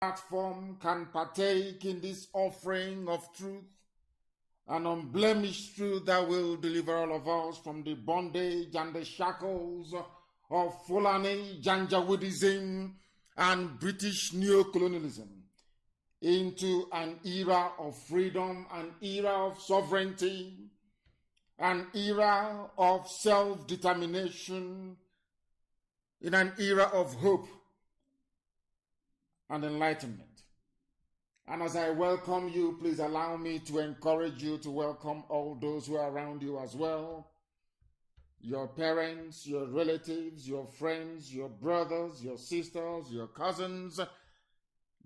platform can partake in this offering of truth, an unblemished truth that will deliver all of us from the bondage and the shackles of Fulani Janjaweedism and British neocolonialism into an era of freedom, an era of sovereignty, an era of self-determination, in an era of hope and enlightenment. And as I welcome you, please allow me to encourage you to welcome all those who are around you as well. Your parents, your relatives, your friends, your brothers, your sisters, your cousins,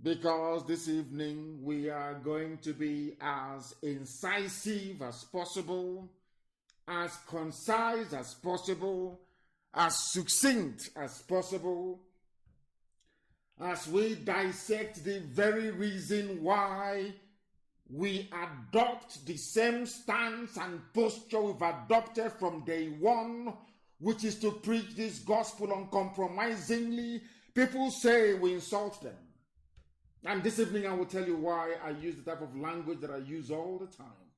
because this evening we are going to be as incisive as possible, as concise as possible, as succinct as possible, as we dissect the very reason why we adopt the same stance and posture we've adopted from day one, which is to preach this gospel uncompromisingly. People say we insult them. And this evening I will tell you why I use the type of language that I use all the time.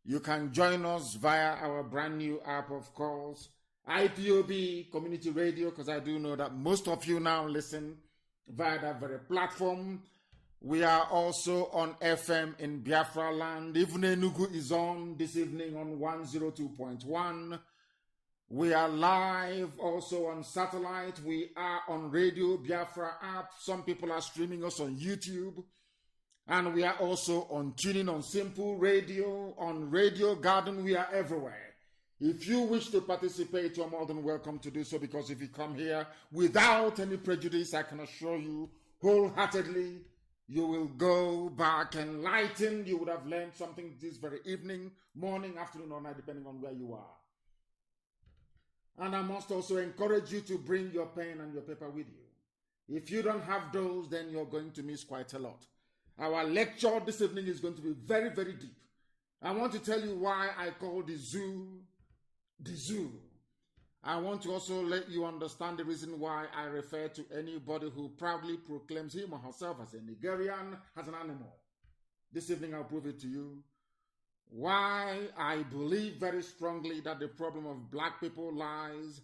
You can join us via our brand new app, of course, IPOB Community Radio, because I do know that most of you now listen via that very platform. We are also on FM in Biafra land. Even Enugu is on this evening on 102.1. We are live also on satellite. We are on Radio Biafra app. Some people are streaming us on YouTube. And we are also on tuning on Simple Radio, on Radio Garden. We are everywhere. If you wish to participate, you're more than welcome to do so, because if you come here without any prejudice, I can assure you wholeheartedly, you will go back enlightened. You would have learned something this very evening, morning, afternoon, or night, depending on where you are. And I must also encourage you to bring your pen and your paper with you. If you don't have those, then you're going to miss quite a lot. Our lecture this evening is going to be very, very deep. I want to tell you why I call the zoo. I want to also let you understand the reason why I refer to anybody who proudly proclaims him or herself as a Nigerian as an animal. This evening I'll prove it to you. Why I believe very strongly that the problem of black people lies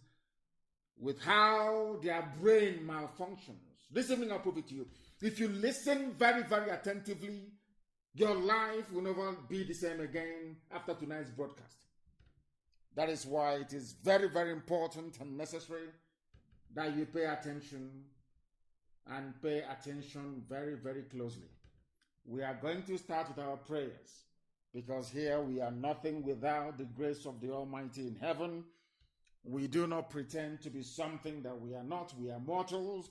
with how their brain malfunctions. This evening I'll prove it to you. If you listen very, very attentively, your life will never be the same again after tonight's broadcast. That is why it is very, very important and necessary that you pay attention, and pay attention very, very closely. We are going to start with our prayers, because here we are nothing without the grace of the Almighty in heaven. We do not pretend to be something that we are not. We are mortals.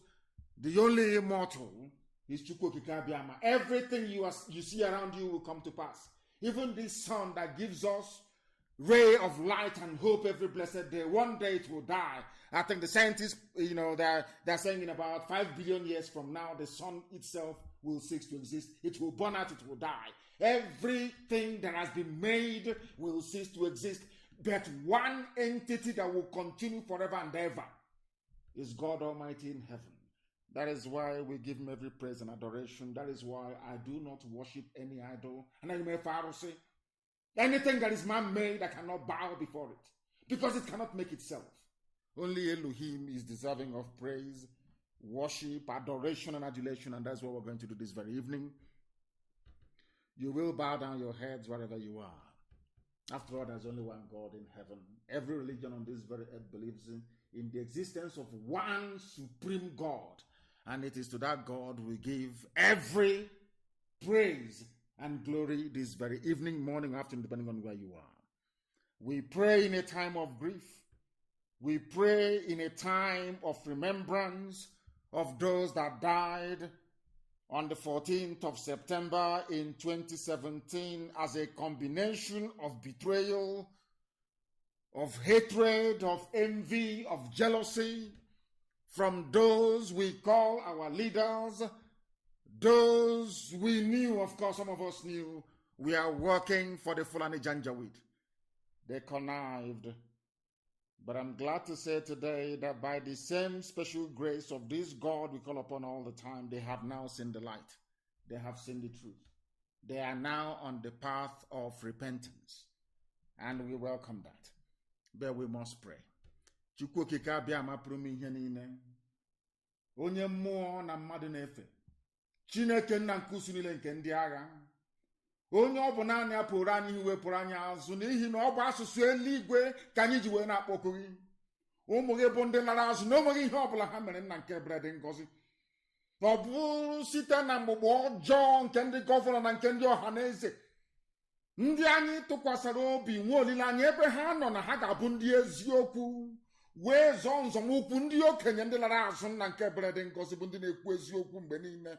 The only immortal is Chukwokika. Everything you see around you will come to pass. Even this sun that gives us ray of light and hope every blessed day, one day it will die. I think the scientists, they're saying in about 5 billion years from now, the sun itself will cease to exist. It will burn out, it will die. Everything that has been made will cease to exist. But one entity that will continue forever and ever is God Almighty in heaven. That is why we give him every praise and adoration. That is why I do not worship any idol. And I may say, anything that is man-made, I cannot bow before it, because it cannot make itself. Only Elohim is deserving of praise, worship, adoration, and adulation, and that's what we're going to do this very evening. You will bow down your heads wherever you are. After all, there's only one God in heaven. Every religion on this very earth believes in the existence of one supreme God, and it is to that God we give every praise and glory this very evening, morning, afternoon, depending on where you are. We pray in a time of grief. We pray in a time of remembrance of those that died on the 14th of September in 2017 as a combination of betrayal, of hatred, of envy, of jealousy from those we call our leaders. Those we knew, of course, some of us knew, we are working for the Fulani Janjaweed. They connived But I'm glad to say today that by the same special grace of this God we call upon all the time, they have now seen the light. They have seen the truth. They are now on the path of repentance. And we welcome that. But we must pray. Chukwu okike abịa ma pụrụ m ihe niile. Onye mmụọ na mmadụ na-efe. Chineke nna nke usu niile nke ndị agha. Onye ọ bụ naanị ya pụrụ anyị wepụrụ anyị azụ n'ihi na ọ bụ asụsụ eluigwe ka anyị ji wee na-akpọku gị. Ụmụ gị bụ ndị lara azụ na o nweghị ihe ọbụla ha mere nna nke ebere dị ngọzi. Ọ bụ site na mgbugbo ọjọọ nke ndị gọvanọ na nke ndị ọha na eze. Ndị anyị tụkwasịrị obi nwe olileanya ebe ha nọ na ha ga-abụ ndị eziokwu wee zọọ nzọmụkwụ ndị okenye ndị lara azụ nna nke ebere dị ngọzi bụ ndị na-ekwu eziokwu mgbe niile.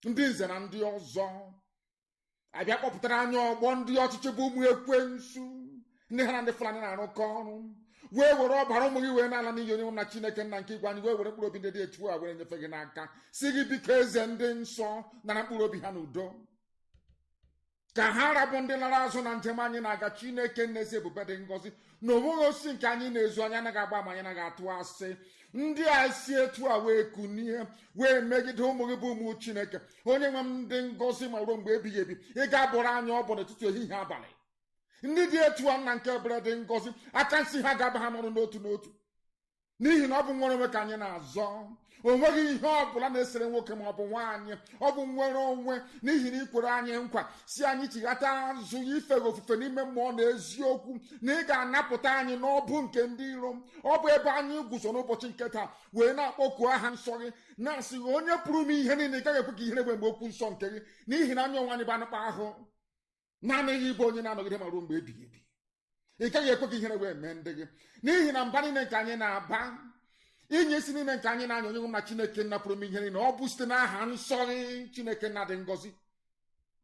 Ndị nze na ndị ọzọ abịa kpọpụtara anyị ọgbọ ndị ọchịchị bụ ụmụ ekwensu ndị ha na ndị Fulani na-arụkọ ọrụ wee were ọbara ụmụ gị wee n'ala n'iyi onye nwe na Chineke nna nke igwe anyị wee were mkpụrụ obi ndị dị etu a were nyefe gị n'aka si gị biko eze ndị nsọ nara mkpụrụ obi ha n'udo ka ha rabụ ndị lara azụ na njem anyị na-aga. Chineke n'ezi ebube dị ngọzi na onweghị osisi nke anyị na-ezu anyị anaghị agba ma anyị anaghị atụ asị. Ndị a si etu a wee kunie wee megide ụmụ gị bụ ụmụ Chineke onye nwe m ndị ngọzi ma ruo mgbe ebighị ebi ị ga-abụrụ anyị ọbụ n'etiti ehihie abalị. Ndị dị etu a nna nke ebere dị ngọzi aka nsị ha ga-aba ha n'ọrụ n'otu n'otu n'ihi na ọ bụ nwere onwe ka anyị na-azọ. O nweghị ihe ọbụla na-esere nwoke ma ọ bụ nwaanyị. Ọ bụ nwere onwe n'ihi na ikwere anyị nkwa si anyị chighata azụ ife gị ofufe n'ime mmụọ na eziokwu na ị ga-anapụta anyị n'ọbụ nke ndị iro. Ọ bụ ebe anyị guzo n'ụbọchị nke taa wee na-akpọkuo aha nsọ gị na-asị gị onye pụrụ m ihe niile ị gaghị ekwe ka ihere gbe mgbe okwu nsọ nke gị n'ihi na anyị onwe anyị bụ anụkpa ahụ naanị gị bụ onye na-anọgide ma ruo mgbe ebighị ebi. Ị gaghị ekwe ka ihere wee mee ndị gị n'ihi na mba niile nke anyị na-aba inye isi niile nke anyị na-anya onye nwe na Chineke nna pụrụ m ihe niile ọ bụ site n'aha nsọ gị Chineke nna dị ngọzi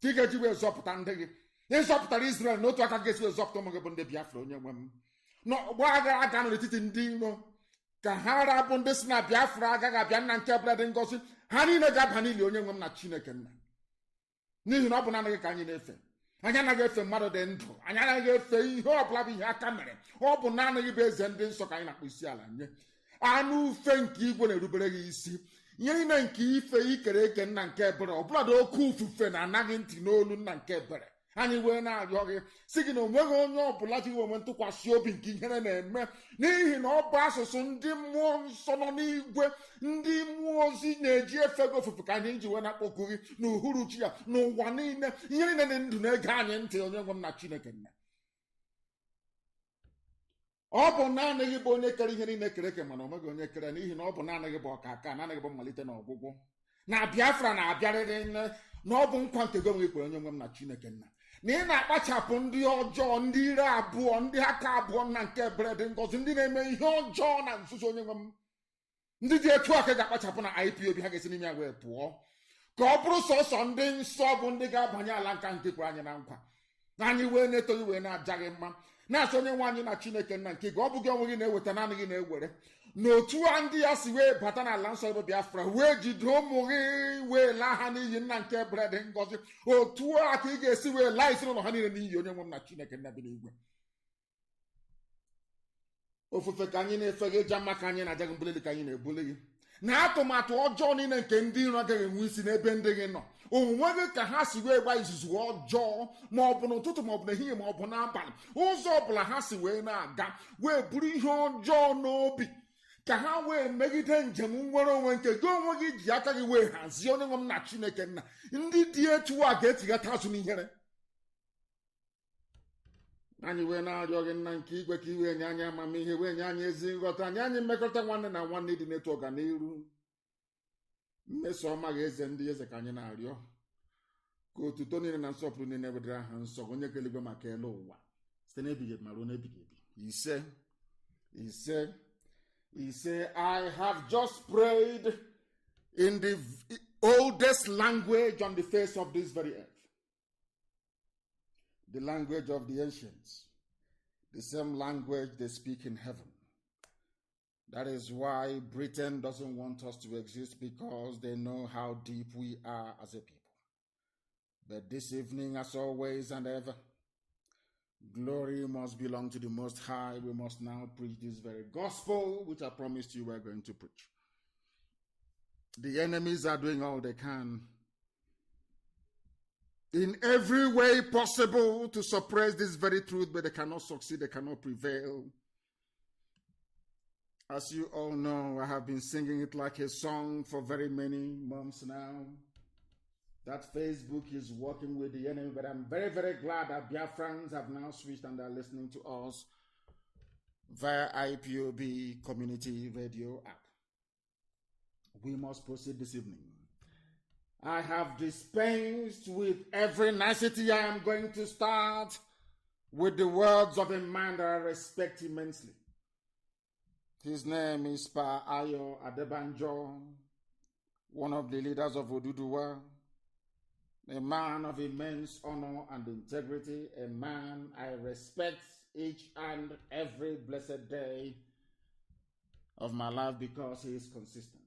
ka ị ga-eji wee zọpụta ndị gị. Ịzọpụtara Israel n'otu aka ga-esi wee zọpụta ụmụ gị bụ ndị Biafra onye nwe m. N'ọgbọ agha aga nọ n'etiti ndị iro ka ha rabụ ndị si na Biafra agaghị abịa nna nke ebere dị ngọzi ha niile ga-aba n'ili onye nwe m na Chineke nna n'ihi na ọ bụ naanị gị ka anyị na-efe. Anyị anaghị efe mmadụ dị ndụ. Anyị anaghị efe ihe ọbụla bụ ihe aka mere. Ọ bụ naanị gị bụ eze ndị nsọ ka anyị na-akpọ isi ala nye. Anụ ufe nke igwe na-erubere gị isi. Ihe niile nke ife ikere eke nna nke ebere ọbụladị oke ufufe na-anaghị ntị n'olu nna nke ebere. Anyị wee na-arịọ gị si gị na onweghị onye ọbụla ji onwe ntụkwasị obi nke ihere na-eme n'ihi na ọ bụ asụsụ ndị mmụọ nsọ nọ n'igwe ndị mmụọ ozi na-eji efe gị ofufe ka anyị ji wee na-akpọku gị n'uhuruchi ya n'ụwa niile. Ihe niile dị ndụ na-ege anyị ntị onye nwe m na Chineke nna. Ọ bụ naanị gị bụ onye kere ihe niile kere eke mana onweghị onye kere n'ihi na ọ bụ naanị gị bụ ọkaka naanị gị bụ mmalite na ọgwụgwụ na Biafra na-abịarịrị na ọ bụ nkwa nke gị onwe kwere onye nwe m na Chineke nna na ị na-akpachapụ ndị ọjọọ ndị ire abụọ ndị aka abụọ nna nke ebere dị ngọzi ndị na-eme ihe ọjọọ na nzuzo onye nwe m. Ndị dị etu aka ga-akpachapụ na IPOB ha ga-esi n'ime ya wee pụọ ka ọ bụrụ sọsọ ndị nsọ bụ ndị ga-abanye ala nka nke kwere anyị na nkwa na anyị wee na-etoghị wee na-aja gị mma na-asị onye nwe anyị na Chineke nna nke gị ọ bụ gị onwe gị na-eweta naanị gị na-ewere n'otu a ndị ya si wee bata n'ala nsọ ebe Biafra wee jide ụmụ gị wee laa ha n'iyi nna nke ebere dị ngọzi. Otu a ka ị ga-esi wee laa ezinụlọ ha niile n'iyi onye nwe m na Chineke nna bi n'igwe. Ofufe ka anyị na-efe gị ịja mma ka anyị na-aja gị mbuleli ka anyị na-ebuli gị na atụmatụ ọjọọ niile nke ndị iro agaghị enwe isi n'ebe ndị gị nọ. Onwe gị ka ha si wee gba izuzu ọjọọ ma ọ bụ n'ụtụtụ ma ọ bụ n'ehihie ma ọ bụ n'abalị ụzọ ọbụla ha si wee na-aga wee buru ihe ọjọọ n'obi ka ha wee megide njem nwere onwe nke gị onwe gị ji aka gị wee hazie onye nwe m na Chineke nna. Ndị dị etu a ga-etighata azụ n'ihere. Anyị wee na-arịọ gị nna nke igwe ka iwe nye anyị amamihe wee nye anyị ezi nghọta anyị mmekọrịta nwanne na nwanne dị n'etu ọganiru mmeso ọma ga eze ndị eze ka anyị na-arịọ ka otuto niile na nsọpụrụ niile wedere aha nsọ onye keligwe maka elu ụwa site n'ebighị ebi ma ruo n'ebighị ebi. Ise I have just prayed in the oldest language on the face of this very earth, the language of the ancients, the same language they speak in heaven. That is why Britain doesn't want us to exist, because they know how deep we are as a people. But this evening, as always and ever, Glory must belong to the Most High. We must now preach this very gospel, which I promised you we're going to preach. The enemies are doing all they can in every way possible to suppress this very truth, but they cannot succeed, they cannot prevail. As you all know, I have been singing it like a song for very many months now. That Facebook is working with the enemy, but I'm very, very glad that Biafrans have now switched and are listening to us via IPOB Community Radio app. We must proceed this evening. I have dispensed with every nicety. I am going to start with the words of a man that I respect immensely. His name is Pa Ayo Adebanjo, one of the leaders of Oduduwa, a man of immense honor and integrity, a man I respect each and every blessed day of my life because he is consistent.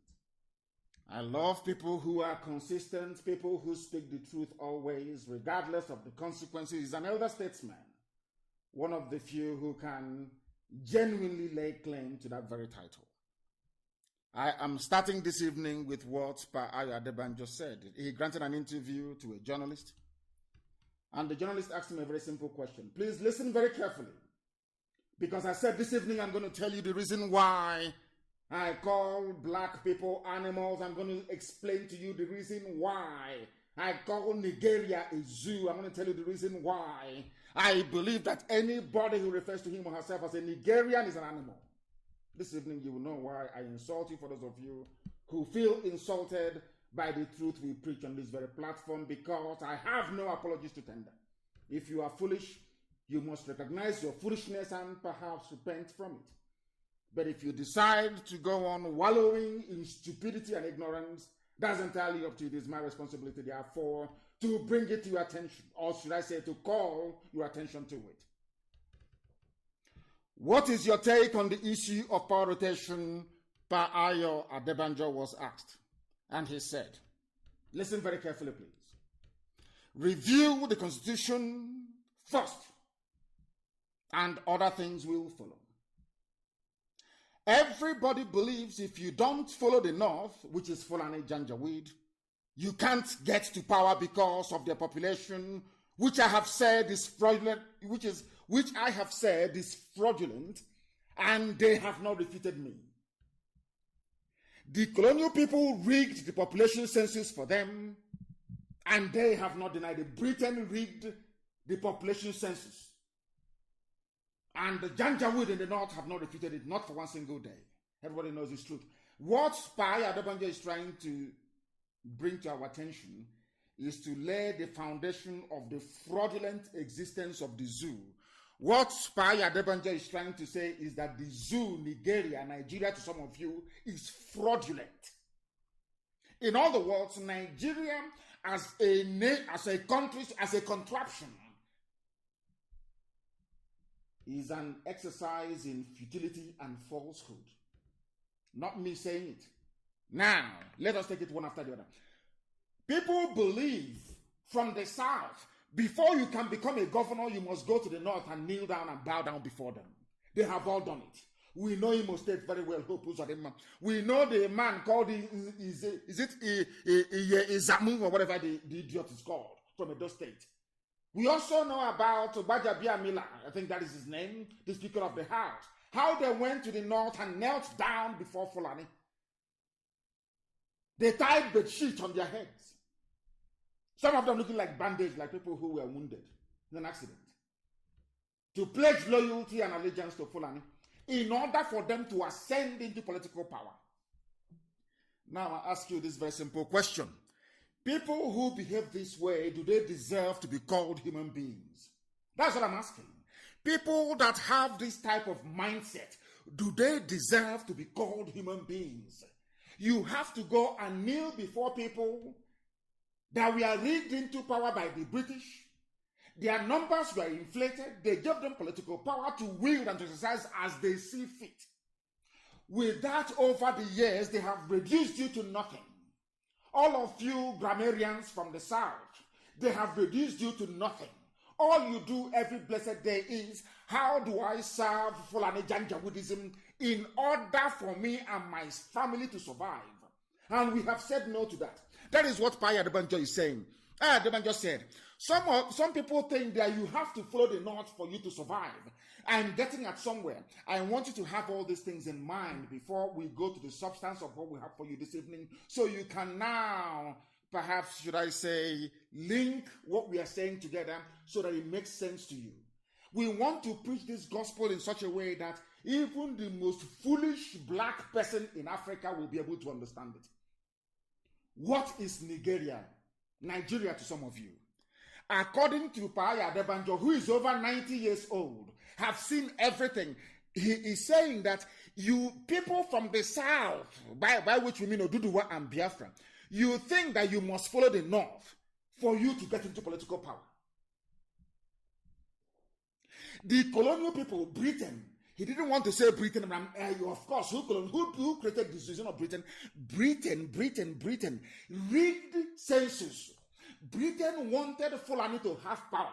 I love people who are consistent, people who speak the truth always, regardless of the consequences. He's an elder statesman, one of the few who can genuinely lay claim to that very title. I am starting this evening with what Pa Ayo Adebanjo said. He granted an interview to a journalist, and the journalist asked him a very simple question. Please listen very carefully, because I said this evening I'm going to tell you the reason why I call black people animals. I'm going to explain to you the reason why I call Nigeria a zoo. I'm going to tell you the reason why I believe that anybody who refers to him or herself as a Nigerian is an animal. This evening you will know why I insult you, for those of you who feel insulted by the truth we preach on this very platform, because I have no apologies to tender. If you are foolish, you must recognize your foolishness and perhaps repent from it. But if you decide to go on wallowing in stupidity and ignorance, that's entirely up to you. It is my responsibility, therefore, to bring it to your attention, or should I say to call your attention to it. What is your take on the issue of power rotation? Pa Ayo Adebanjo was asked, and he said, listen very carefully, please. Review the Constitution first, and other things will follow. Everybody believes if you don't follow the North, which is Fulani Janjaweed, you can't get to power because of their population, which I have said is fraudulent, which I have said is fraudulent, and they have not refuted me. The colonial people rigged the population census for them, and they have not denied it. Britain rigged the population census, and the Janjaweed in the North have not refuted it, not for one single day. Everybody knows it's truth. What Pa Ayo Adebanjo is trying to bring to our attention is to lay the foundation of the fraudulent existence of the zoo. What Pa Ayo Adebanjo is trying to say is that the zoo, Nigeria to some of you, is fraudulent. In other words, Nigeria as a country, as a contraption, is an exercise in futility and falsehood. Not me saying it. Now, let us take it one after the other. People believe from the South, before you can become a governor, you must go to the North and kneel down and bow down before them. They have all done it. We know Imo State very well. We know the man called, Izamu or whatever the idiot is called, from Edo State. We also know about Bajabia Mila, I think that is his name, the Speaker of the House, how they went to the North and knelt down before Fulani. They tied the sheet on their heads. Some of them looking like bandage, like people who were wounded in an accident, to pledge loyalty and allegiance to Fulani in order for them to ascend into political power. Now I ask you this very simple question. People who behave this way, do they deserve to be called human beings? That's what I'm asking. People that have this type of mindset, do they deserve to be called human beings? You have to go and kneel before people that were rigged into power by the British. Their numbers were inflated. They gave them political power to wield and to exercise as they see fit. With that, over the years, they have reduced you to nothing. All of you grammarians from the South, they have reduced you to nothing. All you do every blessed day is, how do I serve Fulani Janjaweedism in order for me and my family to survive? And we have said no to that. That is what Paya Adebanjo is saying. Adebanjo said, some people think that you have to follow the North for you to survive. I'm getting at somewhere. I want you to have all these things in mind before we go to the substance of what we have for you this evening, so you can now, perhaps, should I say, link what we are saying together so that it makes sense to you. We want to preach this gospel in such a way that even the most foolish black person in Africa will be able to understand it. What is Nigeria? Nigeria to some of you. According to Paya Adebanjo, who is over 90 years old, have seen everything. He is saying that you people from the south, by which we mean Oduduwa and Biafra, you think that you must follow the north for you to get into political power. The colonial people, Britain, he didn't want to say Britain, but of course, who created the decision of Britain? Britain. Rigged census. Britain wanted Fulani to have power.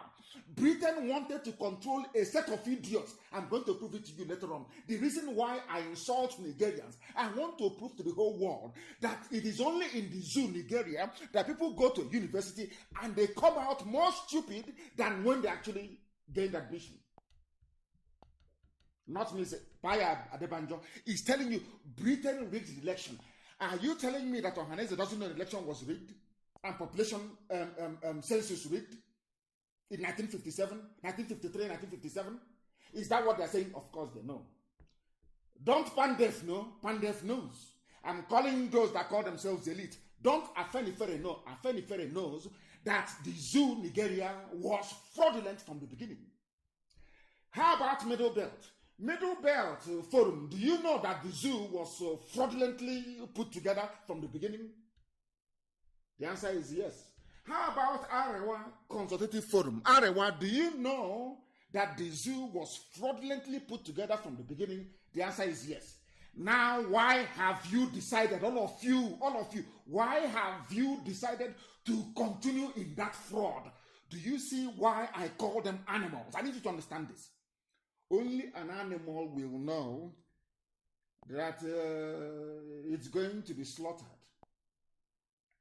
Britain wanted to control a set of idiots. I'm going to prove it to you later on. The reason why I insult Nigerians, I want to prove to the whole world that it is only in the zoo, Nigeria, that people go to university and they come out more stupid than when they actually gained admission. Not me, Paya Adebanjo is telling you Britain rigged the election. Are you telling me that Ohaneze doesn't know the election was rigged and population census rigged in 1957, 1953, 1957? Is that what they're saying? Of course they know. Don't Pandef know? Pandef knows. I'm calling those that call themselves elite. Don't Afenifere know? Afenifere knows that the zoo, Nigeria, was fraudulent from the beginning. How about Middle Belt? Middle Belt Forum, do you know that the zoo was fraudulently put together from the beginning? The answer is yes. How about Arewa Consultative Forum? Arewa, do you know that the zoo was fraudulently put together from the beginning? The answer is yes. Now, why have you decided, all of you, why have you decided to continue in that fraud? Do you see why I call them animals? I need you to understand this. Only an animal will know that it's going to be slaughtered.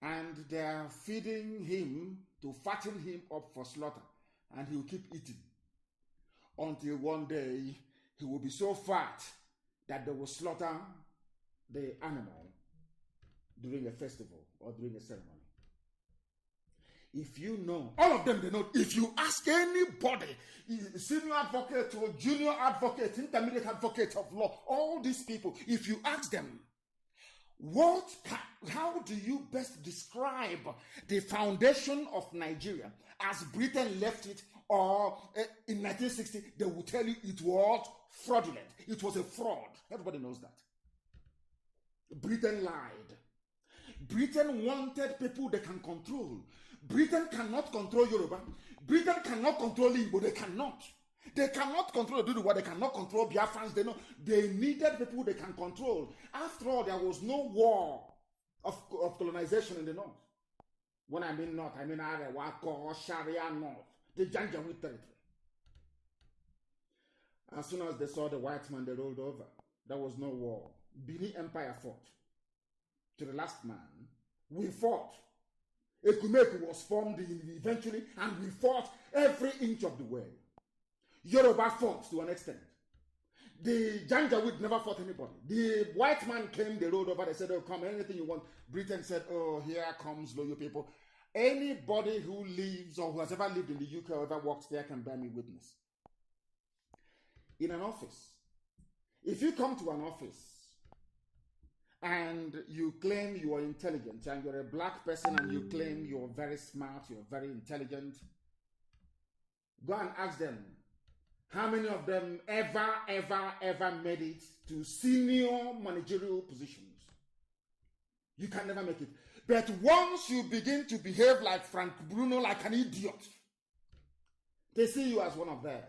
And they are feeding him to fatten him up for slaughter. And he will keep eating. Until one day, he will be so fat that they will slaughter the animal during a festival or during a ceremony. If you know, all of them they know. If you ask anybody, senior advocate or junior advocate, intermediate advocate of law, all these people, if you ask them, how do you best describe the foundation of Nigeria as Britain left it, or in 1960, they will tell you it was fraudulent. It was a fraud. Everybody knows that. Britain lied. Britain wanted people they can control. Britain cannot control Yoruba. Britain cannot control Igbo. They cannot. They cannot control Oduduwa. They cannot control Biafrans. They needed people they can control. After all, there was no war of colonization in the north. When I mean north, I mean Arewa, Sharia north, the Janjaweed territory. As soon as they saw the white man, they rolled over. There was no war. Benin Empire fought. To the last man, we fought. Ekumeku was formed eventually, and we fought every inch of the way. Yoruba fought to an extent. The Janjaweed never fought anybody. The white man came, they rolled over, they said, oh, come, anything you want. Britain said, oh, here comes loyal people. Anybody who lives or who has ever lived in the UK or ever worked there can bear me witness. In an office, if you come to an office and you claim you are intelligent and you're a black person and you claim you're very smart, you're very intelligent, go and ask them, how many of them ever made it to senior managerial positions? You can never make it. But once you begin to behave like Frank Bruno, like an idiot, they see you as one of theirs.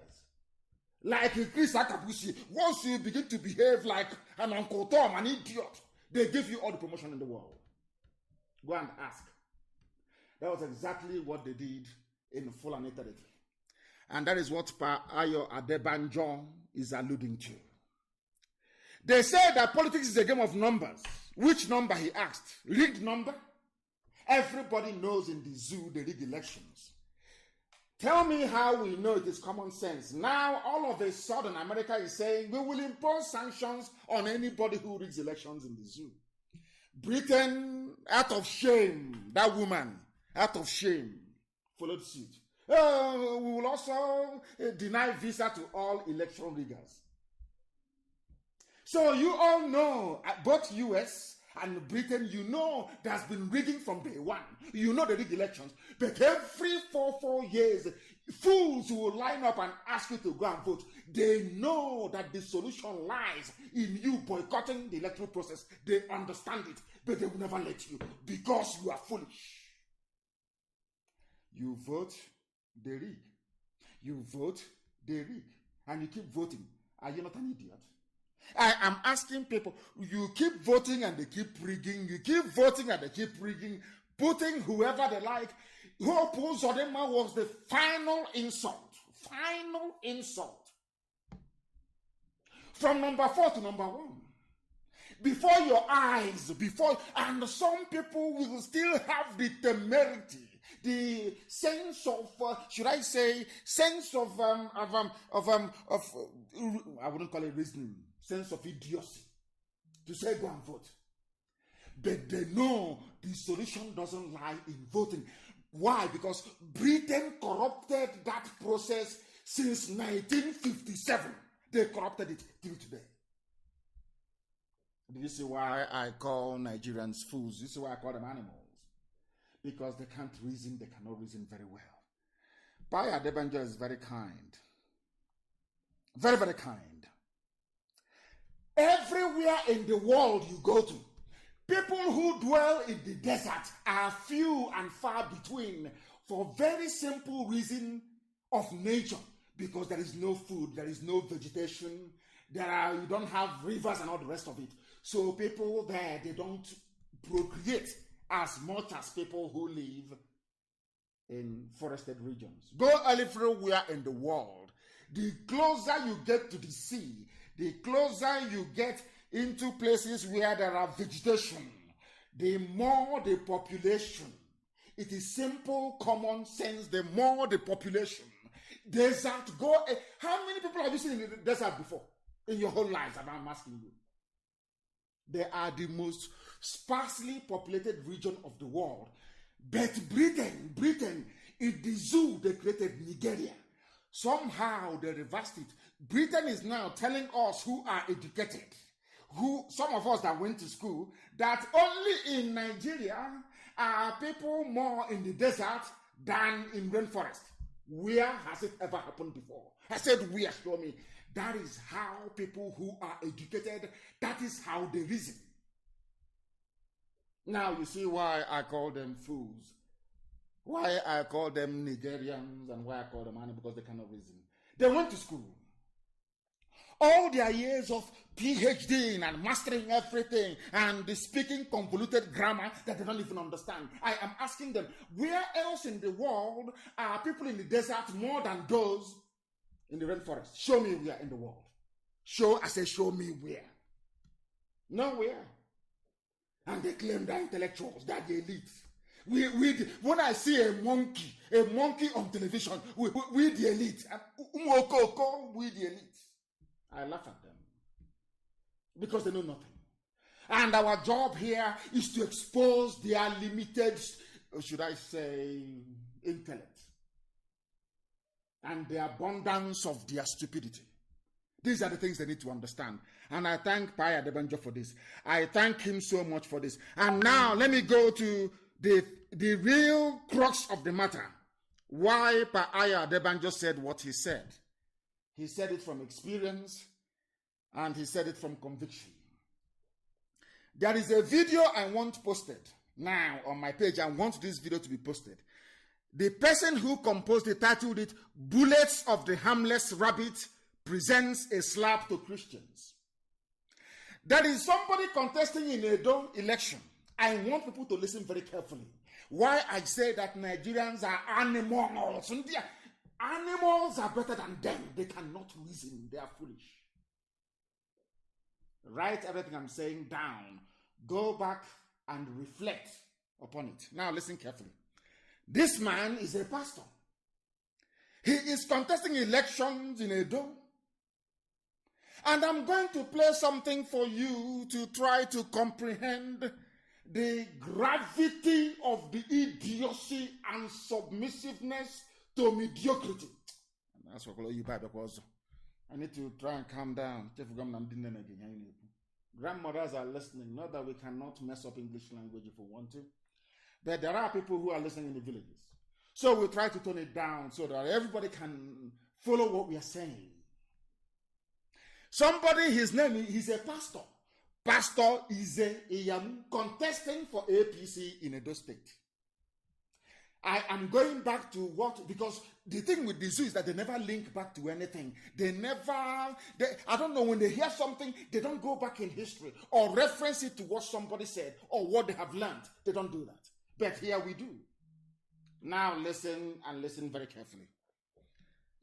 Like Chris Akabusi, once you begin to behave like an Uncle Tom, an idiot, they give you all the promotion in the world. Go and ask. That was exactly what they did in Fulani territory. And that is what Pa Ayo Adebanjo is alluding to. They say that politics is a game of numbers. Which number, he asked? Rigged number? Everybody knows in the zoo they rig elections. Tell me how we know it is common sense. Now, all of a sudden, America is saying we will impose sanctions on anybody who rigs elections in the zoo. Britain, out of shame, that woman, out of shame, followed suit. We will also deny visa to all election riggers. So you all know, both US and Britain, you know there's been rigging from day one. You know the rig elections. But every 4 years, fools who will line up and ask you to go and vote, they know that the solution lies in you boycotting the electoral process. They understand it, but they will never let you because you are foolish. You vote, they rig. You vote, they rig. And you keep voting. Are you not an idiot? I am asking people, you keep voting and they keep rigging, you keep voting and they keep rigging, putting whoever they like. Hope Uzodinma was the final insult. Final insult. From number 4 to number 1. Before your eyes, and some people will still have the temerity, the sense of, should I say, sense of I wouldn't call it reasoning, sense of idiocy, to say go and vote. But they know the solution doesn't lie in voting. Why? Because Britain corrupted that process since 1957. They corrupted it till today. Do you see why I call Nigerians fools? You see why I call them animals? Because they can't reason, they cannot reason very well. Pa Adebanjo is very kind. Very, very kind. Everywhere in the world you go to, people who dwell in the desert are few and far between for very simple reason of nature. Because there is no food, there is no vegetation, you don't have rivers and all the rest of it. So people there, they don't procreate as much as people who live in forested regions. Go everywhere in the world. The closer you get to the sea, the closer you get into places where there are vegetation, the more the population. It is simple, common sense, the more the population. Desert, how many people have you seen in the desert before? In your whole lives, I'm asking you. They are the most sparsely populated region of the world. But Britain, in the zoo they created Nigeria. Somehow they reversed it. Britain is now telling us who are educated, some of us that went to school, that only in Nigeria are people more in the desert than in rainforest. Where has it ever happened before? I said, where? Show me. That is how people who are educated, that is how they reason. Now you see why I call them fools. Why I call them Nigerians and why I call them animals, because they cannot reason. They went to school. All their years of PhD and mastering everything and speaking convoluted grammar that they don't even understand. I am asking them, where else in the world are people in the desert more than those in the rainforest? Show me where in the world. Show me where. Nowhere. And they claim they're intellectuals, that the elite. When I see a monkey on television, we the elite. We the elite. I laugh at them. Because they know nothing. And our job here is to expose their limited, should I say, intellect. And the abundance of their stupidity. These are the things they need to understand. And I thank Pa Adebanjo for this. I thank him so much for this. And now let me go to the real crux of the matter. Why Pa Adebanjo said what he said. He said it from experience and he said it from conviction. There is a video I want posted now on my page. I want this video to be posted. The person who composed it titled it, "Bullets of the Harmless Rabbit Presents a Slap to Christians." There is somebody contesting in a dome election. I want people to listen very carefully. Why I say that Nigerians are animals. Animals are better than them. They cannot reason. They are foolish. Write everything I'm saying down. Go back and reflect upon it. Now listen carefully. This man is a pastor. He is contesting elections in Edo. And I'm going to play something for you to try to comprehend the gravity of the idiocy and submissiveness to mediocrity. And that's what you buy because I need to try and calm down. Grandmothers are listening. Not that we cannot mess up English language if we want to. But there are people who are listening in the villages. So we try to tone it down so that everybody can follow what we are saying. Somebody, his name, he's a pastor. Pastor is a contesting for APC in Edo State. I am going back to what, because the thing with the zoo is that they never link back to anything. I don't know, when they hear something, they don't go back in history or reference it to what somebody said or what they have learned. They don't do that. But here we do. Now listen, and listen very carefully.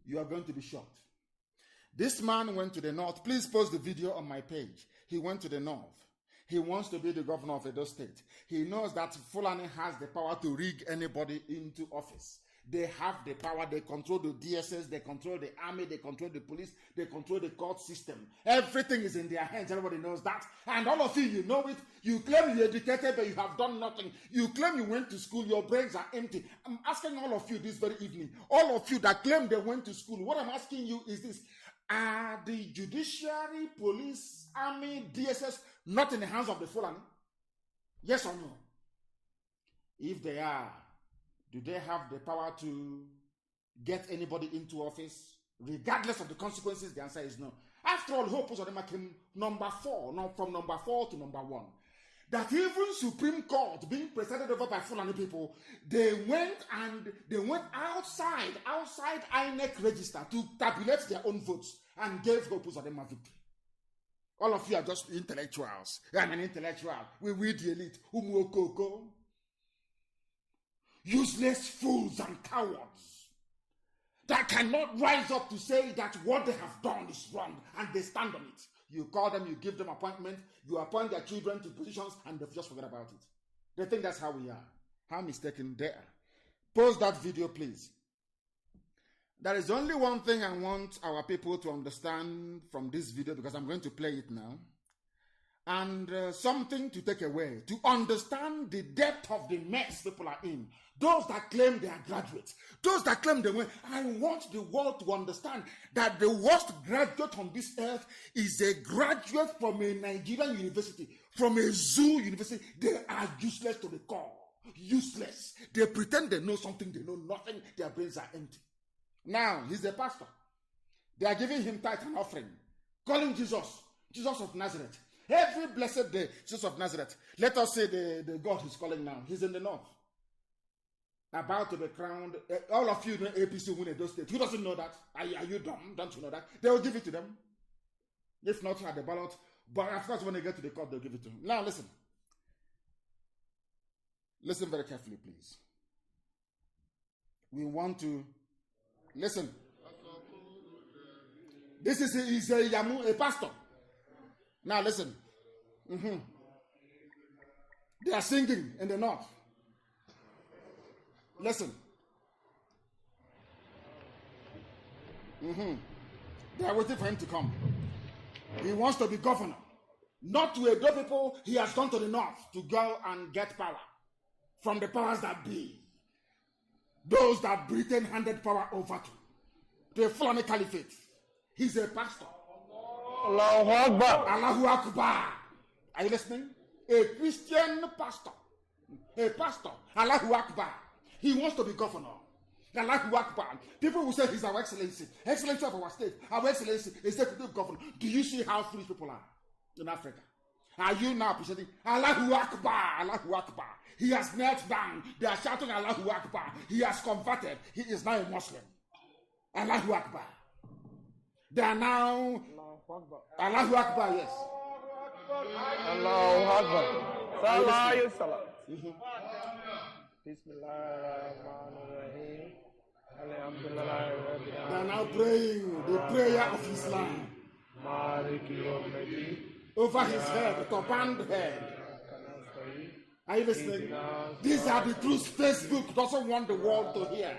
You are going to be shocked. This man went to the north. Please post the video on my page. He went to the north. He wants to be the governor of Edo State. He knows that Fulani has the power to rig anybody into office. They have the power. They control the DSS. They control the army. They control the police. They control the court system. Everything is in their hands. Everybody knows that. And all of you, you know it. You claim you're educated, but you have done nothing. You claim you went to school. Your brains are empty. I'm asking all of you this very evening. All of you that claim they went to school. What I'm asking you is this. Are the judiciary, police, army, DSS not in the hands of the Fulani? Yes or no? If they are, do they have the power to get anybody into office? Regardless of the consequences, the answer is no. After all, Hope Uzodinma came number 4, from number 4 to number 1. That even Supreme Court being presided over by Fulani people, they went outside INEC register to tabulate their own votes and gave Hope Uzodinma victory. All of you are just intellectuals. I'm an intellectual. We the elite. Umuokoko. Useless fools and cowards that cannot rise up to say that what they have done is wrong and they stand on it. You call them, you give them appointment, you appoint their children to positions, and they just forget about it. They think that's how we are. How mistaken they are. Post that video, please. There is only one thing I want our people to understand from this video, because I'm going to play it now. And something to take away, to understand the depth of the mess people are in. Those that claim they are graduates, those that claim they went. I want the world to understand that the worst graduate on this earth is a graduate from a Nigerian university, from a zoo university. They are useless to the core. Useless. They pretend they know something, they know nothing. Their brains are empty. Now, he's a pastor. They are giving him tithe and offering, calling Jesus of Nazareth. Every blessed day, Jesus of Nazareth. Let us say the God he's calling now. He's in the north. About to be crowned. All of you know APC win Edo State. Who doesn't know that? Are you dumb? Don't you know that? They will give it to them. If not at the ballot. But of course, when they get to the court, they'll give it to them. Now listen. Listen very carefully, please. We want to listen. This is a pastor. Now listen. They are singing in the north. Listen. They are waiting for him to come. He wants to be governor. Not to Edo people, he has gone to the north to go and get power from the powers that be. Those that Britain handed power over to. The Fulani Caliphate. He's a pastor. Allahu Akbar. Allahu Akbar. Are you listening? A Christian pastor. A pastor. Allahu Akbar. He wants to be governor. Allahu Akbar. People will say he's our excellency. Excellency of our state. Our excellency, executive governor. Do you see how foolish people are in Africa? Are you now appreciating Allahu Akbar? Allahu Akbar. He has knelt down. They are shouting Allahu Akbar. He has converted. He is now a Muslim. Allahu Akbar. They are now Allahu Akbar, yes. Allahu Akbar. Salam. Bismillahirrahmanirrahim. They are now praying the prayer of Islam over his head, turbaned head. Are you listening? These are the truths Facebook doesn't want the world to hear.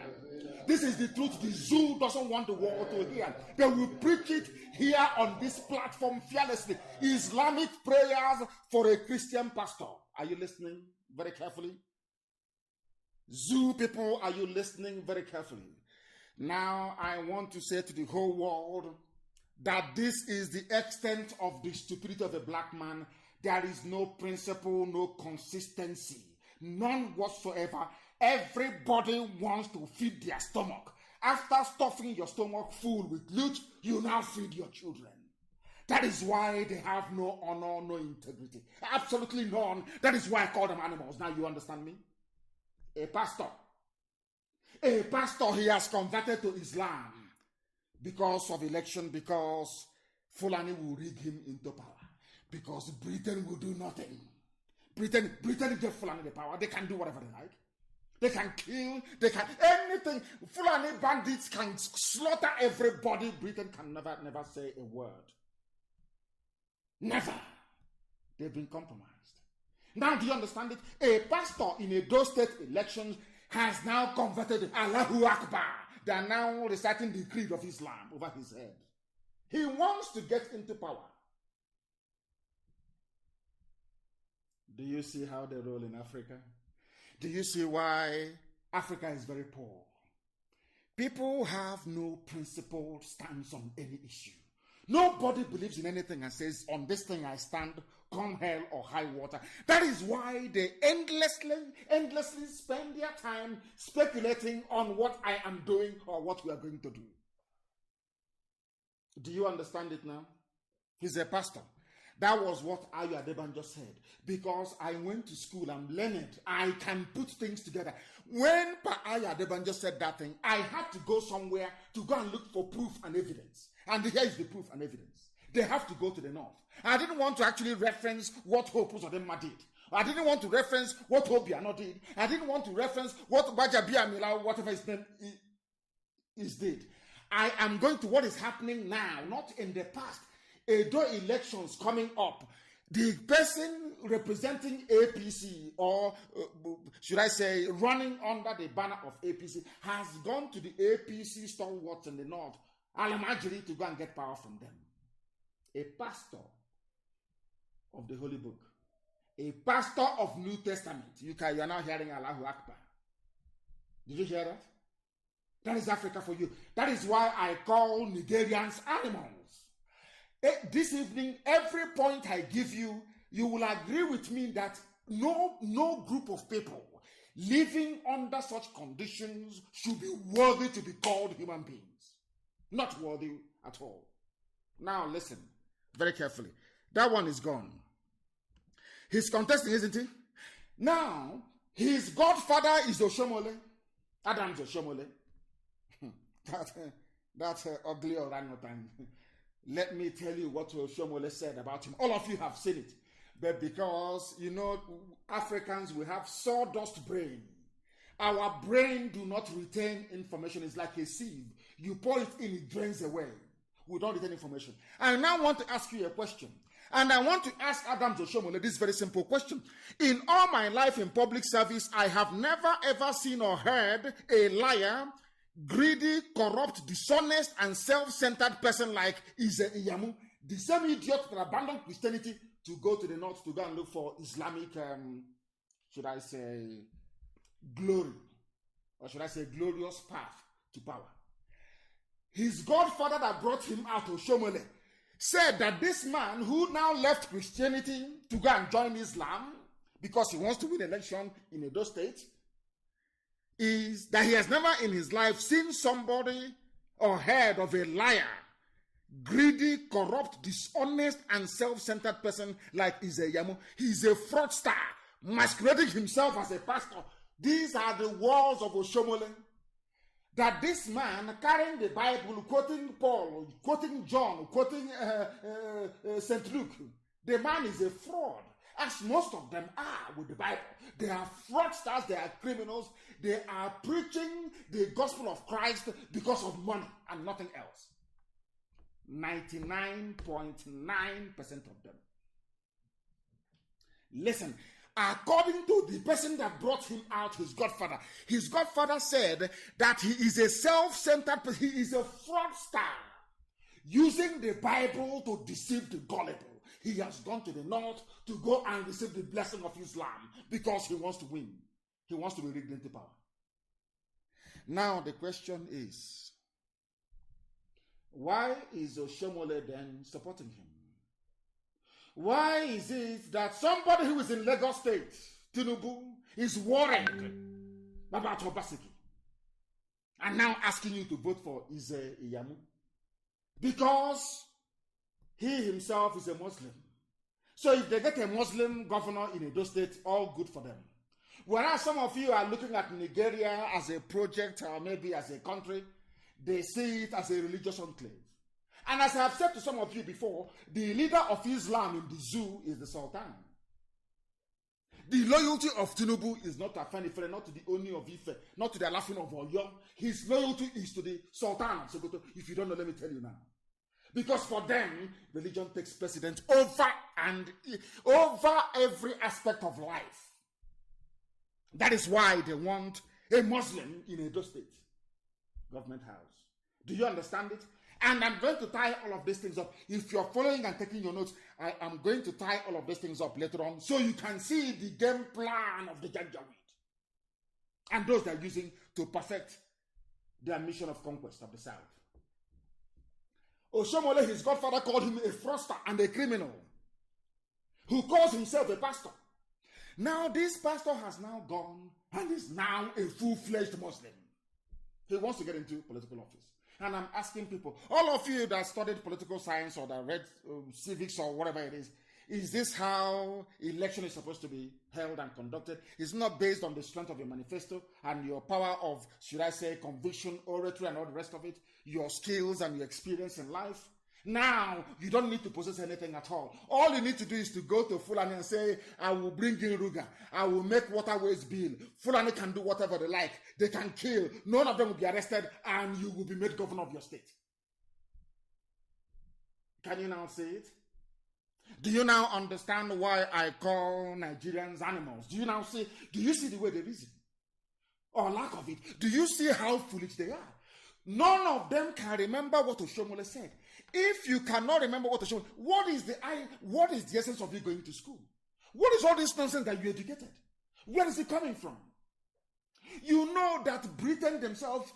This is the truth the zoo doesn't want the world to hear. They will preach it here on this platform fearlessly. Islamic prayers for a Christian pastor. Are you listening very carefully? Zoo people, are you listening very carefully? Now, I want to say to the whole world that this is the extent of the stupidity of a black man. There is no principle, no consistency, none whatsoever. Everybody wants to feed their stomach. After stuffing your stomach full with loot, you now feed your children. That is why they have no honor, no integrity. Absolutely none. That is why I call them animals. Now you understand me? A pastor, he has converted to Islam because of election, because Fulani will rig him into power, because Britain will do nothing. Britain gave Fulani the power. They can do whatever they like. They can kill, they can anything. Fulani bandits can slaughter everybody. Britain can never say a word. Never. They've been compromised. Now, do you understand it? A pastor in a those state elections has now converted Allahu Akbar. They are now reciting the creed of Islam over his head. He wants to get into power. Do you see how they roll in Africa? Do you see why Africa is very poor? People have no principled stance on any issue. Nobody believes in anything and says, on this thing I stand, come hell or high water. That is why they endlessly spend their time speculating on what I am doing or what we are going to do. Do you understand it now? He's a pastor. That was what Ayo Adebanjo said. Because I went to school, I'm learned, I can put things together. When Ayo Adebanjo said that thing, I had to go somewhere to go and look for proof and evidence. And here is the proof and evidence. They have to go to the north. I didn't want to actually reference what Hope Uzodinma did. I didn't want to reference what Obiano did. I didn't want to reference what Bajabiamila, whatever his name is, did. I am going to what is happening now, not in the past. Edo elections coming up, the person representing APC, or should I say running under the banner of APC, has gone to the APC stalwarts in the north, Alamajiri, to go and get power from them. A pastor of the Holy Book, a pastor of New Testament. You are now hearing Allahu Akbar. Did you hear that? That is Africa for you. That is why I call Nigerians animals. This evening, every point I give you, you will agree with me that no group of people living under such conditions should be worthy to be called human beings. Not worthy at all. Now listen very carefully. That one is gone. He's contesting, isn't he? Now, his godfather is Oshomole. Adam's Oshomole. That's ugly orangutan. Let me tell you what Oshomole said about him. All of you have seen it. But because, you know, Africans, we have sawdust brain. Our brain do not retain information. It's like a sieve. You pour it in, it drains away. We don't retain information. I now want to ask you a question. And I want to ask Adam Oshomole this very simple question. In all my life in public service, I have never ever seen or heard a liar, greedy, corrupt, dishonest, and self-centered person like Ize Iyamu, the same idiot that abandoned Christianity to go to the north to go and look for Islamic, should I say, glory, or should I say glorious path to power. His godfather that brought him out, Oshomole, said that this man who now left Christianity to go and join Islam because he wants to win election in Edo State, is that he has never in his life seen somebody or heard of a liar, greedy, corrupt, dishonest, and self-centered person like Izeyamu. He's a fraudster, masquerading himself as a pastor. These are the words of Oshomole. That this man carrying the Bible, quoting Paul, quoting John, quoting St. Luke, the man is a fraud. as most of them are with the Bible. They are fraudsters, they are criminals, they are preaching the gospel of Christ because of money and nothing else. 99.9% of them. Listen, according to the person that brought him out, his godfather said that he is a self-centered person, he is a fraudster, using the Bible to deceive the gullible. He has gone to the north to go and receive the blessing of Islam because he wants to win. He wants to be rigged into power. Now the question is, why is Oshomole then supporting him? Why is it that somebody who is in Lagos State, Tinubu, is worried about Obaseki and now asking you to vote for Ize Iyamu? Because he himself is a Muslim. So if they get a Muslim governor in Edo State, all good for them. Whereas some of you are looking at Nigeria as a project or maybe as a country, they see it as a religious enclave. And as I have said to some of you before, the leader of Islam in the zoo is the Sultan. The loyalty of Tinubu is not to Afenifere, not to the Oni of Ife, not to the Alafin of Oyo. His loyalty is to the Sultan of Sokoto. If you don't know, let me tell you now. Because for them, religion takes precedence over every aspect of life. That is why they want a Muslim in Edo State government house. Do you understand it? And I'm going to tie all of these things up. If you're following and taking your notes, I am going to tie all of these things up later on so you can see the game plan of the Janjaweed and those they're using to perfect their mission of conquest of the South. Oshomole, his godfather, called him a fraudster and a criminal who calls himself a pastor. Now this pastor has now gone and is now a full-fledged Muslim. He wants to get into political office. And I'm asking people, all of you that studied political science or that read civics or whatever it is this how election is supposed to be held and conducted? It's not based on the strength of your manifesto and your power of, should I say, conviction, oratory, and all the rest of it, your skills and your experience in life. Now, you don't need to possess anything at all. All you need to do is to go to Fulani and say, I will bring in Ruga. I will make waterways bill. Fulani can do whatever they like. They can kill. None of them will be arrested and you will be made governor of your state. Can you now see it? Do you now understand why I call Nigerians animals? Do you see the way they reason? Or lack of it? Do you see how foolish they are? None of them can remember what Oshomole said. If you cannot remember what Oshomole, what is the essence of you going to school? What is all this nonsense that you educated? Where is it coming from? You know that Britain themselves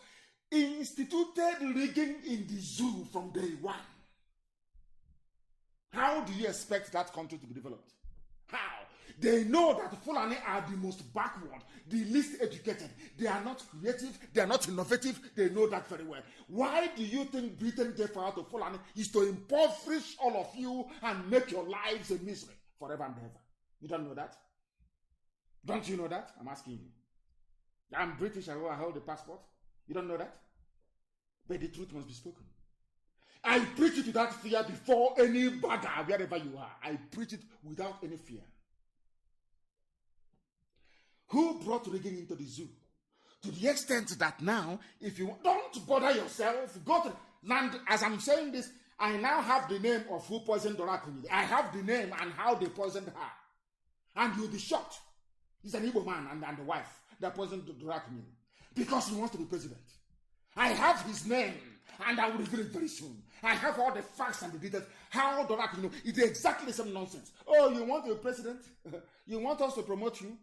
instituted rigging in the zoo from day one. How do you expect that country to be developed? How? They know that Fulani are the most backward, the least educated. They are not creative, they are not innovative, they know that very well. Why do you think Britain gave power to Fulani? Is to impoverish all of you and make your lives a misery forever and ever. You don't know that? Don't you know that? I'm asking you. I'm British, I hold a passport. You don't know that? But the truth must be spoken. I preach it without fear before any bagger, wherever you are. I preach it without any fear. Who brought rigging into the zoo? To the extent that now, if you don't bother yourself, go to land. As I'm saying this, I now have the name of who poisoned Dorakuni. I have the name and how they poisoned her. And you'll be shocked. He's an Igbo man and the wife that poisoned Dorakuni because he wants to be president. I have his name and I will reveal it very soon. I have all the facts and the details. How Dorakuni, it's exactly the same nonsense. Oh, you want to be president? You want us to promote you?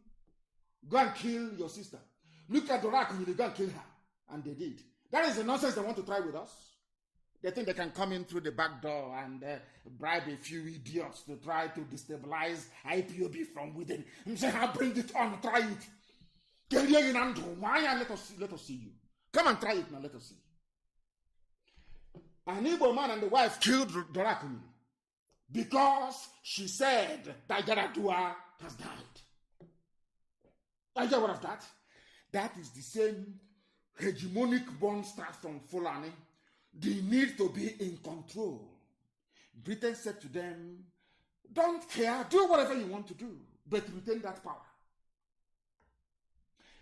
Go and kill your sister. Look at Dorakuni, go and kill her. And they did. That is the nonsense they want to try with us. They think they can come in through the back door and bribe a few idiots to try to destabilize IPOB from within. And say, I'll bring it on, try it. Let us see you. Come and try it now, let us see. An Igbo man and the wife killed Dorakuni because she said that Yaradua has died. Are you aware of that? That is the same hegemonic monster from Fulani. The need to be in control. Britain said to them, Don't care. Do whatever you want to do, but retain that power.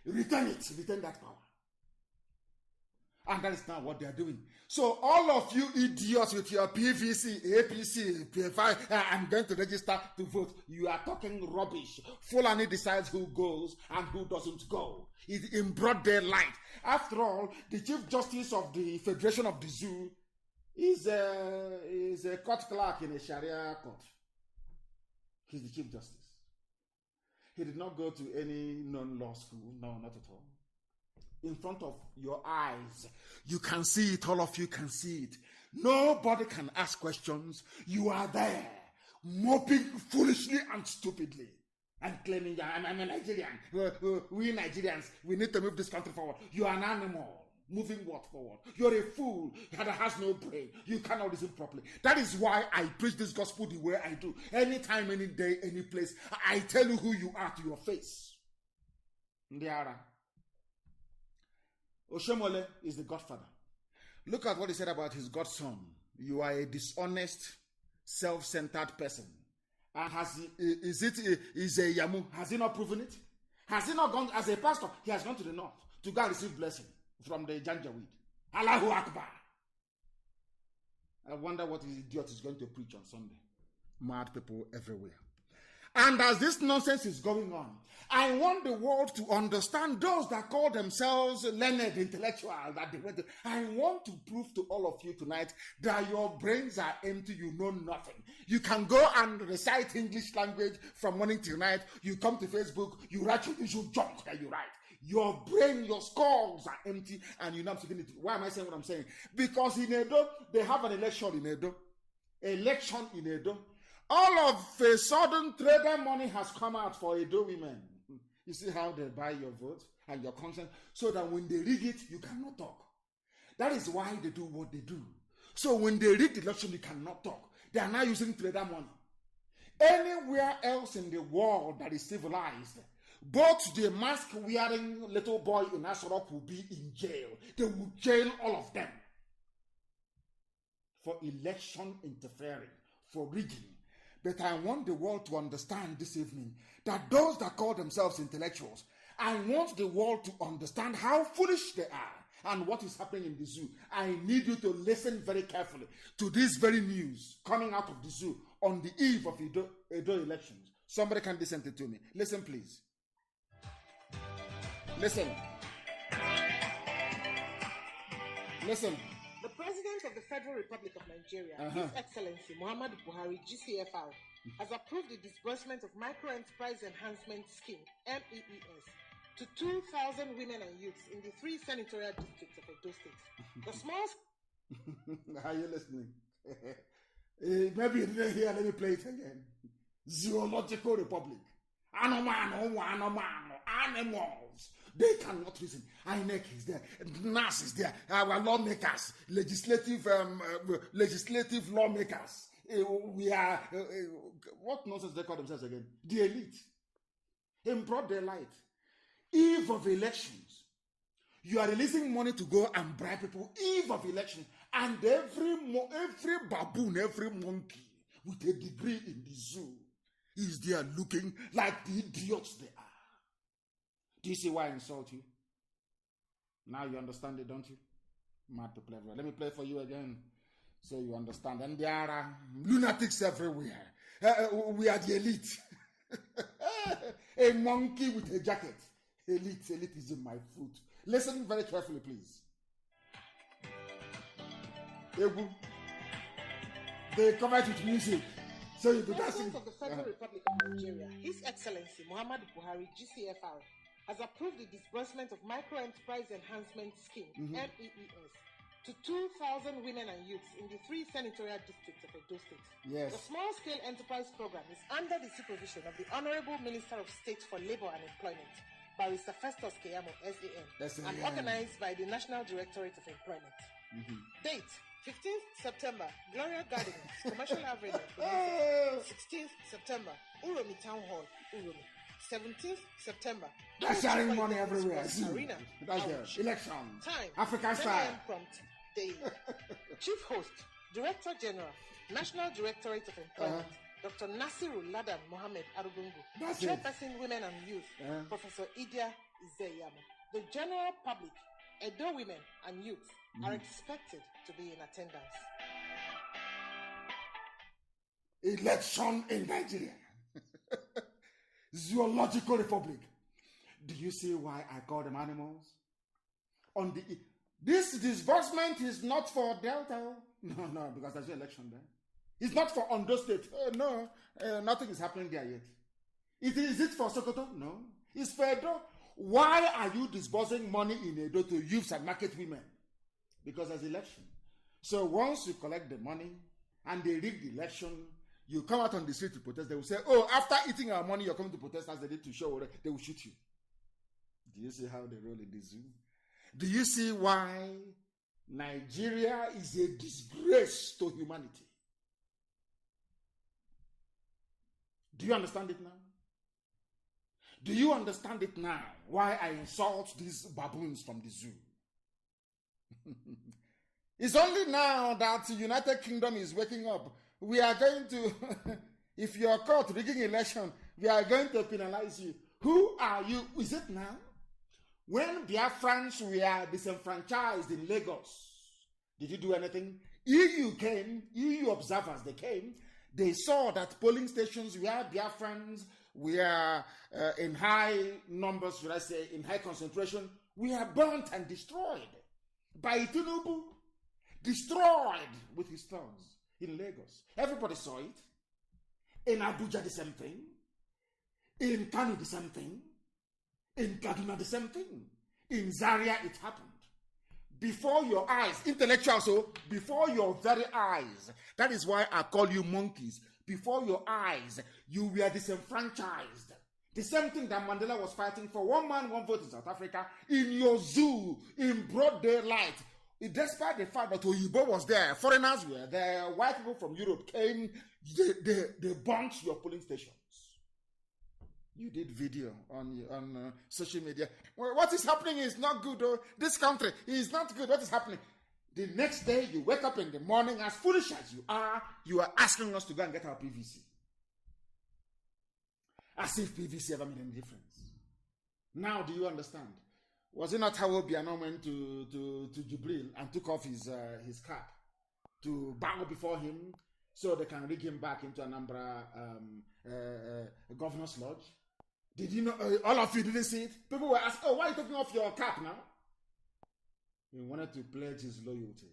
Retain it. Retain that power. And that is now what they are doing. So all of you idiots with your PVC, APC, PFI, I'm going to register to vote. You are talking rubbish. Fulani decides who goes and who doesn't go. It's in broad daylight. After all, the Chief Justice of the Federation of the Zoo is a court clerk in a Sharia court. He's the Chief Justice. He did not go to any non-law school. No, not at all. In front of your eyes, you can see it. All of you can see it. Nobody can ask questions. You are there, moping foolishly and stupidly, and claiming, I'm a Nigerian. We Nigerians, we need to move this country forward. You are an animal. Moving what forward? You're a fool that has no brain. You cannot listen properly. That is why I preach this gospel the way I do. Anytime, any day, any place, I tell you who you are to your face. Ndiara. Oshomole is the godfather. Look at what he said about his godson. You are a dishonest, self-centered person. And is a Yamu? Has he not proven it? Has he not gone as a pastor? He has gone to the north to go and receive blessing from the Janjaweed. Allahu Akbar. I wonder what his idiot is going to preach on Sunday. Mad people everywhere. And as this nonsense is going on, I want the world to understand those that call themselves learned intellectuals. I want to prove to all of you tonight that your brains are empty, you know nothing. You can go and recite English language from morning till night. You come to Facebook, you write your usual junk that you write. Your brain, your skulls are empty, and you're not speaking it. Why am I saying what I'm saying? Because in Edo, they have an election in Edo. Election in Edo. All of a sudden, trader money has come out for Edo women. You see how they buy your vote and your consent, so that when they rig it, you cannot talk. That is why they do what they do. So when they rig the election, you cannot talk. They are now using trader money. Anywhere else in the world that is civilized, both the mask-wearing little boy in Asorok will be in jail. They will jail all of them for election interfering, for rigging. But I want the world to understand this evening that those that call themselves intellectuals, I want the world to understand how foolish they are and what is happening in the zoo. I need you to listen very carefully to this very news coming out of the zoo on the eve of Edo elections. Somebody can listen to me. Listen, please. Listen. Listen. The President of the Federal Republic of Nigeria, His Excellency Muhammadu Buhari, GCFR, has approved the disbursement of Micro-Enterprise Enhancement Scheme, MEES, to 2,000 women and youths in the 3 senatorial districts of Edo State. The small... Are you listening? Maybe you didn't hear. Let me play it again. Zoological Republic. Animals. They cannot reason. INEC is there. NAS is there. Our lawmakers, legislative lawmakers. We are, what nonsense they call themselves again? The elite. In broad daylight. Eve of elections. You are releasing money to go and bribe people. Eve of election. And every baboon, every monkey with a degree in the zoo is there looking like the idiots they are. Do you see why I insult you? Now you understand it, don't you? Mad to play. Let me play for you again so you understand. And there are lunatics everywhere. We are the elite. A monkey with a jacket. Elite is in my foot. Listen very carefully, please. They cover it with music. So you could President of the Federal Republic of Nigeria, His Excellency Muhammadu Buhari, GCFR, has approved the disbursement of Micro-Enterprise Enhancement Scheme, MEES, to 2,000 women and youths in the 3 senatorial districts of Edo State. Yes. The Small-Scale Enterprise Program is under the supervision of the Honorable Minister of State for Labor and Employment, Barrister Festus Keyamo, SAN, and organized by the National Directorate of Employment. Date: 15th September, Gloria Gardens, Commercial Avenue, 16th September, Uromi Town Hall, Uromi. 17th September. That's sharing money everywhere. Arena. That's the election. Time. African style. Prompt. Day. Chief Host, Director General, National Directorate of Employment, Dr. Nasiru Ladan Mohammed Arugungu, Chairperson Women and Youth, Professor Idia Izeyamo. The general public, Edo women and youth are expected to be in attendance. Election in Nigeria. Zoological Republic. Do you see why I call them animals? This disbursement is not for Delta. No, because there's an election there. It's not for Ondo State. Nothing is happening there yet. Is it for Sokoto? No. It's for Edo. Why are you disbursing money in Edo to youths and market women? Because there's election. So once you collect the money and they rig the election, you come out on the street to protest. They will say, oh, after eating our money, you're coming to protest as they did to show. They will shoot you. Do you see how they roll in the zoo? Do you see why Nigeria is a disgrace to humanity? Do you understand it now? Do you understand it now? Why I insult these baboons from the zoo? It's only now that the United Kingdom is waking up. We are going to, if you are caught rigging election, we are going to penalize you. Who are you? Is it now? When Biafrans were disenfranchised in Lagos, did you do anything? EU came, EU observers, they came. They saw that polling stations where Biafrans were in high numbers, should I say, in high concentration, were burnt and destroyed by Tinubu, destroyed with his thugs in Lagos. Everybody saw it. In Abuja, the same thing. In KANU, the same thing. In Kaduna, the same thing. In Zaria, it happened. Before your eyes, intellectuals, so before your very eyes. That is why I call you monkeys. Before your eyes, you were disenfranchised. The same thing that Mandela was fighting for. One man, one vote in South Africa. In your zoo, in broad daylight. Despite the fact that Oyibo was there, foreigners were there, white people from Europe came, they burnt your polling stations. You did video on social media. Well, what is happening is not good. Oh. This country is not good. What is happening? The next day, you wake up in the morning, as foolish as you are asking us to go and get our PVC. As if PVC ever made any difference. Now, do you understand? Was it not how Obiano went to Jubril and took off his cap to bow before him so they can rig him back into Anambra governor's lodge? Did you know, all of you didn't see it? People were asking, oh, why are you taking off your cap now? He wanted to pledge his loyalty.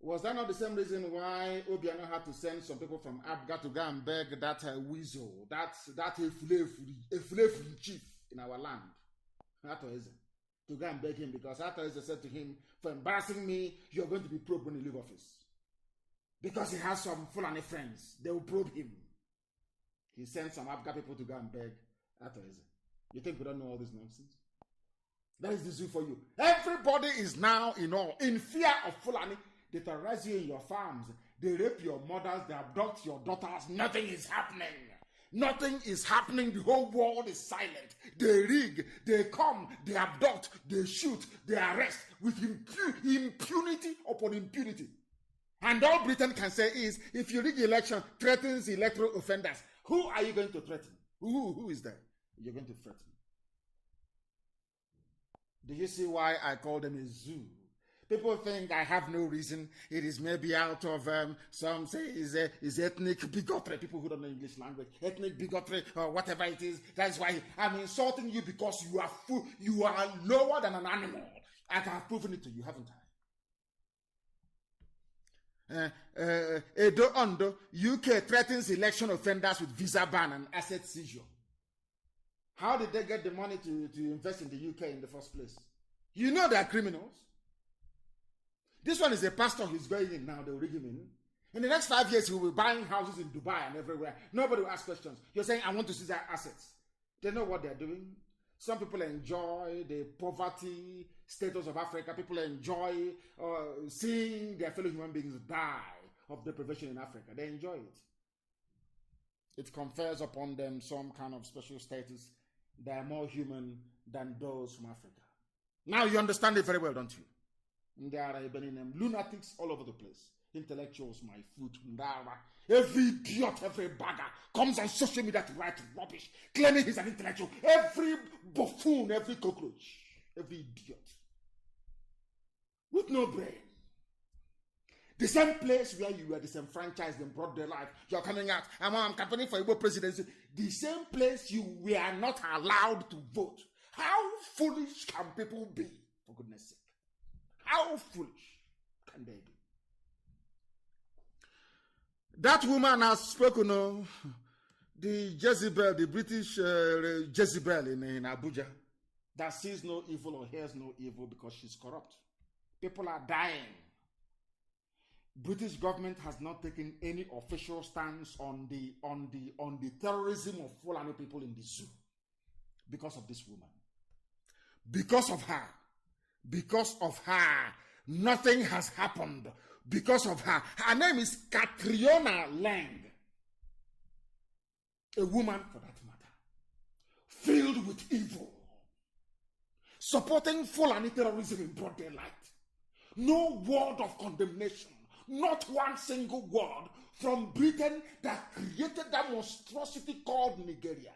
Was that not the same reason why Obiano had to send some people from Abga to go and beg that weasel, that Efulefuli chief in our land, Atoeze, to go and beg him, because Atoeze said to him, for embarrassing me, you're going to be probed when you leave office. Because he has some Fulani friends, they will probe him. He sent some Abga people to go and beg Atoeze. You think we don't know all this nonsense? That is the zoo for you. Everybody is now in fear of Fulani. They terrorize you in your farms. They rape your mothers. They abduct your daughters. Nothing is happening. Nothing is happening. The whole world is silent. They rig. They come. They abduct. They shoot. They arrest with impunity upon impunity. And all Britain can say is, if you rig election, threatens electoral offenders. Who are you going to threaten? Who is there? You're going to threaten. Do you see why I call them a zoo? People think I have no reason. It is maybe out of, some say is ethnic bigotry. People who don't know English language. Ethnic bigotry or whatever it is. That's why I'm insulting you, because you are lower than an animal. I have proven it to you, haven't I? Edo Ondo, UK threatens election offenders with visa ban and asset seizure. How did they get the money to invest in the UK in the first place? You know they are criminals. This one is a pastor who's going in now. They will rig him in. In the next 5 years, he will be buying houses in Dubai and everywhere. Nobody will ask questions. You're saying, I want to see their assets. They know what they're doing. Some people enjoy the poverty status of Africa. People enjoy seeing their fellow human beings die of deprivation in Africa. They enjoy it. It confers upon them some kind of special status. They are more human than those from Africa. Now you understand it very well, don't you? There are lunatics all over the place. intellectuals, my foot, every idiot, every bagger comes on social media to write rubbish, claiming he's an intellectual. Every buffoon, every cockroach, every idiot with no brain. The same place where you were disenfranchised in broad daylight, you're coming out, I'm campaigning for Igbo presidency. The same place you were not allowed to vote. How foolish can people be, for goodness sake? How foolish can they be? That woman has spoken, the Jezebel, the British Jezebel in Abuja, that sees no evil or hears no evil because she's corrupt. People are dying. British government has not taken any official stance on the terrorism of Fulani people in the zoo because of this woman. Because of her, nothing has happened. Because of her. Her name is Catriona Lang. A woman, for that matter, filled with evil, supporting Fulani terrorism in broad daylight. No word of condemnation, not one single word from Britain that created that monstrosity called Nigeria.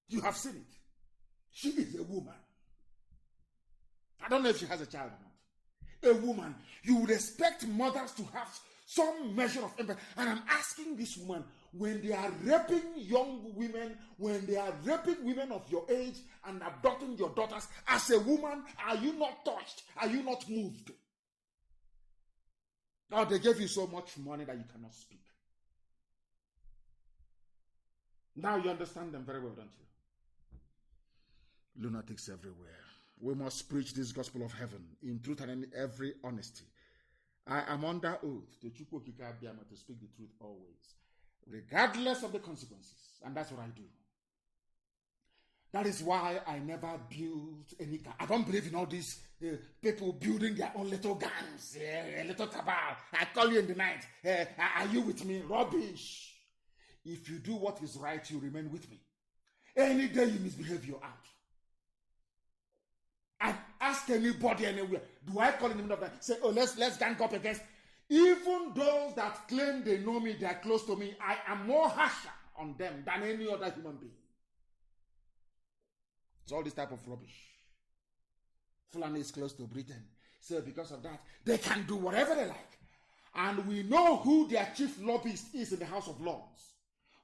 You have seen it. She is a woman. I don't know if she has a child or not. A woman. You would expect mothers to have some measure of empathy. And I'm asking this woman, when they are raping young women, when they are raping women of your age and abducting your daughters, as a woman, are you not touched? Are you not moved? Or they gave you so much money that you cannot speak. Now you understand them very well, don't you? Lunatics everywhere. We must preach this gospel of heaven in truth and in every honesty. I am under oath to Chukwu Okike Abiyama to speak the truth always, regardless of the consequences. And that's what I do. That is why I never built any car. I don't believe in all these people building their own little gangs, a little cabal. I call you in the night. Are you with me? Rubbish. If you do what is right, you remain with me. Any day you misbehave, you're out. I ask anybody anywhere, do I call in the middle of that? Say, oh, let's gang up against. Even those that claim they know me, they are close to me, I am more harsher on them than any other human being. It's all this type of rubbish. Fulani is close to Britain. So because of that, they can do whatever they like. And we know who their chief lobbyist is in the House of Lords.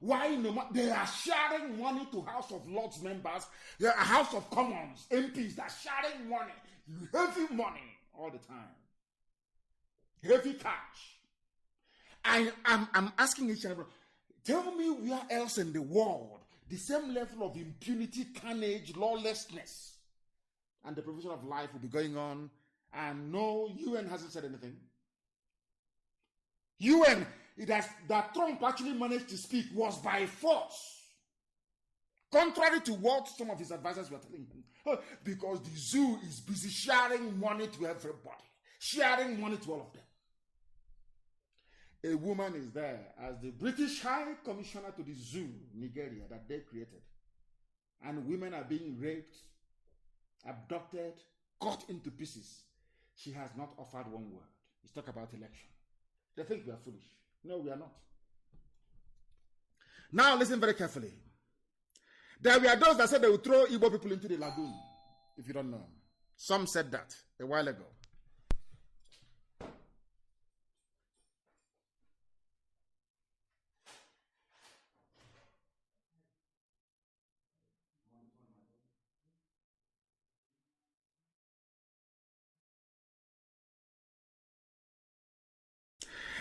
Why they are sharing money to House of Lords members, the House of Commons, MPs, they're sharing money, heavy money all the time. Heavy cash. I'm asking each other, tell me where else in the world the same level of impunity, carnage, lawlessness, and the provision of life will be going on, and no, UN hasn't said anything. UN, that Trump actually managed to speak was by force. Contrary to what some of his advisors were telling him. Because the zoo is busy sharing money to everybody. Sharing money to all of them. A woman is there as the British High Commissioner to the zoo, Nigeria, that they created. And women are being raped, abducted, cut into pieces. She has not offered one word. Let's talk about election. They think we are foolish. No, we are not. Now listen very carefully. There were those that said they would throw Igbo people into the lagoon, if you don't know. Some said that a while ago.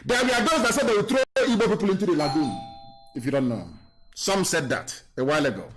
There were those that said they would throw Igbo people into the lagoon, if you don't know. Some said that a while ago.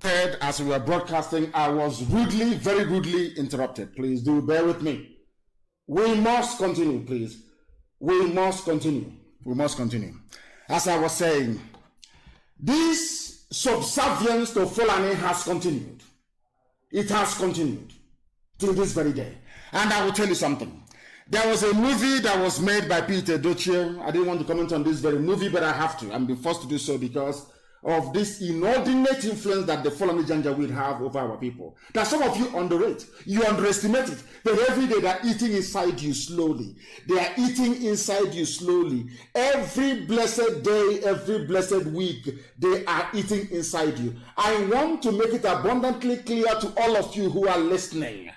As we were broadcasting, I was rudely, very rudely interrupted. Please do bear with me. We must continue, please. We must continue. We must continue. As I was saying, this subservience to Fulani has continued. It has continued till this very day. And I will tell you something. There was a movie that was made by Peter Doche. I didn't want to comment on this very movie, but I have to. I'm being forced to do so because of this inordinate influence that the Fulani Janjaweed have over our people. That some of you underrate. You underestimate it. But every day they're eating inside you slowly. They are eating inside you slowly. Every blessed day, every blessed week, they are eating inside you. I want to make it abundantly clear to all of you who are listening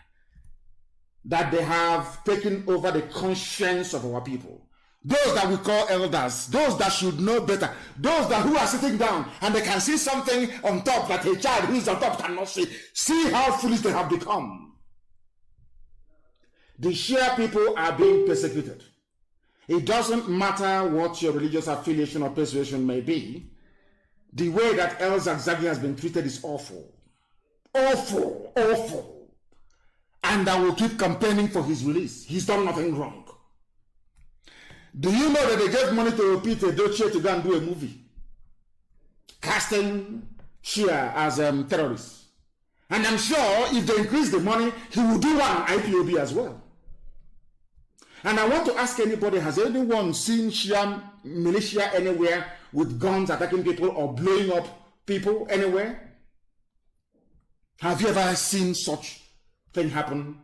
that they have taken over the conscience of our people. Those that we call elders, those that should know better, those that who are sitting down and they can see something on top that a child who is on top cannot see. See how foolish they have become. The Shia people are being persecuted. It doesn't matter what your religious affiliation or persuasion may be. The way that El Zagzagi has been treated is awful. Awful, awful. And I will keep campaigning for his release. He's done nothing wrong. Do you know that they gave money to Peter Doche to go and do a movie casting Shia as terrorists? And I'm sure if they increase the money, he will do one IPOB as well. And I want to ask anybody, has anyone seen Shia militia anywhere with guns attacking people or blowing up people anywhere? Have you ever seen such thing happen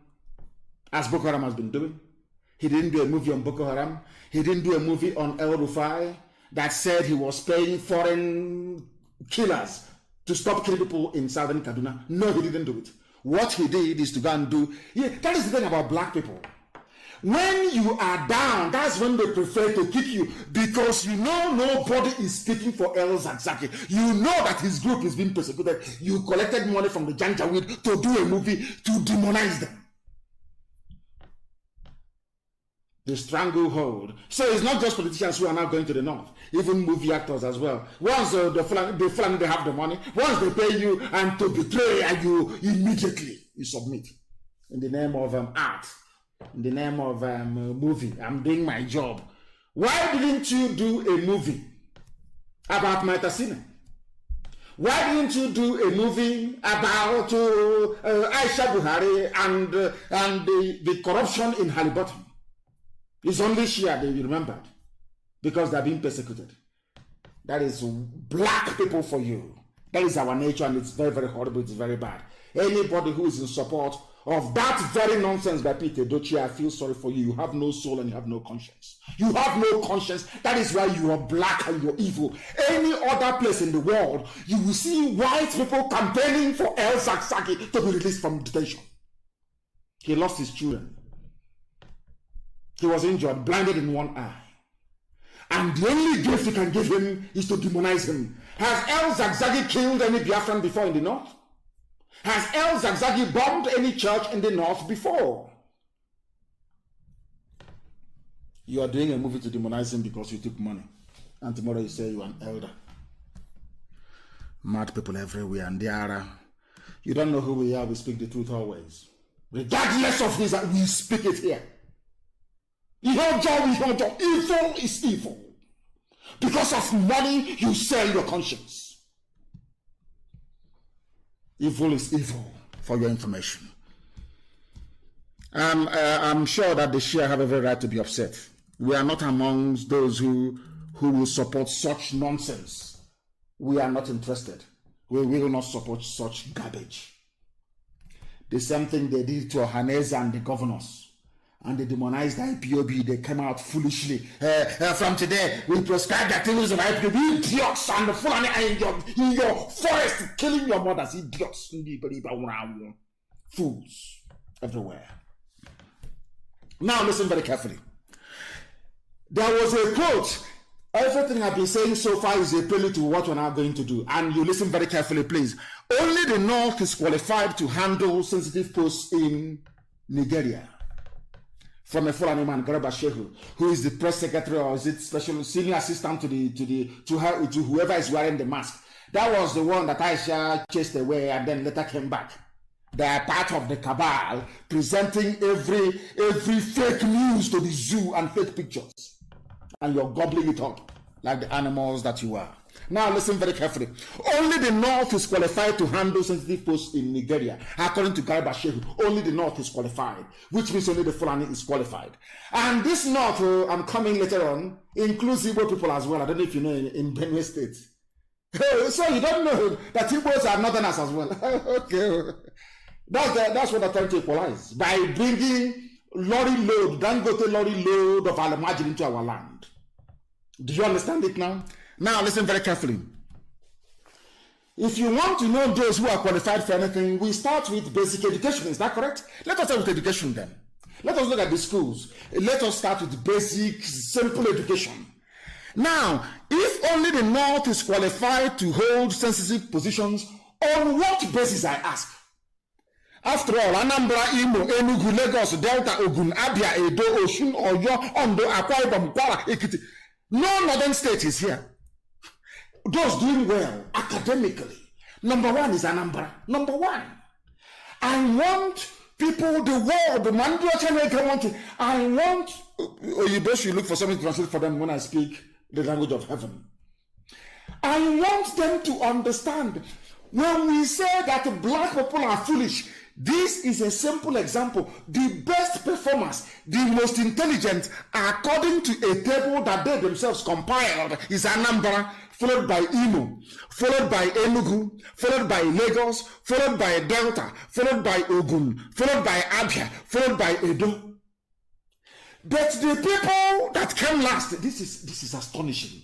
as Boko Haram has been doing? He didn't do a movie on Boko Haram. He didn't do a movie on El Rufai that said he was paying foreign killers to stop killing people in southern Kaduna. No, he didn't do it. What he did is to go and do... Yeah, that is the thing about black people. When you are down, that's when they prefer to kick you because you know nobody is speaking for El Zagzagi. You know that his group is being persecuted. You collected money from the Janjaweed to do a movie to demonize them. The stranglehold. So it's not just politicians who are now going to the north, even movie actors as well. Once the Fulani, they have the money, once they pay you and to betray you, immediately you submit. In the name of art, in the name of movie, I'm doing my job. Why didn't you do a movie about Maitasine? Why didn't you do a movie about Aisha Buhari and the corruption in Halliburton? It's only Shia they remembered because they're being persecuted. That is black people for you. That is our nature, and it's very, very horrible. It's very bad. Anybody who is in support of that very nonsense by Peter Doche, I feel sorry for you. You have no soul and you have no conscience. You have no conscience. That is why you are black and you're evil. Any other place in the world, you will see white people campaigning for El Zagzagi to be released from detention. He lost his children. He was injured, blinded in one eye. And the only gift you can give him is to demonize him. Has El Zagzagi killed any Biafran before in the north? Has El Zagzagi bombed any church in the north before? You are doing a movie to demonize him because you took money. And tomorrow you say you are an elder. Mad people everywhere. And they are, you don't know who we are. We speak the truth always. Regardless of this, we speak it here. Evil is evil. Because of money, you sell your conscience. Evil is evil, for your information. I'm sure that the Shia have every right to be upset. We are not amongst those who will support such nonsense. We are not interested. We will not support such garbage. The same thing they did to Ohaneze and the governors. And they demonized the IPOB. They came out foolishly. From today, we prescribe the activities of IPOB. Idiots and the Fulani are in your forest killing your mothers. Idiots. Fools everywhere. Now listen very carefully. There was a quote. Everything I've been saying so far is a prelude to what we're now going to do. And you listen very carefully, please. Only the North is qualified to handle sensitive posts in Nigeria. From a Fulani man, Garba Shehu, who is the press secretary or is it special senior assistant to whoever is wearing the mask. That was the one that Aisha chased away and then later came back. They are part of the cabal, presenting every fake news to the zoo and fake pictures. And you're gobbling it up like the animals that you are. Now listen very carefully. Only the North is qualified to handle sensitive posts in Nigeria. According to Garba Shehu, only the North is qualified, which means only the Fulani is qualified. And this North, I'm coming later on, includes Igbo people as well. I don't know if you know in Benue State. So you don't know that Igbos are northerners as well. Okay. That's what they're trying to equalize. By bringing Dangote lorry load of Alamajin into our land. Do you understand it now? Now listen very carefully. If you want to know those who are qualified for anything, we start with basic education. Is that correct? Let us start with education then. Let us look at the schools. Let us start with basic, simple education. Now, if only the North is qualified to hold sensitive positions, on what basis, I ask? After all, Anambra, Imo, Enugu, Lagos, Delta, Ogun, Abia, Edo, Osun, Oyo, Ondo, Akwa Ibom, Kwara, Ekiti. No northern state is here. Those doing well academically. Number one is Anambra. Number one. I want people, the world, the mandatory. I want, you best should look for something to translate for them when I speak the language of heaven. I want them to understand when we say that black people are foolish. This is a simple example. The best performers, the most intelligent, according to a table that they themselves compiled, is Anambra, followed by Imo, followed by Enugu, followed by Lagos, followed by Delta, followed by Ogun, followed by Abia, followed by Edo. But the people that came last, this is astonishing.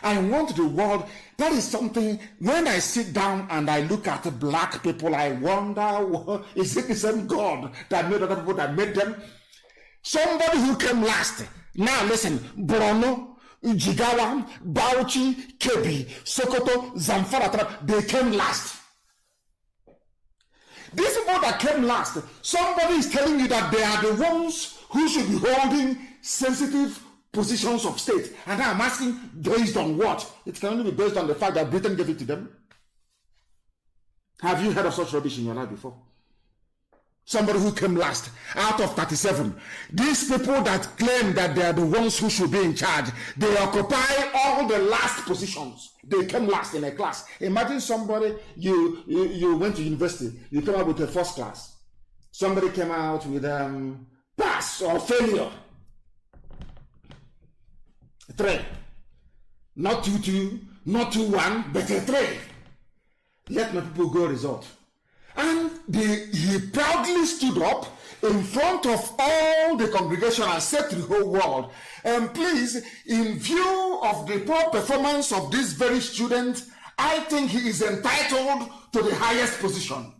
I want the world, that is something, when I sit down and I look at the black people, I wonder, is it the same God that made other people that made them? Somebody who came last. Now listen, Borno, Jigawa, Bauchi, Kebbi, Sokoto, Zamfara, they came last. These people that came last, somebody is telling you that they are the ones who should be holding sensitive positions of state. And I'm asking, based on what? It can only be based on the fact that Britain gave it to them. Have you heard of such rubbish in your life before? Somebody who came last out of 37. These people that claim that they are the ones who should be in charge, they occupy all the last positions. They came last in a class. Imagine somebody, you went to university, you came out with a first class. Somebody came out with pass or failure. 3. Not 2-2, not 2-1, but a 3. Let my people go result. And he proudly stood up in front of all the congregation and said to the whole world, please, in view of the poor performance of this very student, I think he is entitled to the highest position.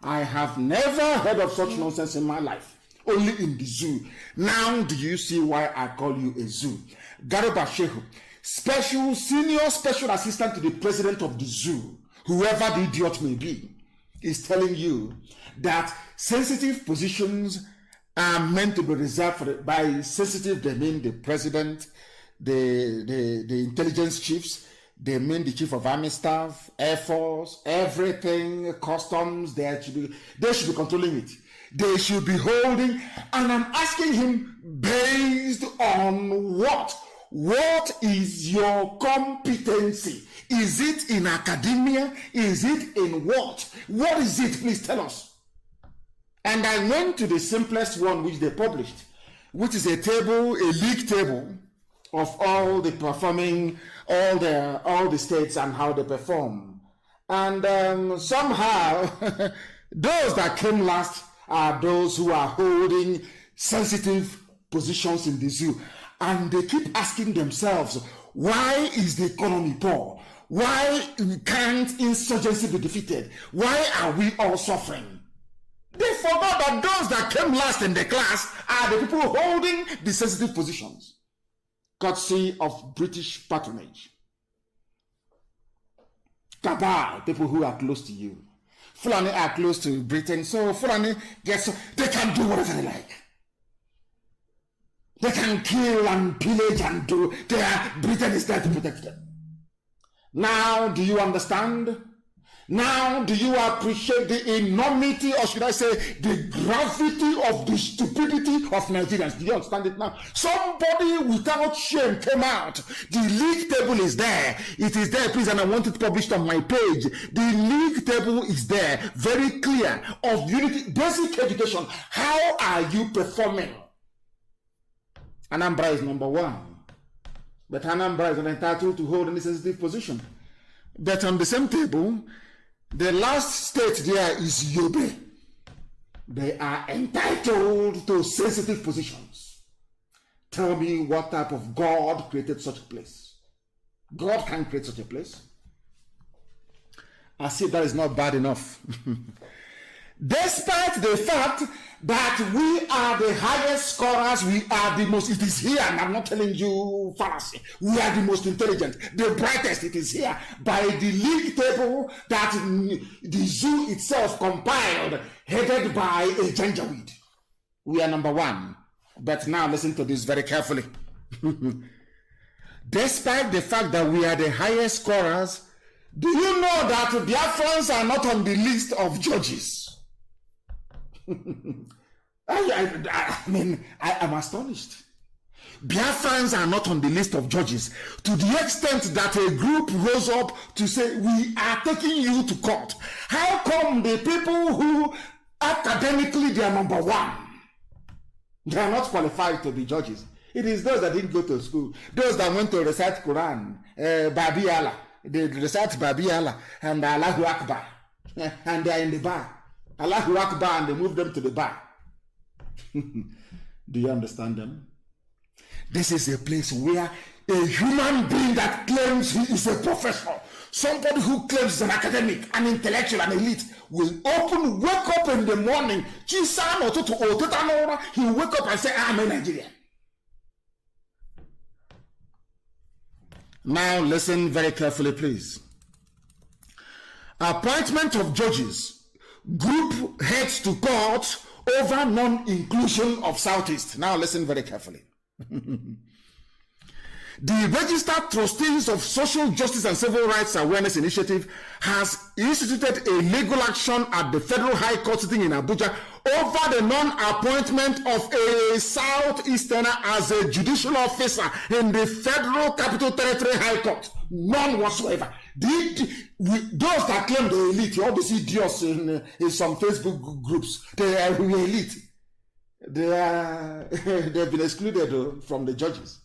I have never heard of such nonsense in my life. Only in the zoo. Now do you see why I call you a zoo? Garba Shehu, senior special assistant to the president of the zoo, whoever the idiot may be, is telling you that sensitive positions are meant to be reserved for by sensitive. They mean the president, the intelligence chiefs. They mean the chief of army staff, air force, everything, customs. They should be controlling it. They should be holding, and I'm asking him, based on what? What is your competency? Is it in academia? Is it in what? What is it? Please tell us. And I went to the simplest one which they published, which is a league table of all the performing, all the states and how they perform. And somehow, those that came last are those who are holding sensitive positions in the zoo. And they keep asking themselves, why is the economy poor? Why can't insurgency be defeated? Why are we all suffering? They forgot that those that came last in the class are the people holding the sensitive positions, courtesy of British patronage. Cabal, people who are close to you. Fulani are close to Britain, so Fulani they can do whatever they like. They can kill and pillage and do. Britain is there to protect them. Now, do you understand? Now, do you appreciate the enormity, or should I say, the gravity of the stupidity of Nigerians? Do you understand it now? Somebody without shame came out. The league table is there. It is there, please, and I want it published on my page. The league table is there, very clear, of unity, basic education. How are you performing? Anambra is number 1. But Anambra is not entitled to hold any sensitive position. But on the same table, the last state there is Yobe. They are entitled to sensitive positions. Tell me what type of God created such a place. God can create such a place. As if that is not bad enough. Despite the fact that we are the highest scorers, we are the most, it is here, and I'm not telling you fallacy, we are the most intelligent, the brightest, it is here, by the league table that the zoo itself compiled, headed by a Janjaweed. We are number 1. But now listen to this very carefully. Despite the fact that we are the highest scorers, do you know that Biafrans are not on the list of judges? I mean, I am astonished. Biafrans are not on the list of judges, to the extent that a group rose up to say, we are taking you to court. How come the people who academically they are number 1, they are not qualified to be judges? It is those that didn't go to school, those that went to recite Quran, Babi Allah, they recite Babi Allah and Allahu Akbar, and they are in the bar. Allahu Akbar, and they move them to the bar. Do you understand them? This is a place where a human being that claims he is a professor, somebody who claims he's an academic, an intellectual, an elite, will wake up in the morning, he will wake up and say, I'm a Nigerian. Now listen very carefully, please. Appointment of judges, group heads to court over non-inclusion of Southeast. Now listen very carefully. The Registered Trustees of Social Justice and Civil Rights Awareness Initiative has instituted a legal action at the Federal High Court sitting in Abuja over the non-appointment of a Southeasterner as a judicial officer in the Federal Capital Territory High Court. None whatsoever. Those that claim the elite, all these idiots in some Facebook groups, they are elite. They've been excluded from the judges.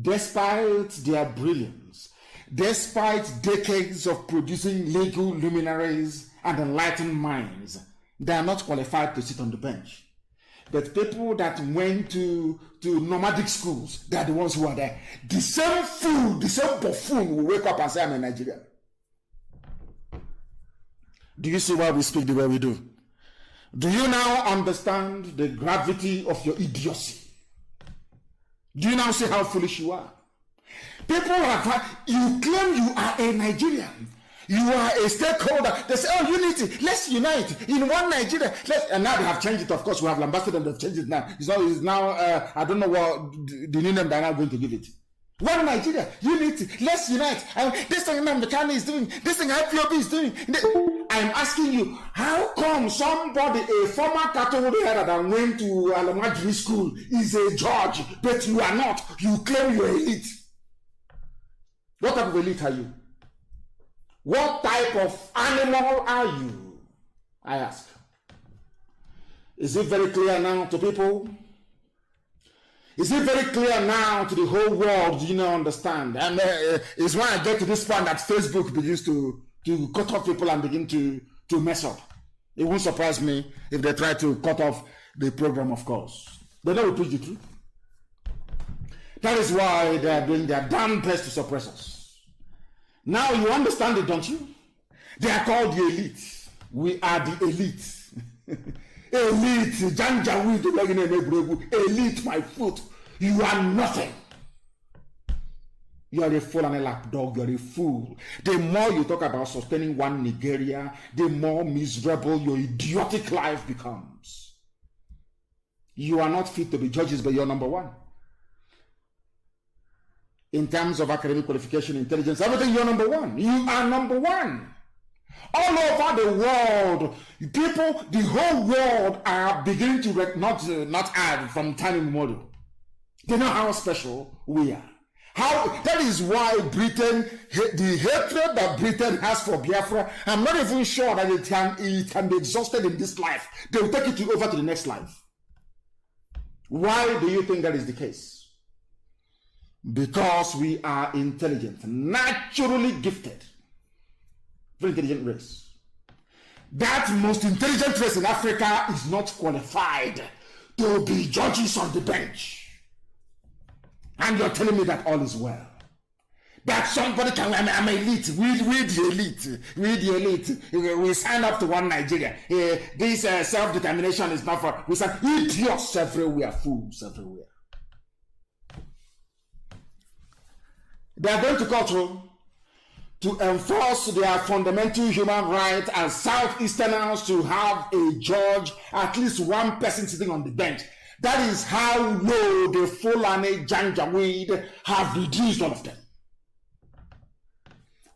Despite their brilliance, despite decades of producing legal luminaries and enlightened minds, they are not qualified to sit on the bench. But people that went to nomadic schools, they are the ones who are there. The same fool, the same buffoon will wake up and say, I'm a Nigerian. Do you see why we speak the way we do? Do you now understand the gravity of your idiocy? Do you now see how foolish you are? People you claim you are a Nigerian. You are a stakeholder. They say, oh, unity. Let's unite in one Nigeria. And now they have changed it, of course. We have lambasted and they've changed it now. It's now I don't know what the new name they're now going to give it. One Nigeria, unity, let's unite. This thing KANU is doing, this thing IPOB is doing. I'm asking you, how come somebody, a former cattle header that went to Alamajiri school, is a judge, but you are not? You claim you're elite. What type of elite are you? What type of animal are you? I ask. Is it very clear now to people? Is it very clear now to the whole world? Do you now understand? And it's when I get to this point that Facebook begins to cut off people and begin to mess up. It won't surprise me if they try to cut off the program, of course. They never preach the truth. That is why they are doing their damn best to suppress us. Now you understand it, don't you? They are called the elite. We are the elite. Elite, elite, my foot. You are nothing. You are a fool and a lapdog. You are a fool. The more you talk about sustaining one Nigeria, the more miserable your idiotic life becomes. You are not fit to be judges, but you're number one. in terms of academic qualification, intelligence, everything. You're number one. You are number one. All over the world, people, the whole world are beginning to not add from time immemorial. They know how special we are. That is why Britain, the hatred that Britain has for Biafra, I'm not even sure that it can be exhausted in this life. They will take it over to the next life. Why do you think that is the case? Because we are intelligent, naturally gifted. Very intelligent race. That most intelligent race in Africa is not qualified to be judges on the bench. And you're telling me that all is well. That somebody can, I'm elite, we the elite, we sign up to one Nigeria. This self-determination is not for, we say idiots everywhere, fools everywhere. They are going to court to enforce their fundamental human rights as Southeasterners to have a judge, at least one person sitting on the bench. That is how low the Fulani Janjaweed have reduced all of them.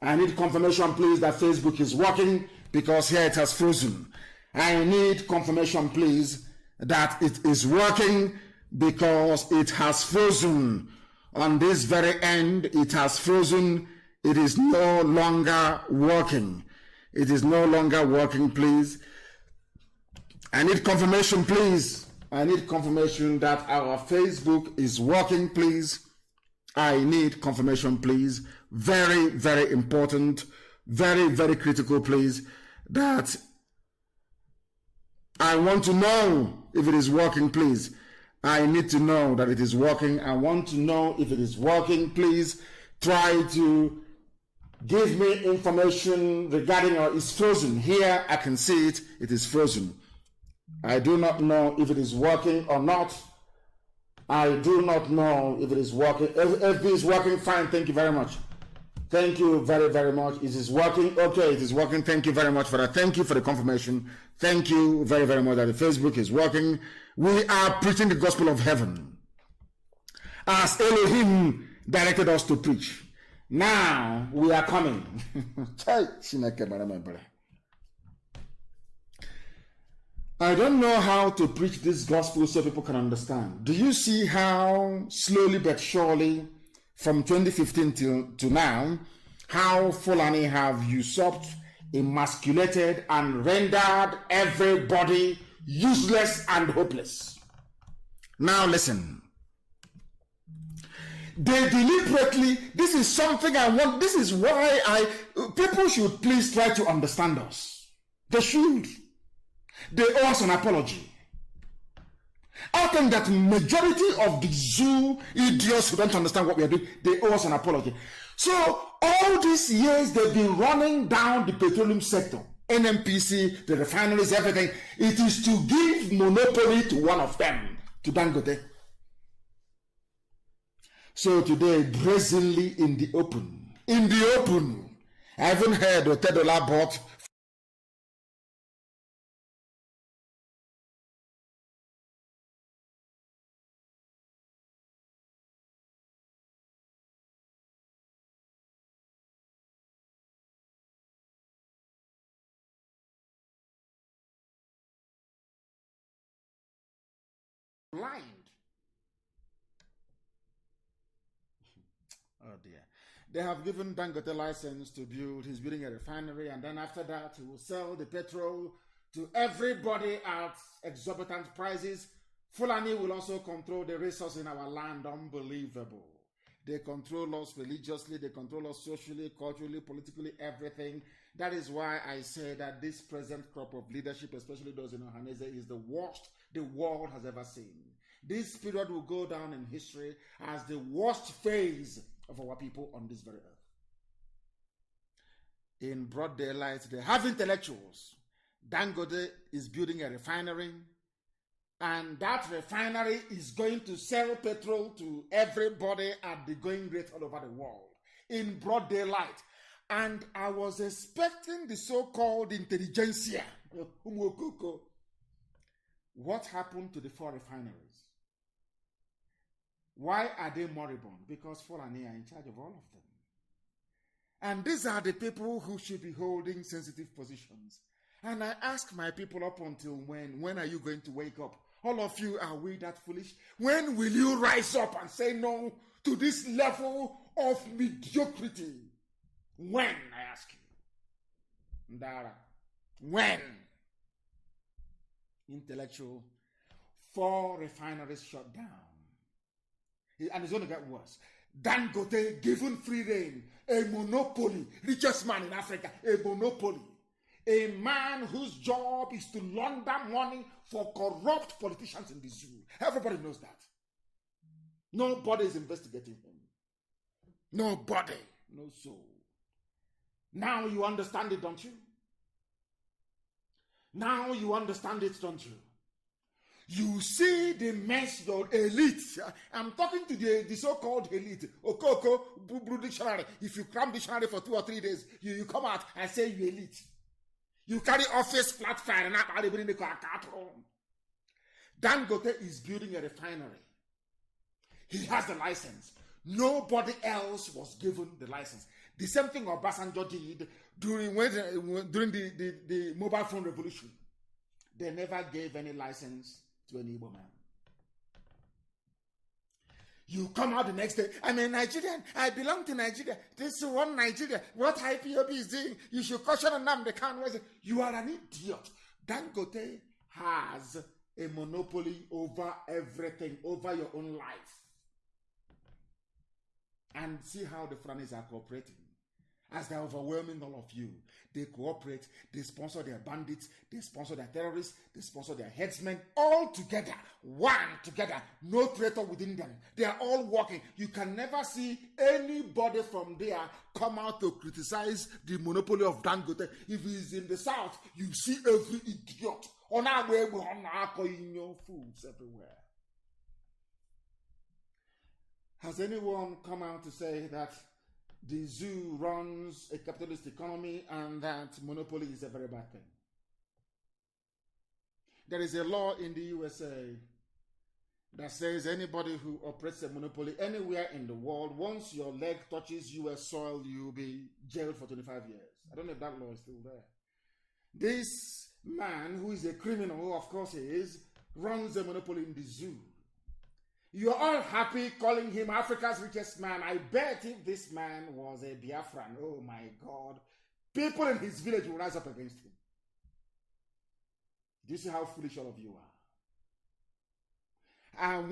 I need confirmation, please, that Facebook is working, because here it has frozen. I need confirmation, please, that it is working, because it has frozen. On this very end, it has frozen. It is no longer working. It is no longer working, please. I need confirmation, please. I need confirmation that our Facebook is working, please. I need confirmation, please. Very, very important. Very, very critical, please. That I want to know if it is working, please. I need to know that it is working. I want to know if it is working, please. Try to give me information regarding it's frozen. Here, I can see it. It is frozen. I do not know if it is working or not. I do not know if it is working. If it is working, fine. Thank you very much. Thank you very, very much. It is working. Okay, it is working. Thank you very much for that. Thank you for the confirmation. Thank you very, very much that the Facebook is working. We are preaching the gospel of heaven as Elohim directed us to preach. Now we are coming. I don't know how to preach this gospel so people can understand. Do you see how slowly but surely from 2015 to now, how Fulani have usurped, emasculated, and rendered everybody useless and hopeless? Now listen. They deliberately, this is something I want, this is why people should please try to understand us. They should. They owe us an apology. I think that majority of the zoo idiots who don't understand what we are doing, they owe us an apology. So all these years they've been running down the petroleum sector, NNPC, the refineries, everything. It is to give monopoly to one of them, to Dangote. So today, brazenly in the open, I haven't heard of $10 bought blind. Oh dear. They have given Dangote license to build, he's building a refinery, and then after that he will sell the petrol to everybody at exorbitant prices. Fulani will also control the resources in our land. Unbelievable. They control us religiously, they control us socially, culturally, politically, everything. That is why I say that this present crop of leadership, especially those in Ohanese, is the worst the world has ever seen. This period will go down in history as the worst phase of our people on this very earth. In broad daylight, they have intellectuals. Dangote is building a refinery, and that refinery is going to sell petrol to everybody at the going rate all over the world in broad daylight. And I was expecting the so-called intelligentsia. What happened to the 4 refineries? Why are they moribund? Because Fulani are in charge of all of them. And these are the people who should be holding sensitive positions. And I ask my people, up until when? When are you going to wake up? All of you, are we that foolish? When will you rise up and say no to this level of mediocrity? When, I ask you. Ndara. When? Intellectual. 4 refineries shut down. And it's going to get worse. Dangote given free rein. A monopoly. Richest man in Africa. A monopoly. A man whose job is to launder money for corrupt politicians in the zoo. Everybody knows that. Nobody is investigating him. Nobody. No soul. Now you understand it, don't you? Now you understand it, don't you? You see the mess your elite. I'm talking to the so-called elite. Okoko, Blue Dictionary. If you cram dictionary for 2 or 3 days, you come out and say you elite. You carry office flat fire and up. Dangote is building a refinery. He has the license. Nobody else was given the license. The same thing Obasanjo did during the mobile phone revolution. They never gave any license to any Igbo man. You come out the next day, I'm a Nigerian, I belong to Nigeria, this is one Nigeria, what IPOB is doing, you should caution NNAMDI KANU. You are an idiot. Dangote has a monopoly over everything, over your own life. And see how the Fulanis are cooperating. As they're overwhelming all of you, they cooperate, they sponsor their bandits, they sponsor their terrorists, they sponsor their headsmen, all together, one together, no traitor within them. They are all working. You can never see anybody from there come out to criticize the monopoly of Dangote. If he's in the south, you see every idiot. On our way, we're on our fools everywhere. Has anyone come out to say that the zoo runs a capitalist economy and that monopoly is a very bad thing? There is a law in the USA that says anybody who operates a monopoly anywhere in the world, once your leg touches US soil, you'll be jailed for 25 years. I don't know if that law is still there. This man, who is a criminal, of course he is, runs a monopoly in the zoo. You're all happy calling him Africa's richest man. I bet if this man was a Biafran, oh my God, people in his village will rise up against him. Do you see how foolish all of you are? I'm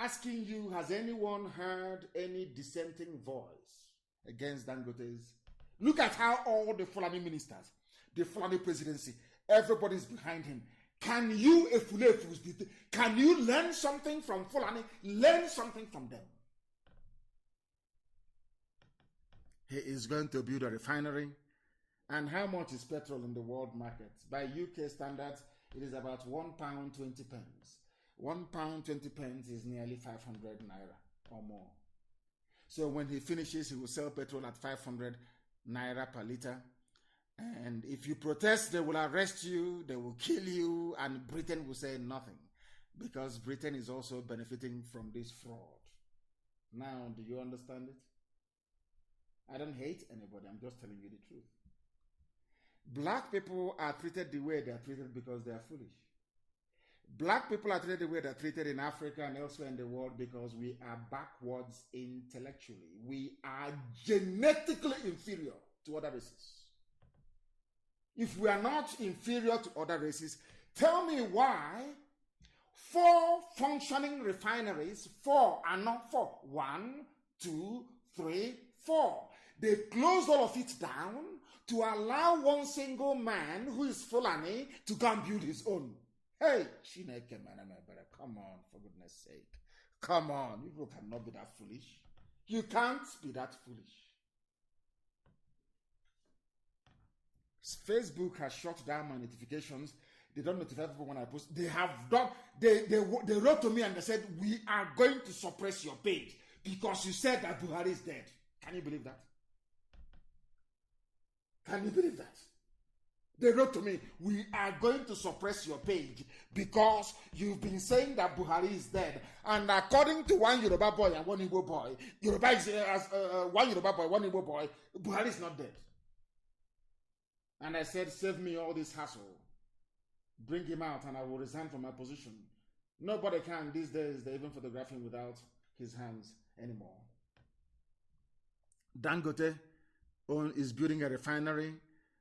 asking you, has anyone heard any dissenting voice against Dangote's? Look at how all the Fulani ministers, the Fulani presidency, everybody's behind him. Can you, can you learn something from Fulani? Learn something from them. He is going to build a refinery. And how much is petrol in the world market? By UK standards, it is about £1.20. £1.20 is nearly 500 naira or more. So when he finishes, he will sell petrol at 500 naira per liter. And if you protest, they will arrest you, they will kill you, and Britain will say nothing. Because Britain is also benefiting from this fraud. Now, do you understand it? I don't hate anybody, I'm just telling you the truth. Black people are treated the way they are treated because they are foolish. Black people are treated the way they are treated in Africa and elsewhere in the world because we are backwards intellectually. We are genetically inferior to other races. If we are not inferior to other races, tell me why 4 functioning refineries, 4 and not 4, 1, 2, 3, 4. They closed all of it down to allow one single man who is Fulani to go and build his own. Hey, Chineke Manamebere, come on, for goodness sake. Come on, you cannot be that foolish. You can't be that foolish. Facebook has shut down my notifications. They don't notify people when I post. They have done. They wrote to me and they said, we are going to suppress your page because you said that Buhari is dead. Can you believe that? Can you believe that? They wrote to me, we are going to suppress your page because you've been saying that Buhari is dead. And according to one Yoruba boy and one Igbo boy, Yoruba is one Yoruba boy, one Igbo boy, Buhari is not dead. And I said, save me all this hassle. Bring him out and I will resign from my position. Nobody can these days, they even photograph him without his hands anymore. Dangote is building a refinery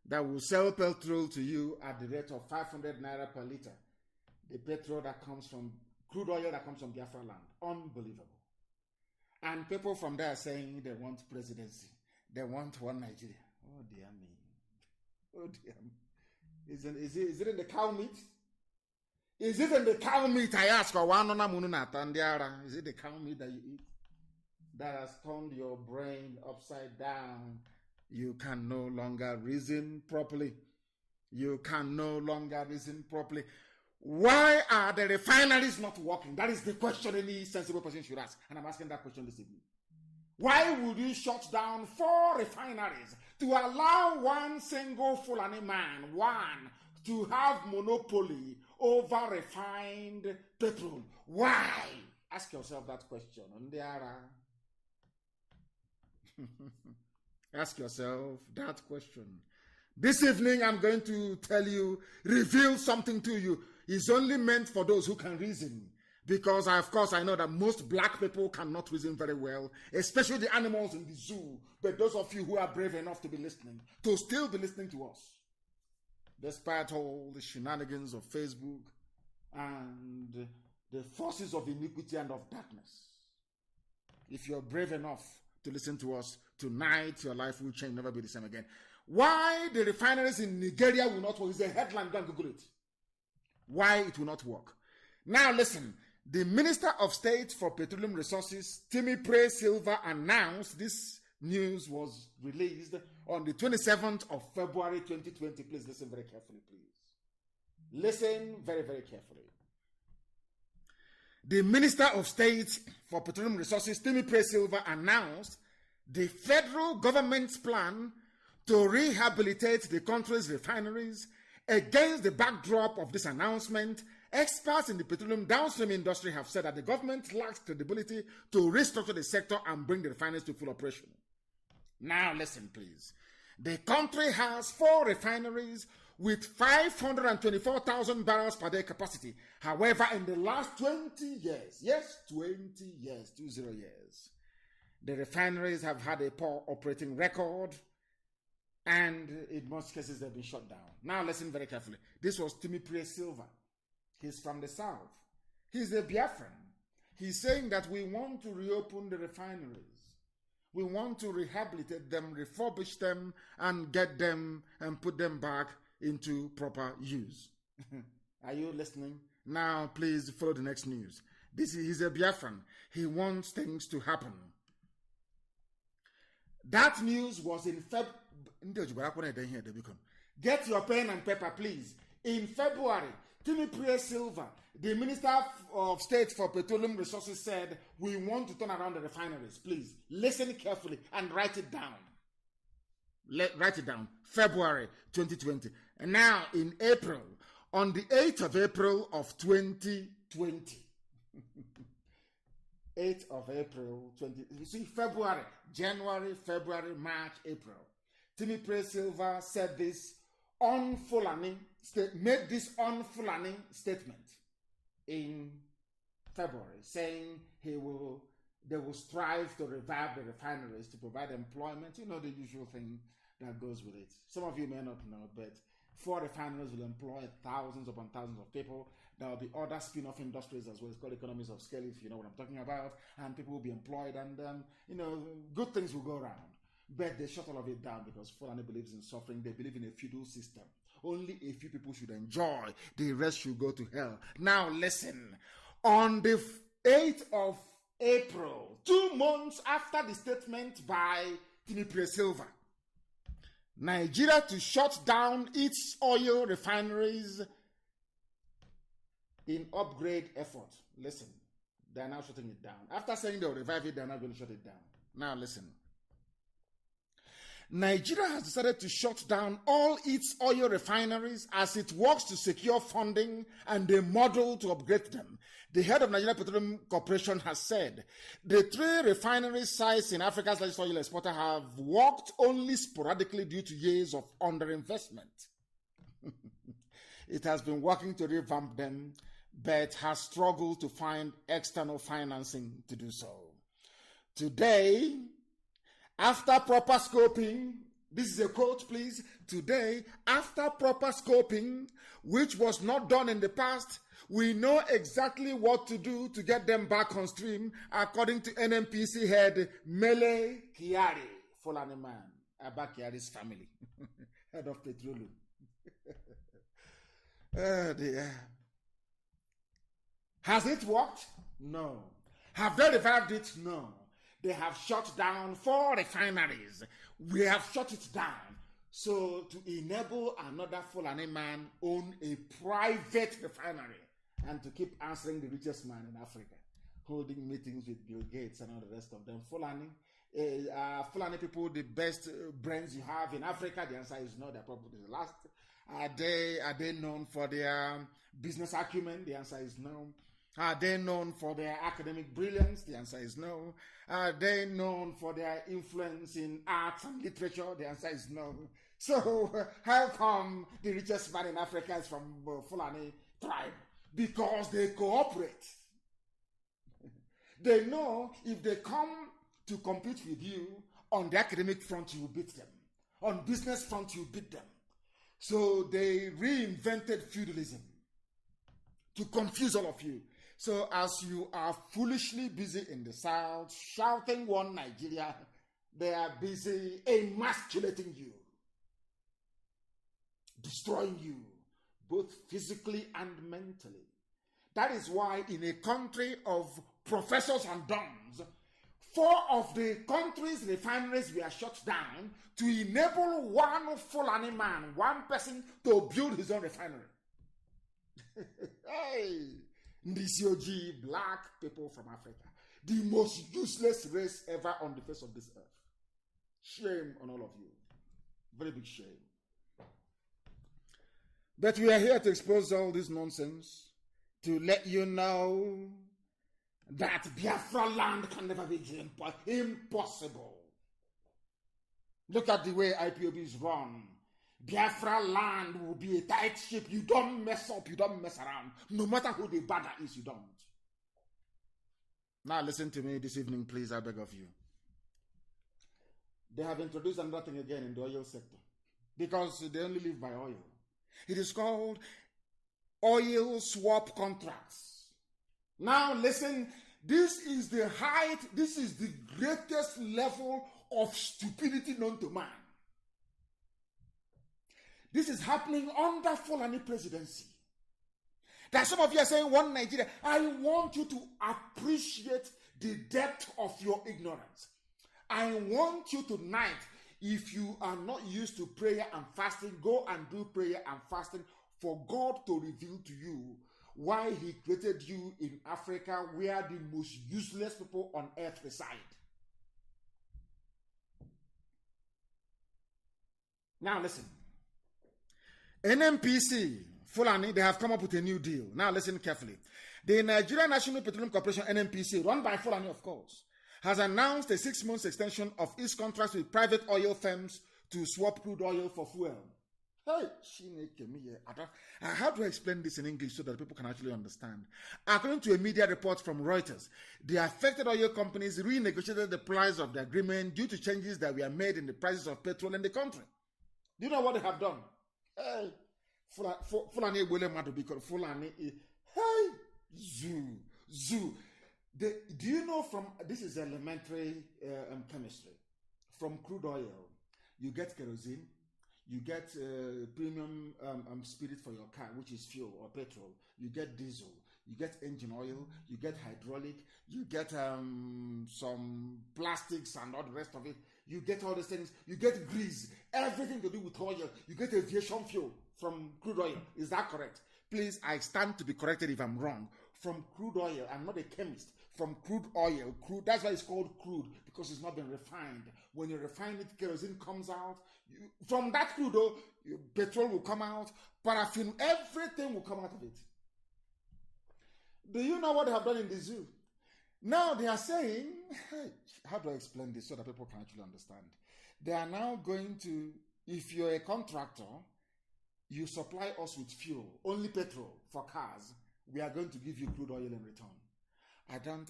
that will sell petrol to you at the rate of 500 naira per liter. The petrol that comes from, crude oil that comes from Biafra land. Unbelievable. And people from there are saying they want presidency. They want one Nigeria. Oh dear me. Oh dear me. Is it in the cow meat? Is it in the cow meat, I ask? Is it the cow meat that you eat that has turned your brain upside down? You can no longer reason properly. You can no longer reason properly. Why are the refineries not working? That is the question any sensible person should ask. And I'm asking that question this evening. Why would you shut down 4 refineries to allow one single Fulani man, to have monopoly over refined petrol? Why? Ask yourself that question. Ask yourself that question. This evening, I'm going to reveal something to you. It's only meant for those who can reason. Because, of course, I know that most black people cannot reason very well, especially the animals in the zoo. But those of you who are brave enough to be listening, to still be listening to us, despite all the shenanigans of Facebook and the forces of iniquity and of darkness. If you're brave enough to listen to us tonight, your life will change, never be the same again. Why the refineries in Nigeria will not work is a headline. Go and Google it. Why it will not work. Now listen, the Minister of State for Petroleum Resources, Timmy Silva, announced this news was released on the 27th of February 2020. Please listen very carefully, please. Listen very, very carefully. The Minister of State for Petroleum Resources, Timmy Silva, announced the federal government's plan to rehabilitate the country's refineries. Against the backdrop of this announcement, experts in the petroleum downstream industry have said that the government lacks credibility to restructure the sector and bring the refineries to full operation. Now listen, please. The country has 4 refineries with 524,000 barrels per day capacity. However, in the last 20 years, yes, 20 years, the refineries have had a poor operating record, and in most cases they've been shut down. Now listen very carefully. This was Timmy Silva. He's from the south. He's a Biafran. He's saying that we want to reopen the refineries. We want to rehabilitate them, refurbish them, and get them and put them back into proper use. Are you listening? Now please follow the next news. He's a Biafran. He wants things to happen. That news was in February. Get your pen and paper, please. In February, Timmy Silva, the Minister of State for Petroleum Resources, said, we want to turn around the refineries. Please, listen carefully and write it down. Write it down. February 2020. And now, in April, on the 8th of April of 2020, 8th of April 20. You see, February, January, February, March, April. Timmy Silva said this made this on-Fulani statement in February, saying they will strive to revive the refineries to provide employment. You know, the usual thing that goes with it. Some of you may not know, but 4 refineries will employ thousands upon thousands of people. There will be other spin-off industries as well. It's called economies of scale, if you know what I'm talking about. And people will be employed, and good things will go around. But they shut all of it down because Fulani believes in suffering. They believe in a feudal system. Only a few people should enjoy. The rest should go to hell. Now listen. On the 8th of April, 2 months after the statement by Timmy Silva, Nigeria to shut down its oil refineries in upgrade effort. Listen, they are now shutting it down. After saying they'll revive it, they're not going to shut it down. Now listen. Nigeria has decided to shut down all its oil refineries as it works to secure funding and a model to upgrade them. The head of Nigeria Petroleum Corporation has said the 3 refinery sites in Africa's largest oil exporter have worked only sporadically due to years of underinvestment. It has been working to revamp them, but has struggled to find external financing to do so. Today, after proper scoping, this is a quote, please. Today, after proper scoping, which was not done in the past, we know exactly what to do to get them back on stream, according to NNPC head Mele Kyari, Fulani man, Abba Kyari's family, head of petroleum. Oh dear. Has it worked? No. Have they revived it? No. They have shut down 4 refineries. We have shut it down. So to enable another Fulani man own a private refinery and to keep answering the richest man in Africa, holding meetings with Bill Gates and all the rest of them. Fulani people, the best brains you have in Africa? The answer is no. They're probably the last. Are they known for their business acumen? The answer is no. Are they known for their academic brilliance? The answer is no. Are they known for their influence in arts and literature? The answer is no. So how come the richest man in Africa is from Fulani tribe? Because they cooperate. They know if they come to compete with you on the academic front, you will beat them. On business front, you beat them. So they reinvented feudalism to confuse all of you. So as you are foolishly busy in the South, shouting one Nigeria, they are busy emasculating you, destroying you, both physically and mentally. That is why in a country of professors and dons, 4 of the country's refineries were shut down to enable one Fulani man, one person, to build his own refinery. Hey! Ndisioji, black people from Africa, the most useless race ever on the face of this earth. Shame on all of you. Very big shame. But we are here to expose all this nonsense, to let you know that Biafra land can never be impossible. Look at the way IPOB is run. Biafra land will be a tight ship. You don't mess up, you don't mess around. No matter who the badder is, you don't. Now listen to me this evening, please, I beg of you. They have introduced another thing again in the oil sector, because they only live by oil. It is called oil swap contracts. Now listen, this is the height, this is the greatest level of stupidity known to man. This is happening under Fulani presidency. There are some of you are saying, one Nigeria. I want you to appreciate the depth of your ignorance. I want you tonight, if you are not used to prayer and fasting, go and do prayer and fasting for God to reveal to you why he created you in Africa, where the most useless people on earth reside. Now listen. NNPC, Fulani, they have come up with a new deal. Now listen carefully. The Nigerian National Petroleum Corporation, NNPC, run by Fulani, of course, has announced a 6-month extension of its contracts with private oil firms to swap crude oil for fuel. Hey, how do I explain this in English so that people can actually understand? According to a media report from Reuters, the affected oil companies renegotiated the price of the agreement due to changes that were made in the prices of petrol in the country. Do you know what they have done? Hey, Fulani Wele Madubiko, Fulani, hey, zoo. Do you know from, this is elementary chemistry, from crude oil, you get kerosene, you get premium spirit for your car, which is fuel or petrol, you get diesel, you get engine oil, you get hydraulic, you get some plastics and all the rest of it. You get all these things. You get grease, everything to do with oil. You get aviation fuel from crude oil. Is that correct? Please, I stand to be corrected if I'm wrong. From crude oil, I'm not a chemist. from crude oil. Crude, that's why it's called crude, because it's not been refined. When you refine it, kerosene comes out. From that crude, though, petrol will come out, paraffin, everything will come out of it. Do you know what they have done in the zoo? Now they are saying, how do I explain this so that people can actually understand? They are now going to, if you're a contractor, you supply us with fuel, only petrol for cars, we are going to give you crude oil in return. I can't,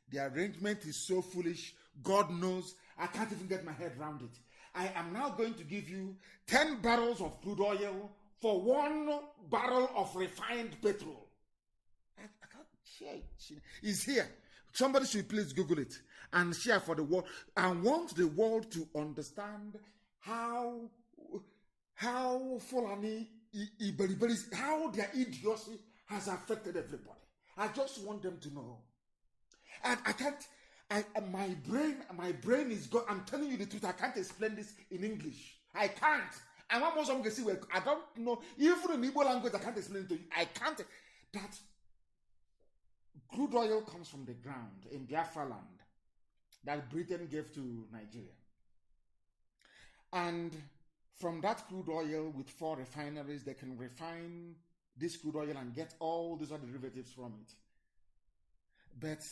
the arrangement is so foolish, God knows, I can't even get my head around it. I am now going to give you 10 barrels of crude oil for 1 barrel of refined petrol. I can't share. It's here. Somebody should please Google it and share for the world. I want the world to understand how Fulani, how their idiocy has affected everybody. I just want them to know. And I can't, my brain is gone. I'm telling you the truth. I can't explain this in English. I can't. And I'm also going to see where I don't know. Even in Igbo language, I can't explain it to you. I can't. That crude oil comes from the ground in Biafra land that Britain gave to Nigeria. And from that crude oil, with 4 refineries, they can refine this crude oil and get all these other derivatives from it. But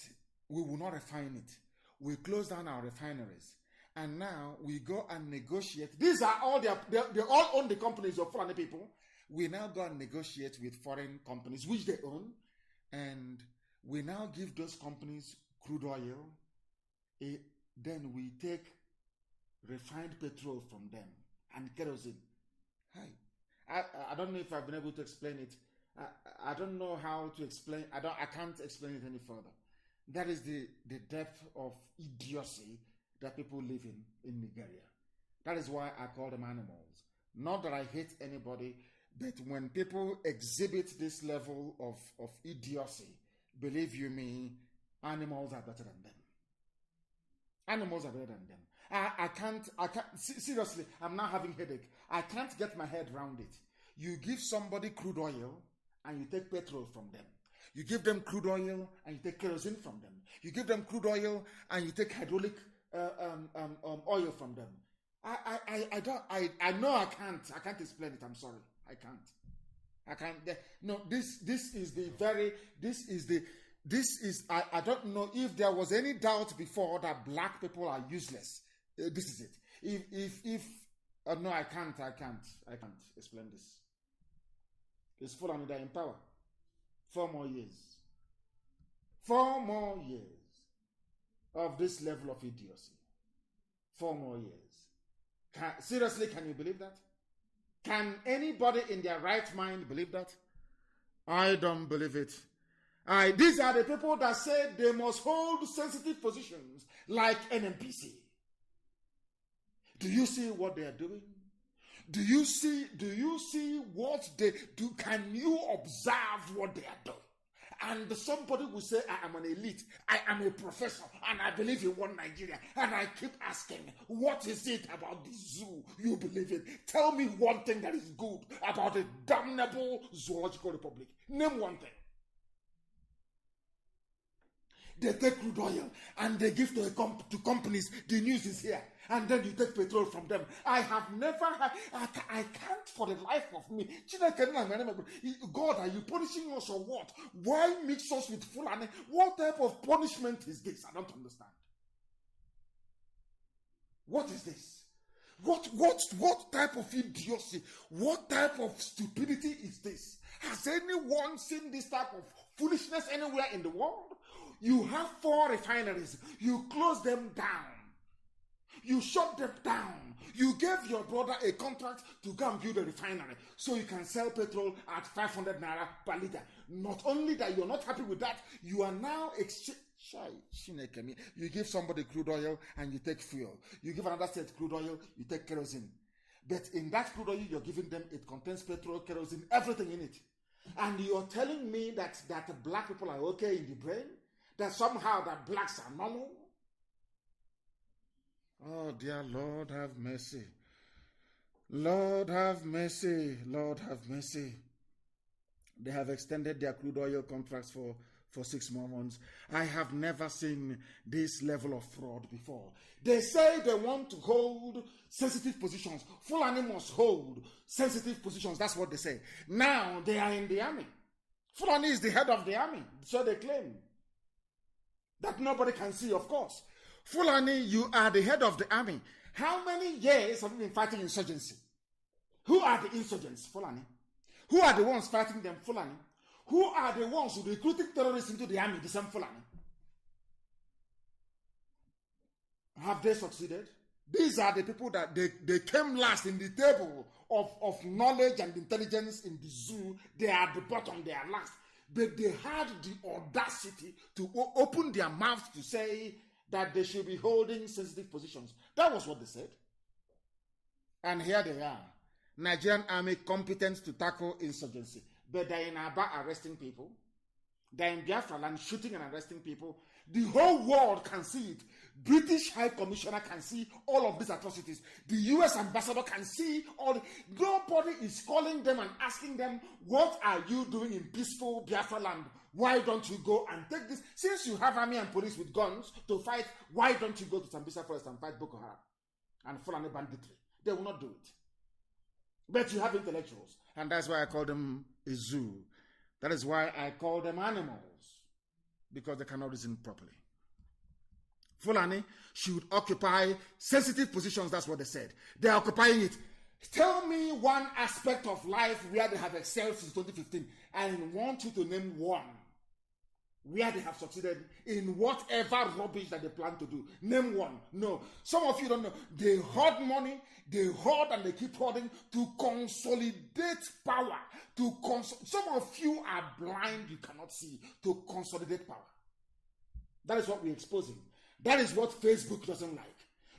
we will not refine it. We close down our refineries. And now we go and negotiate. These are all, they all own the companies of foreign people. We now go and negotiate with foreign companies, which they own. And we now give those companies crude oil. Then we take refined petrol from them and kerosene. I don't know if I've been able to explain it. I don't know how to explain. I can't explain it any further. That is the depth of idiocy that people live in Nigeria. That is why I call them animals. Not that I hate anybody, but when people exhibit this level of idiocy, believe you me, animals are better than them. Animals are better than them. I can't, seriously, I'm now having headache. I can't get my head around it. You give somebody crude oil and you take petrol from them. You give them crude oil and you take kerosene from them. You give them crude oil and you take hydraulic oil from them. I know I can't explain it. I'm sorry. I can't. No, I don't know if there was any doubt before that black people are useless. This is it. No, I can't explain this. It's full and they're in power. 4 more years. 4 more years of this level of idiocy. 4 more years. Seriously, can you believe that? Can anybody in their right mind believe that? I don't believe it. These are the people that say they must hold sensitive positions like NNPC. Do you see what they are doing? Do you see what they do? Can you observe what they are doing? And somebody will say, I am an elite, I am a professor, and I believe in one Nigeria. And I keep asking, what is it about the zoo you believe in? Tell me one thing that is good about a damnable zoological republic. Name one thing. They take crude oil and they give to companies. The news is here. And then you take petrol from them. I have never had, I can't for the life of me. God, are you punishing us or what? Why mix us with Fulani? What type of punishment is this? I don't understand. What is this? What type of idiocy? What type of stupidity is this? Has anyone seen this type of foolishness anywhere in the world? You have 4 refineries. You close them down. You shut them down. You gave your brother a contract to go and build a refinery so you can sell petrol at 500 naira per liter. Not only that, you're not happy with that, you are now you give somebody crude oil and you take fuel. You give another state crude oil, you take kerosene. But in that crude oil you're giving them, it contains petrol, kerosene, everything in it. And you're telling me that black people are okay in the brain? That somehow that blacks are normal? Oh, dear Lord, have mercy. Lord, have mercy. Lord, have mercy. They have extended their crude oil contracts for 6 more months. I have never seen this level of fraud before. They say they want to hold sensitive positions. Fulani must hold sensitive positions. That's what they say. Now they are in the army. Fulani is the head of the army. So they claim. That nobody can see, of course. Fulani, you are the head of the army. How many years have you been fighting insurgency? Who are the insurgents? Fulani. Who are the ones fighting them? Fulani. Who are the ones who recruiting terrorists into the army? The same Fulani. Have they succeeded? These are the people that they came last in the table of knowledge and intelligence in the zoo. They are at the bottom, they are last. But they had the audacity to open their mouths to say that they should be holding sensitive positions. That was what they said. And here they are. Nigerian army competent to tackle insurgency. But they're in Aba arresting people. They're in Biafra land shooting and arresting people. The whole world can see it. British High Commissioner can see all of these atrocities. The US ambassador can see all. Nobody is calling them and asking them, what are you doing in peaceful Biafra land? Why don't you go and take this? Since you have army and police with guns to fight, why don't you go to Sambisa Forest and fight Boko Haram and Fulani banditry? They will not do it. But you have intellectuals, and that's why I call them a zoo. That is why I call them animals, because they cannot reason properly. Fulani should occupy sensitive positions, that's what they said. They are occupying it. Tell me one aspect of life where they have excelled since 2015. I want you to name one where they have succeeded in whatever rubbish that they plan to do. Name one. No. Some of you don't know. They hoard money, they hoard and they keep hoarding to consolidate power. Some of you are blind, you cannot see, to consolidate power. That is what we're exposing. That is what Facebook doesn't like.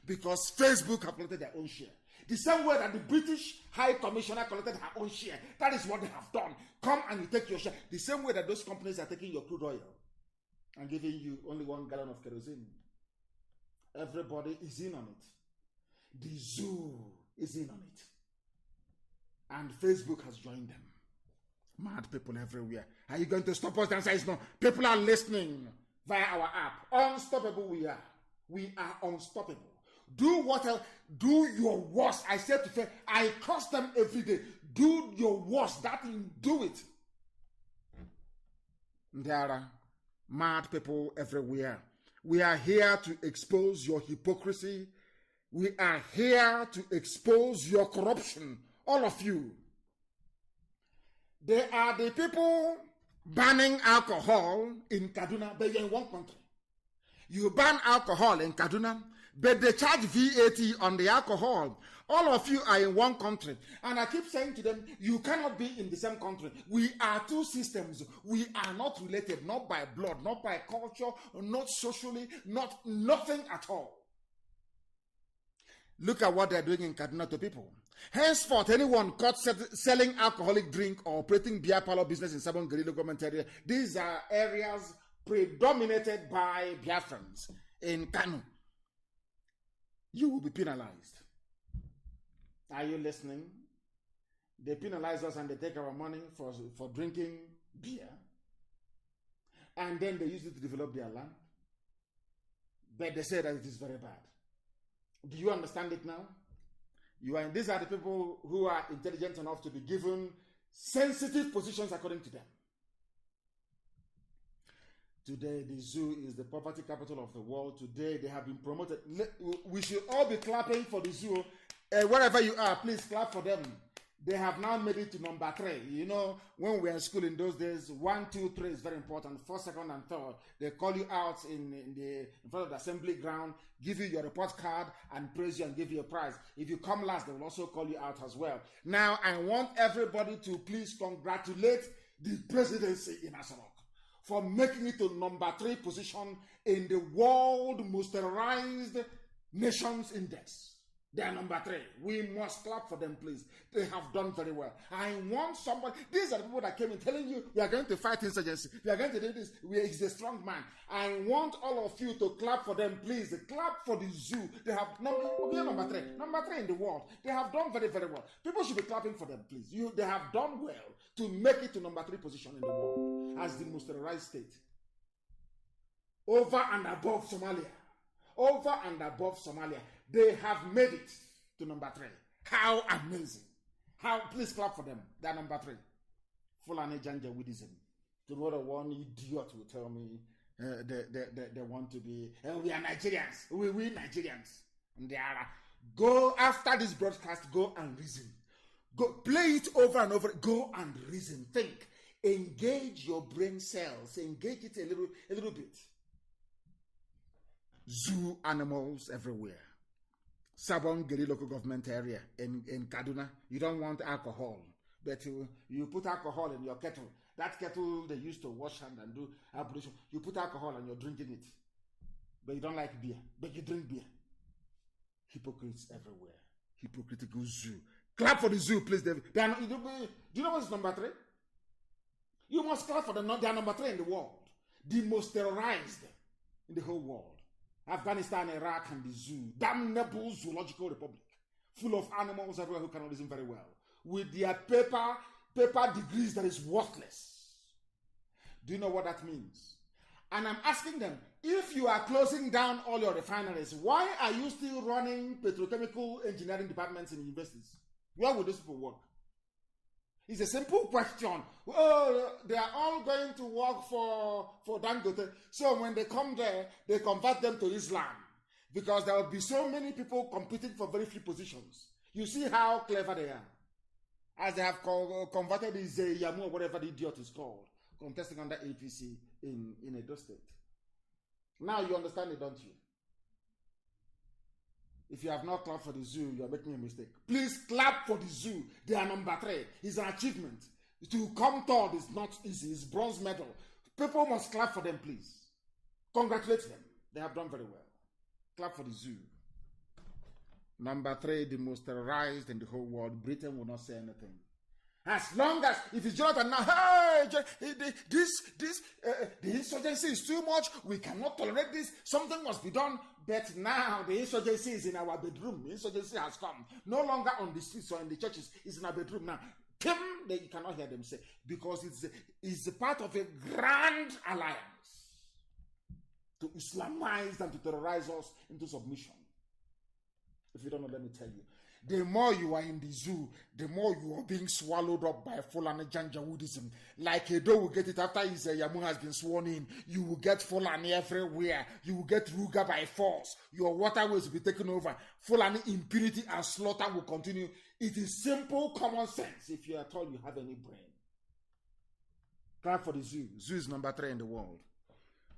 Because Facebook have collected their own share. The same way that the British High Commissioner collected her own share. That is what they have done. Come and you take your share. The same way that those companies are taking your crude oil and giving you only 1 gallon of kerosene. Everybody is in on it. The zoo is in on it. And Facebook has joined them. Mad people everywhere. Are you going to stop us? The answer is no. People are listening via our app. Unstoppable we are. We are unstoppable. Do what else? Do your worst. I said to say, I curse them every day. Do your worst. That thing, do it. There are mad people everywhere. We are here to expose your hypocrisy. We are here to expose your corruption. All of you. They are the people banning alcohol in Kaduna, but you're in one country. You ban alcohol in Kaduna, but they charge VAT on the alcohol. All of you are in one country. And I keep saying to them, you cannot be in the same country. We are two systems. We are not related, not by blood, not by culture, not socially, nothing at all. Look at what they're doing in Kaduna to people. Henceforth, anyone caught selling alcoholic drink or operating beer parlor business in Sabon Guerrilla government area, these are areas predominated by Biafrans in KANU. You will be penalized. Are you listening? They penalize us and they take our money for drinking beer. And then they use it to develop their land. But they say that it is very bad. Do you understand it now? These are the people who are intelligent enough to be given sensitive positions according to them. Today, the zoo is the poverty capital of the world. Today, they have been promoted. We should all be clapping for the zoo. Wherever you are, please clap for them. They have now made it to number 3. You know, when we were in school in those days, 1, 2, 3 is very important. 1st, 2nd, and 3rd. They call you out in front of the assembly ground, give you your report card, and praise you and give you a prize. If you come last, they will also call you out as well. Now, I want everybody to please congratulate the presidency in Asarok for making it to number 3 position in the World Most Terrorized Nations Index. They are number 3. We must clap for them, please. They have done very well. I want somebody. These are the people that came in telling you, we are going to fight insurgency. We are going to do this. He's a strong man. I want all of you to clap for them, please. Clap for the zoo. They have number 3. Number 3 in the world. They have done very, very well. People should be clapping for them, please. They have done well to make it to number 3 position in the world as the most terrorized state. over and above Somalia. Over and above Somalia. They have made it to number 3. How amazing. Please clap for them. They are number 3. Fulani Janjaweedism. Tomorrow one idiot will tell me they want to be, we are Nigerians. We Nigerians. And they are. Go after this broadcast, go and reason. Go play it over and over. Go and reason. Think. Engage your brain cells. Engage it a little bit. Zoo animals everywhere. Sabon Geri local government area in Kaduna. You don't want alcohol, but you put alcohol in your kettle. That kettle they used to wash hand and do ablution. You put alcohol and you're drinking it. But you don't like beer. But you drink beer. Hypocrites everywhere. Hypocritical zoo. Clap for the zoo, please, David. Do you know what's number 3? You must clap for them. They are number 3 in the world. The most terrorized in the whole world. Afghanistan, Iraq, and the zoo. Damnable zoological republic. Full of animals everywhere who cannot listen very well. With their paper degrees that is worthless. Do you know what that means? And I'm asking them, if you are closing down all your refineries, why are you still running petrochemical engineering departments in universities? Where would these people work? It's a simple question. Oh, they are all going to work for Dangote. So when they come there, they convert them to Islam. Because there will be so many people competing for very few positions. You see how clever they are. As they have converted this Yamu or whatever the idiot is called, contesting under APC in Edo State. Now you understand it, don't you? If you have not clapped for the zoo, you are making a mistake. Please clap for the zoo. They are number 3. It's an achievement. To come third is not easy. It's bronze medal. People must clap for them, please. Congratulate them. They have done very well. Clap for the zoo. Number 3, the most terrorized in the whole world. Britain will not say anything. As long as, if it's Jonathan now, hey, the insurgency is too much. We cannot tolerate this. Something must be done. But now the insurgency is in our bedroom. The insurgency has come. No longer on the streets or in the churches. It's in our bedroom now. You cannot hear them say. Because it's a part of a grand alliance to Islamize and to terrorize us into submission. If you don't know, let me tell you. The more you are in the zoo, the more you are being swallowed up by Fulani Janjaweedism. Like Edo will get it after his Yamu has been sworn in. You will get Fulani everywhere. You will get Ruga by force. Your waterways will be taken over. Fulani impunity and slaughter will continue. It is simple common sense if you are told you have any brain. Clap for the zoo. Zoo is number 3 in the world.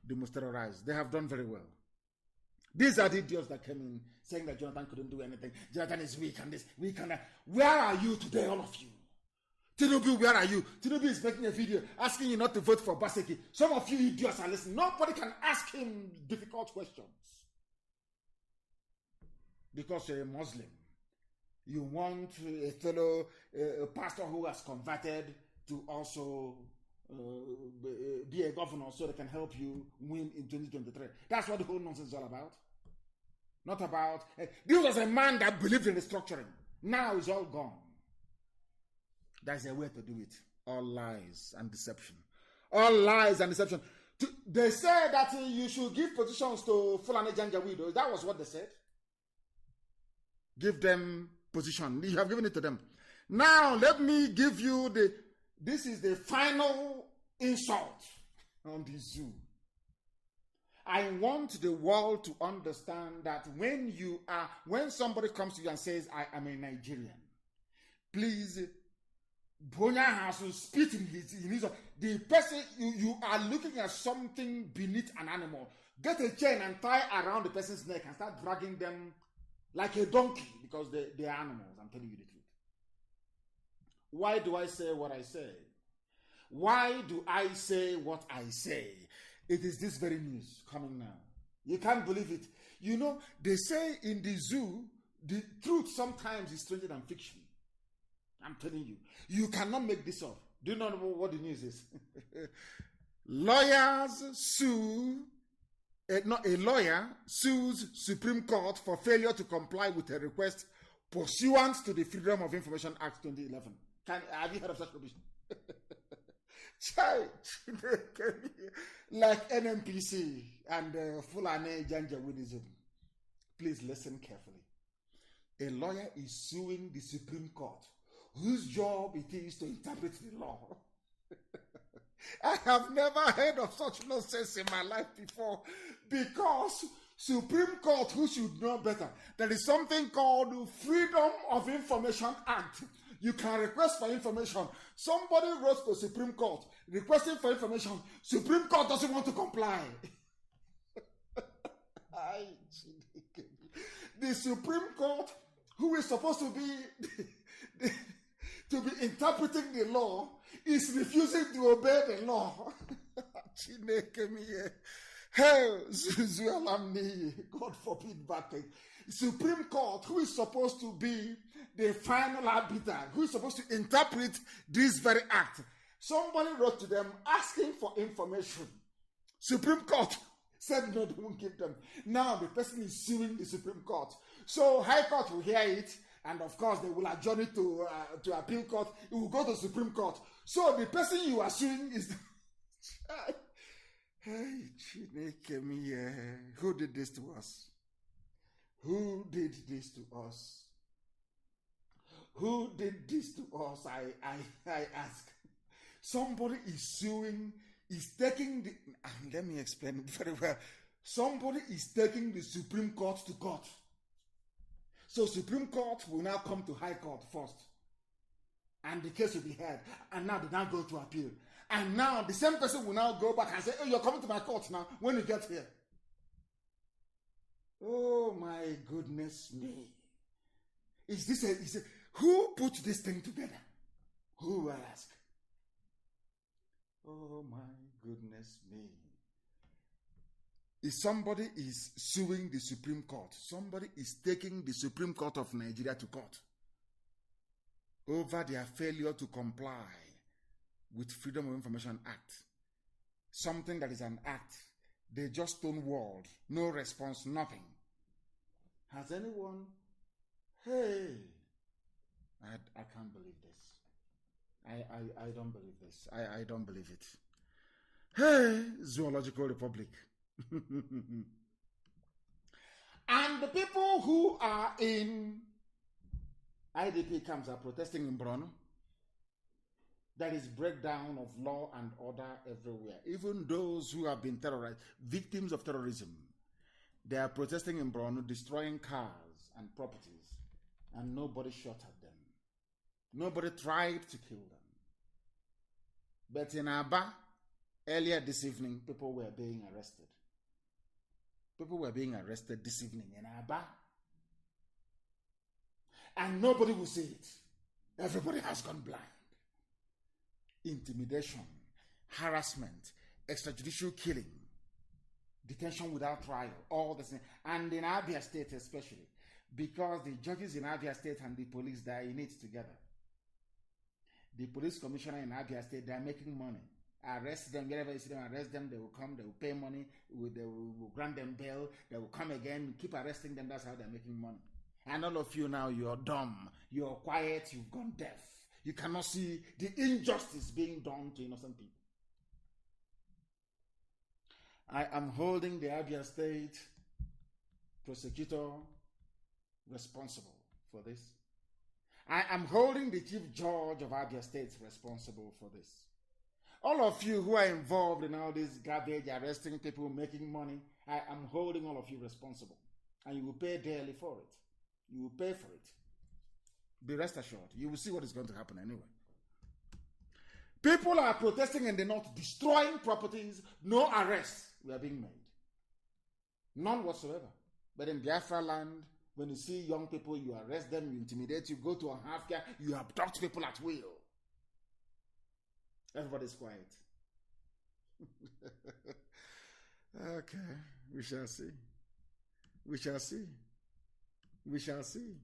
The most terrorized. They have done very well. These are the idiots that came in saying that Jonathan couldn't do anything. Jonathan is weak and this, weak and that. Where are you today, all of you? Tinubu, where are you? Tinubu is making a video asking you not to vote for Baseki. Some of you idiots are listening. Nobody can ask him difficult questions. Because you're a Muslim. You want a fellow pastor who has converted to also be a governor so they can help you win in 2023. That's what the whole nonsense is all about. Not about... this was a man that believed in restructuring. Now it's all gone. That's a way to do it. All lies and deception. All lies and deception. They said that you should give positions to Fulani Janjaweed. That was what they said. Give them position. You have given it to them. Now let me give you this is the final insult on the zoo. I want the world to understand that when somebody comes to you and says, I am a Nigerian, please, Bonya has to spit in his the person, you are looking at something beneath an animal. Get a chain and tie around the person's neck and start dragging them like a donkey because they are animals. I'm telling you the truth. Why do I say what I say? Why do I say what I say? It is this very news coming now. You can't believe it. You know, they say in the zoo, the truth sometimes is stranger than fiction. I'm telling you. You cannot make this up. Do you know what the news is? Lawyers sue... a lawyer sues Supreme Court for failure to comply with a request pursuant to the Freedom of Information Act 2011. Have you heard of such provision? Like NNPC and Fulani Janjaweedism. Please listen carefully. A lawyer is suing the Supreme Court, whose job it is to interpret the law. I have never heard of such nonsense in my life before, because Supreme Court, who should know better, there is something called Freedom of Information Act. You can request for information. Somebody wrote to Supreme Court requesting for information. Supreme Court doesn't want to comply. The Supreme Court, who is supposed to be to be interpreting the law, is refusing to obey the law. God forbid bad thing. Supreme Court, who is supposed to be the final arbiter, who is supposed to interpret this very act. Somebody wrote to them asking for information. Supreme Court said no, they won't give them. Now the person is suing the Supreme Court. So High Court will hear it, and of course they will adjourn it to appeal court. It will go to Supreme Court. So the person you are suing is the who did this to us? Who did this to us? Who did this to us? I ask. Somebody is suing, is taking the, let me explain it very well. Somebody is taking the Supreme Court to court. So Supreme Court will now come to High Court first. And the case will be heard. And now they now go to appeal. And now the same person will now go back and say, oh, you're coming to my court now when you get here. Oh my goodness me. Who put this thing together? Who will ask? Oh my goodness me. If somebody is suing the Supreme Court, somebody is taking the Supreme Court of Nigeria to court over their failure to comply with Freedom of Information Act. Something that is an act. They just stonewalled. No response, nothing. Has anyone? Hey, I can't believe this. I don't believe this. I don't believe it. Hey, Zoological Republic. And the people who are in IDP camps are protesting in Borno. There is breakdown of law and order everywhere. Even those who have been terrorized, victims of terrorism, they are protesting in Borno, destroying cars and properties, and nobody shot at them. Nobody tried to kill them. But in Aba, earlier this evening, people were being arrested. People were being arrested this evening in Aba. And nobody will see it. Everybody has gone blind. Intimidation, harassment, extrajudicial killing, detention without trial, all the same. And in Abia State especially, because the judges in Abia State and the police, they are in it together. The police commissioner in Abia State, they are making money. Arrest them, wherever you see them, arrest them, they will come, they will pay money, they will grant them bail, they will come again, keep arresting them, that's how they're making money. And all of you now, you're dumb, you're quiet, you've gone deaf. You cannot see the injustice being done to innocent people. I am holding the Abia State prosecutor responsible for this. I am holding the chief judge of Abia State responsible for this. All of you who are involved in all this garbage, arresting people, making money, I am holding all of you responsible. And you will pay dearly for it. You will pay for it. Be rest assured, you will see what is going to happen anyway. People are protesting in the north, destroying properties, no arrests were being made. None whatsoever. But in Biafra land, when you see young people, you arrest them, you intimidate, you go to a half-care, you abduct people at will. Everybody's quiet. Okay, we shall see. We shall see. We shall see.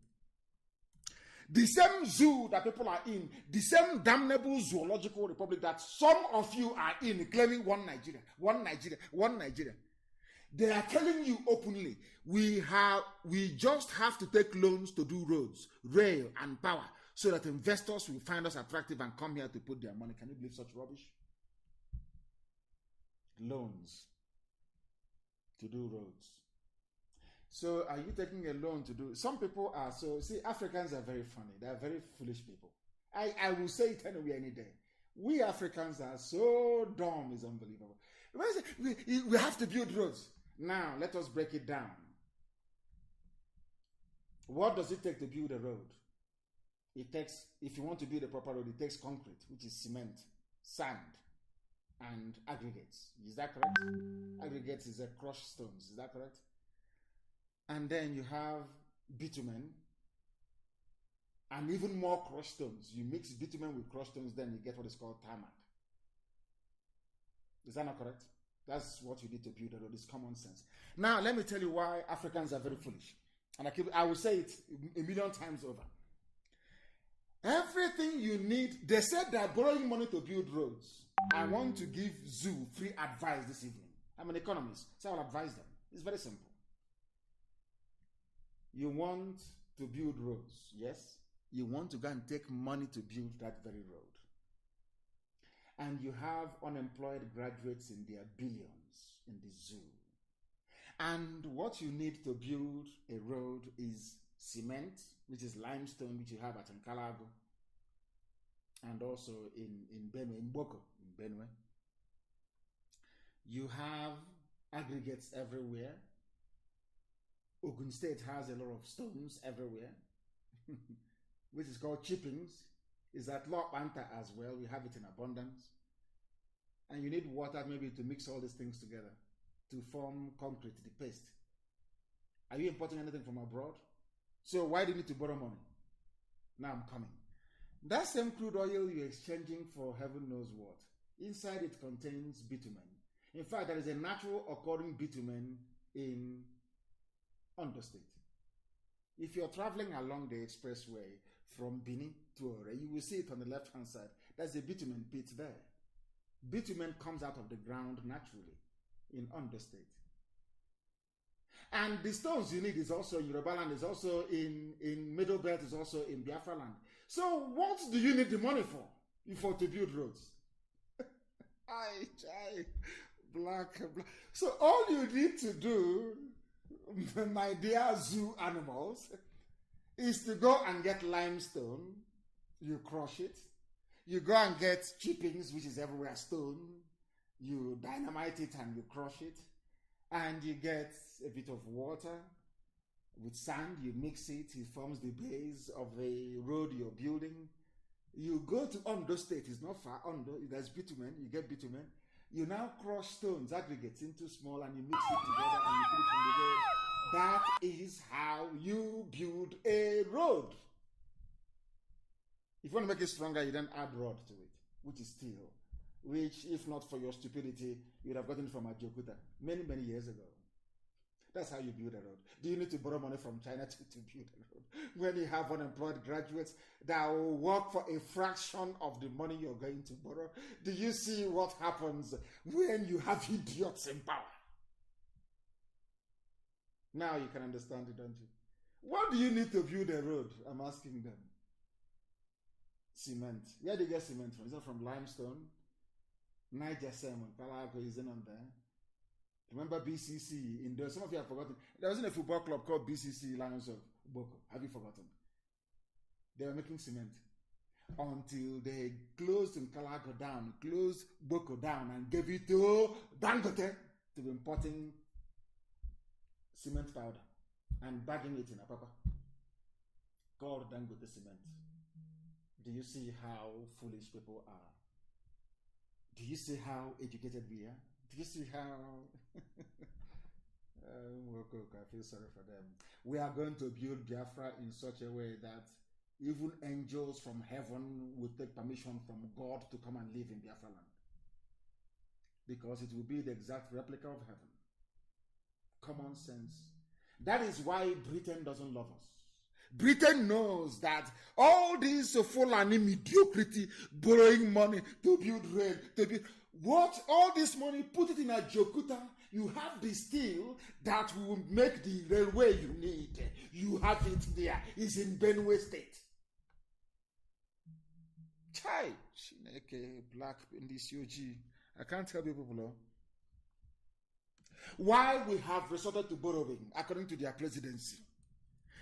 The same zoo that people are in, the same damnable zoological republic that some of you are in, claiming one Nigeria, one Nigeria, one Nigeria. They are telling you openly, we just have to take loans to do roads, rail, and power, so that investors will find us attractive and come here to put their money. Can you believe such rubbish? loans to do roads. So are you taking a loan to do? Some people are so, see, Africans are very funny. They are very foolish people. I will say it anyway any day. We Africans are so dumb, it's unbelievable. We have to build roads. Now, let us break it down. What does it take to build a road? It takes, if you want to build a proper road, it takes concrete, which is cement, sand, and aggregates. Is that correct? Aggregates is a crushed stones. Is that correct? And then you have bitumen, and even more crushed stones. You mix bitumen with crushed stones, then you get what is called tarmac. Is that not correct? That's what you need to build a road. It's common sense. Now, let me tell you why Africans are very foolish. And I will say it a million times over. Everything you need, they said they're borrowing money to build roads. I want to give Zoo free advice this evening. I'm an economist, so I'll advise them. It's very simple. You want to build roads, yes? You want to go and take money to build that very road. And you have unemployed graduates in their billions in the zoo. And what you need to build a road is cement, which is limestone, which you have at Nkalago, and also in Benue, in Boko, in Benue. You have aggregates everywhere. Ogun State has a lot of stones everywhere, which is called chippings. Is at Lok Banta as well. We have it in abundance. And you need water maybe to mix all these things together to form concrete, the paste. Are you importing anything from abroad? So why do you need to borrow money? Now I'm coming. That same crude oil you're exchanging for heaven knows what. Inside it contains bitumen. In fact, there is a natural occurring bitumen in Ondo State. If you're traveling along the expressway from Bini to Ore, you will see it on the left-hand side. There's a bitumen pit there. Bitumen comes out of the ground naturally in Ondo State. And the stones you need is also in Yoruba land, is also in Middle Belt, is also in Biafra land. So what do you need the money for to build roads? Black. So all you need to do, my dear zoo animals, is to go and get limestone. You crush it. You go and get chippings, which is everywhere stone. You dynamite it and you crush it. And you get a bit of water with sand. You mix it. It forms the base of the road you're building. You go to Ondo State. It's not far. Ondo, there's bitumen. You get bitumen. You now crush stones, aggregates into small, and you mix it together and you put it on the road. That is how you build a road. If you want to make it stronger, you then add rod to it, which is steel, which, if not for your stupidity, you'd have gotten from Ajokuta many, many years ago. That's how you build a road. Do you need to borrow money from China to build a road? When you have unemployed graduates that will work for a fraction of the money you're going to borrow, do you see what happens when you have idiots in power? Now you can understand it, don't you? What do you need to build a road? I'm asking them. Cement. Where do you get cement from? Is it from limestone? Niger Salmon, Kalago isn't on there. Remember BCC? Some of you have forgotten. There wasn't a football club called BCC Lions of Boko. Have you forgotten? They were making cement until they closed in Kalago down, closed Boko down, and gave it to Dangote to be importing cement powder and bagging it in Apapa called Dangote cement. Do you see how foolish people are? Do you see how educated we are? Do you see how... I feel sorry for them. We are going to build Biafra in such a way that even angels from heaven will take permission from God to come and live in Biafra land. Because it will be the exact replica of heaven. Common sense. That is why Britain doesn't love us. Britain knows that all this Fulani mediocrity, borrowing money to build rail, all this money, put it in a Jokuta. You have the steel that will make the railway you need. You have it there. It's in Benue State. Chai, Chineke, black in this UG. I can't tell you people. Why we have resorted to borrowing according to their presidency.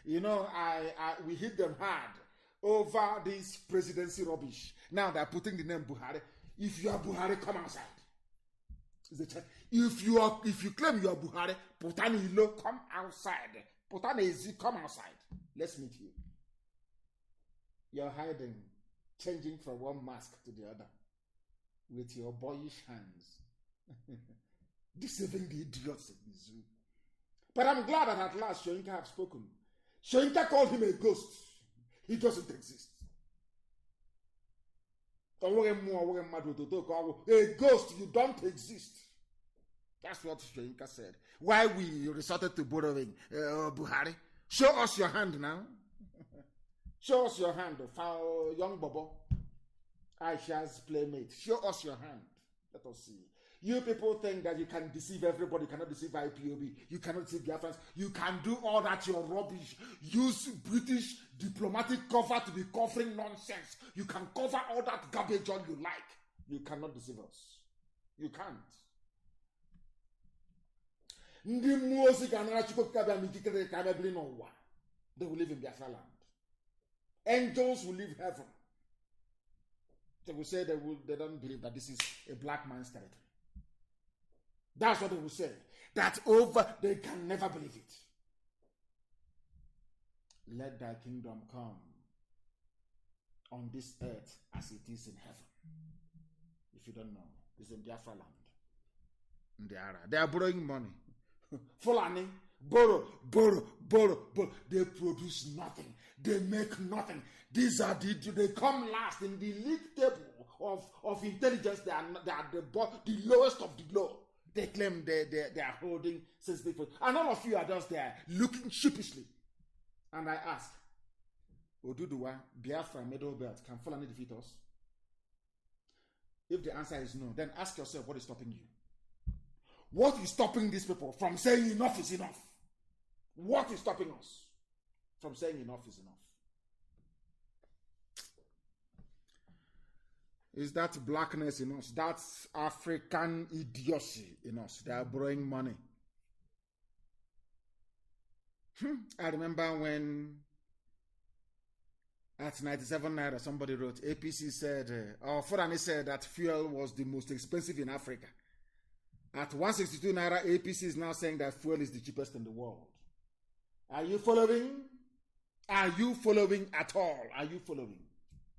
You know, we hit them hard over this presidency rubbish. Now they're putting the name Buhari. If you are Buhari, come outside. If you claim you are Buhari, Putani Ilo, come outside. Putani Ezi, come outside. Let's meet you. You're hiding, changing from one mask to the other with your boyish hands. Deceiving the idiots in the zoo. But I'm glad that at last Shoyinka have spoken. Shoyinka called him a ghost. He doesn't exist. A ghost, you don't exist. That's what Shoyinka said. Why we resorted to borrowing Buhari? Show us your hand now. Show us your hand, young Bobo. Aisha's playmate. Show us your hand. Let us see. You people think that you can deceive everybody. You cannot deceive IPOB. You cannot deceive Biafrans. You can do all that, your rubbish. Use British diplomatic cover to be covering nonsense. You can cover all that garbage all you like. You cannot deceive us. You can't. They will live in Biafra land. Angels will leave heaven. They will say they don't believe that this is a black man's territory. That's what they will say. That they can never believe it. Let thy kingdom come on this earth as it is in heaven. If you don't know, it's in Biafra land. They are borrowing money. Fulani, borrow. They produce nothing. They make nothing. They come last in the league table of intelligence. They are the lowest of the low. They claim they are holding sensitive people. And all of you are just there looking sheepishly. And I ask, Oduduwa, Biafra, Middle Belt, can Fulani defeat us? If the answer is no, then ask yourself, what is stopping you? What is stopping these people from saying enough is enough? What is stopping us from saying enough is enough? Is that blackness in us? That's African idiocy in us. They are borrowing money. I remember when at 97 naira somebody wrote, APC said, or Fulani said that fuel was the most expensive in Africa. At 162 naira, APC is now saying that fuel is the cheapest in the world. Are you following? Are you following at all? Are you following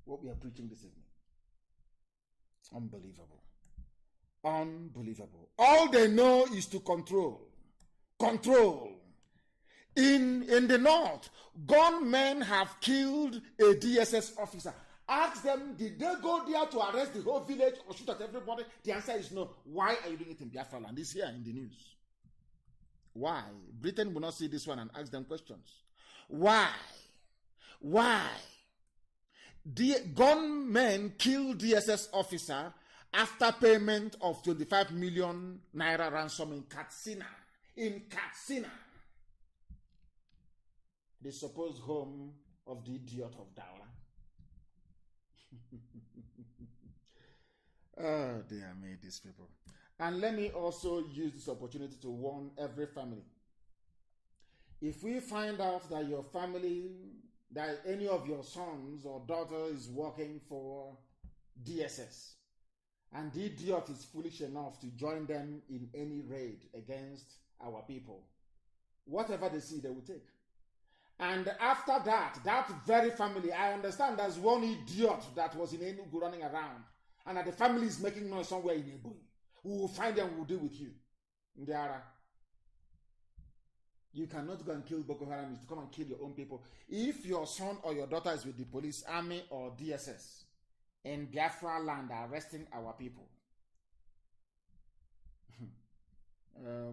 what we are preaching this evening? Unbelievable. Unbelievable. All they know is to control. Control. In the north, gunmen have killed a DSS officer. Ask them, did they go there to arrest the whole village or shoot at everybody? The answer is no. Why are you doing it in Biafra land? It's here in the news. Why? Britain will not see this one and ask them questions. Why? The gunmen killed DSS officer after payment of 25 million naira ransom in Katsina. In Katsina. The supposed home of the idiot of Daura. Oh, they are made, these people. And let me also use this opportunity to warn every family. If we find out that your family, that any of your sons or daughters is working for DSS, and the idiot is foolish enough to join them in any raid against our people, whatever they see, they will take. And after that, that very family, I understand there's one idiot that was in Enugu running around, and that the family is making noise somewhere in Ebonyi. We will find them, we will deal with you. Ndiara. You cannot go and kill Boko Haram, to come and kill your own people. If your son or your daughter is with the police, army, or DSS in Biafra land arresting our people,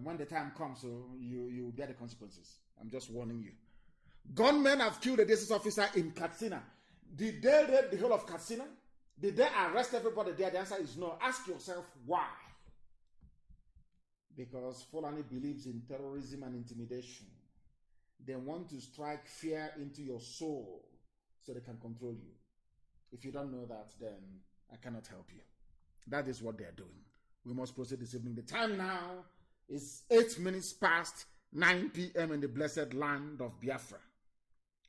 when the time comes, so you bear the consequences. I'm just warning you. Gunmen have killed a DSS officer in Katsina. Did they raid the whole of Katsina? Did they arrest everybody there? The answer is no. Ask yourself why. Because Fulani believes in terrorism and intimidation. They want to strike fear into your soul so they can control you. If you don't know that, then I cannot help you. That is what they are doing. We must proceed this evening. The time now It's 8 minutes past 9 p.m. in the blessed land of Biafra.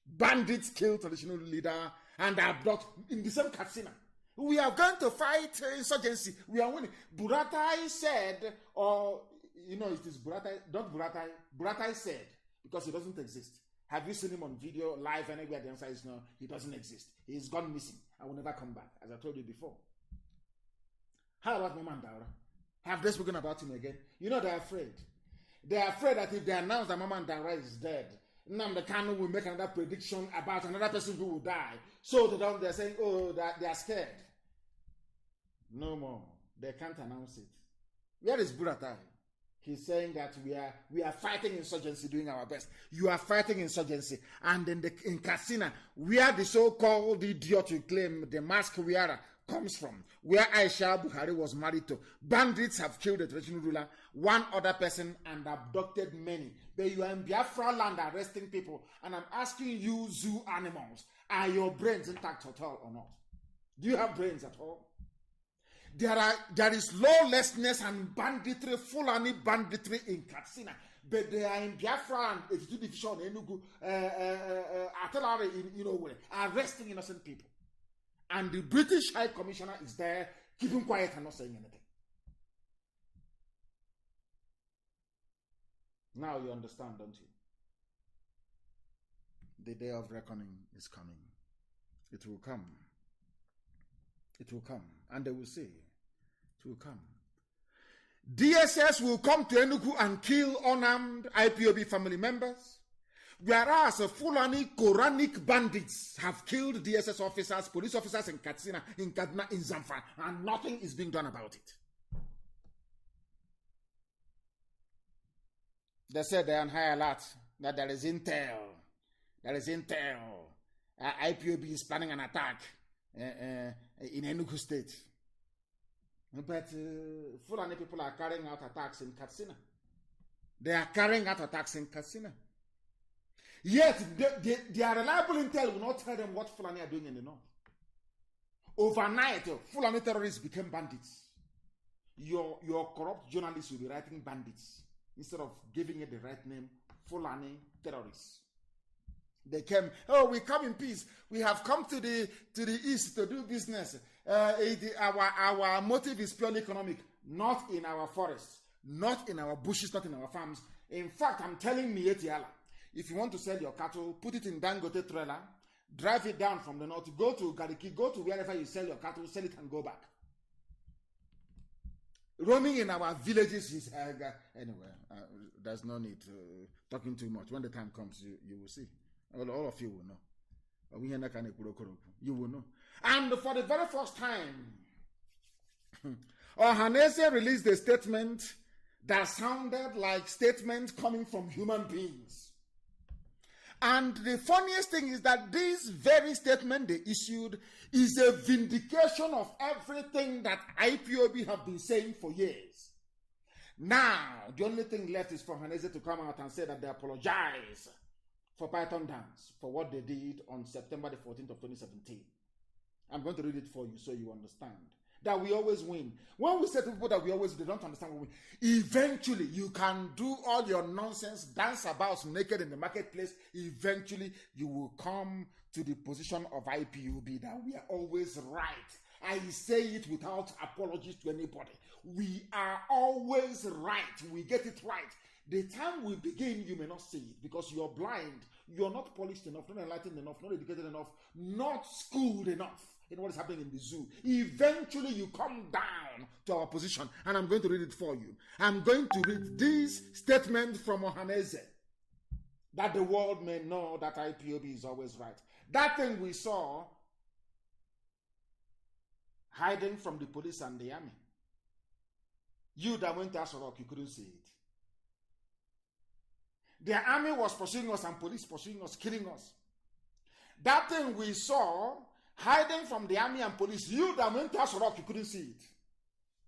Bandits kill traditional leader and abduct in the same Katsina. We are going to fight insurgency. We are winning. Buratai said, or, it is Buratai, not Buratai. Buratai said, because he doesn't exist. Have you seen him on video, live, anywhere? The answer is no, he doesn't exist. He's gone missing. I will never come back, as I told you before. How about Mama and Daura? Have they spoken about him again? They're afraid. They're afraid that if they announce that Mama and Daura is dead, NNAMDI KANU will make another prediction about another person who will die. So they're saying, that they are scared. No more. They can't announce it. Where is Buratai? He's saying that we are fighting insurgency, doing our best. You are fighting insurgency. And in Katsina, where the so-called idiot you claim the mask wearer comes from, where Aisha Buhari was married to, bandits have killed the traditional ruler, one other person, and abducted many. But you are in Biafra land arresting people, and I'm asking you, zoo animals, are your brains intact at all or not? Do you have brains at all? There is lawlessness and banditry, Fulani banditry in Katsina, but they are in Biafra and 82 division, Enugu, artillery in arresting innocent people. And the British High Commissioner is there, keeping quiet and not saying anything. Now you understand, don't you? The day of reckoning is coming. It will come. It will come. And they will say, it will come. DSS will come to Enugu and kill unarmed IPOB family members, whereas Fulani Quranic bandits have killed DSS officers, police officers in Katsina, in Kaduna, in Zamfara, and nothing is being done about it. They said they're on high alert, that there is intel. There is intel. IPOB is planning an attack in Enugu State. But Fulani people are carrying out attacks in Katsina. They are carrying out attacks in Katsina. Yet, their reliable intel will not tell them what Fulani are doing in the north. Overnight, Fulani terrorists became bandits. Your corrupt journalists will be writing bandits instead of giving it the right name, Fulani terrorists. They came, we come in peace. We have come to the east to do business. Our motive is purely economic, not in our forests, not in our bushes, not in our farms. In fact, I'm telling Mietiala, if you want to sell your cattle, put it in Dangote trailer, drive it down from the north, go to Gariki, go to wherever you sell your cattle, sell it and go back. Roaming in our villages is, anyway, there's no need talking too much. When the time comes, you will see. All of you will know. You will know. And for the very first time, Ohanese released a statement that sounded like statements coming from human beings. And the funniest thing is that this very statement they issued is a vindication of everything that IPOB have been saying for years. Now, the only thing left is for Ohanese to come out and say that they apologize for Python Dance, for what they did on September the 14th of 2017. I'm going to read it for you so you understand. That we always win. When we say to people that we always, they don't understand what we win. Eventually, you can do all your nonsense, dance about naked in the marketplace. Eventually, you will come to the position of IPOB that we are always right. I say it without apologies to anybody. We are always right. We get it right. The time we begin, you may not see it because you're blind. You're not polished enough, not enlightened enough, not educated enough, not schooled enough in what is happening in the zoo. Eventually, you come down to our position, and I'm going to read it for you. I'm going to read this statement from Ohanese, that the world may know that IPOB is always right. That thing we saw hiding from the police and the army. You that went to Asorok, you couldn't see it. The army was pursuing us and police pursuing us, killing us. That thing we saw hiding from the army and police, you that went to Asorok, you couldn't see it.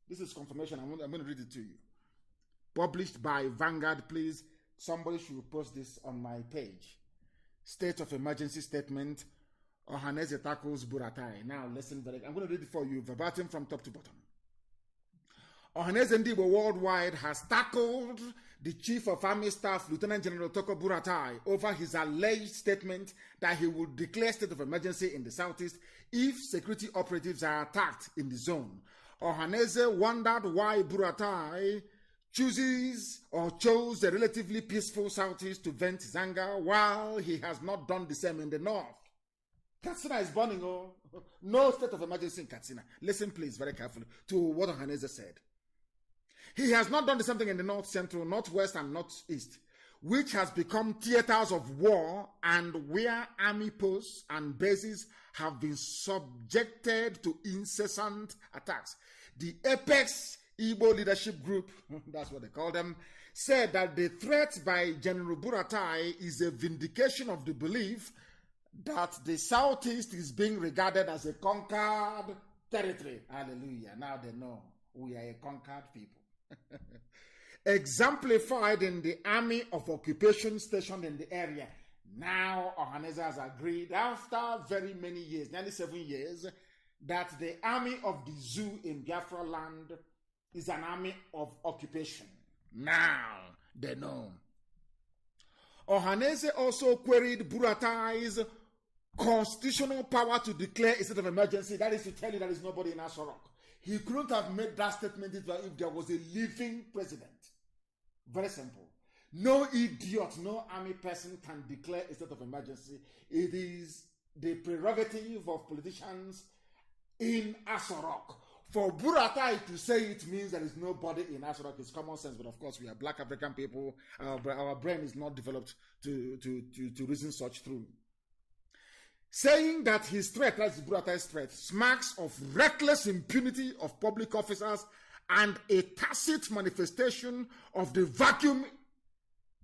This is confirmation. I'm going to read it to you. Published by Vanguard. Please, somebody should post this on my page. State of emergency statement. Ohanese tackles Buratai. Now listen very. I'm going to read it for you verbatim from top to bottom. Ohaneze Ndigbo Worldwide has tackled the Chief of Army Staff, Lieutenant General Toko Buratai, over his alleged statement that he would declare state of emergency in the southeast if security operatives are attacked in the zone. Ohaneze wondered why Buratai chose the relatively peaceful southeast to vent his anger, while he has not done the same in the north. Katsina is burning. Oh, no state of emergency in Katsina. Listen, please, very carefully to what Ohaneze said. He has not done the same thing in the north central, northwest, and northeast, which has become theaters of war and where army posts and bases have been subjected to incessant attacks. The Apex Igbo Leadership Group, that's what they call them, said that the threat by General Buratai is a vindication of the belief that the southeast is being regarded as a conquered territory. Hallelujah. Now they know we are a conquered people. Exemplified in the army of occupation stationed in the area. Now Ohaneze has agreed, after very many years, nearly 7 years, that the army of the zoo in Biafra land is an army of occupation. Now they know. Ohaneze also queried Buratai's constitutional power to declare a state of emergency. That is to tell you there is nobody in Asorok. He couldn't have made that statement if there was a living president. Very simple. No idiot, no army person can declare a state of emergency. It is the prerogative of politicians in Asorok. For Buratai to say it means there is nobody in Asorok is common sense, but of course we are black African people. Our brain is not developed to reason such through. Saying that his threat, that's Buratai's threat, smacks of reckless impunity of public officers and a tacit manifestation of the vacuum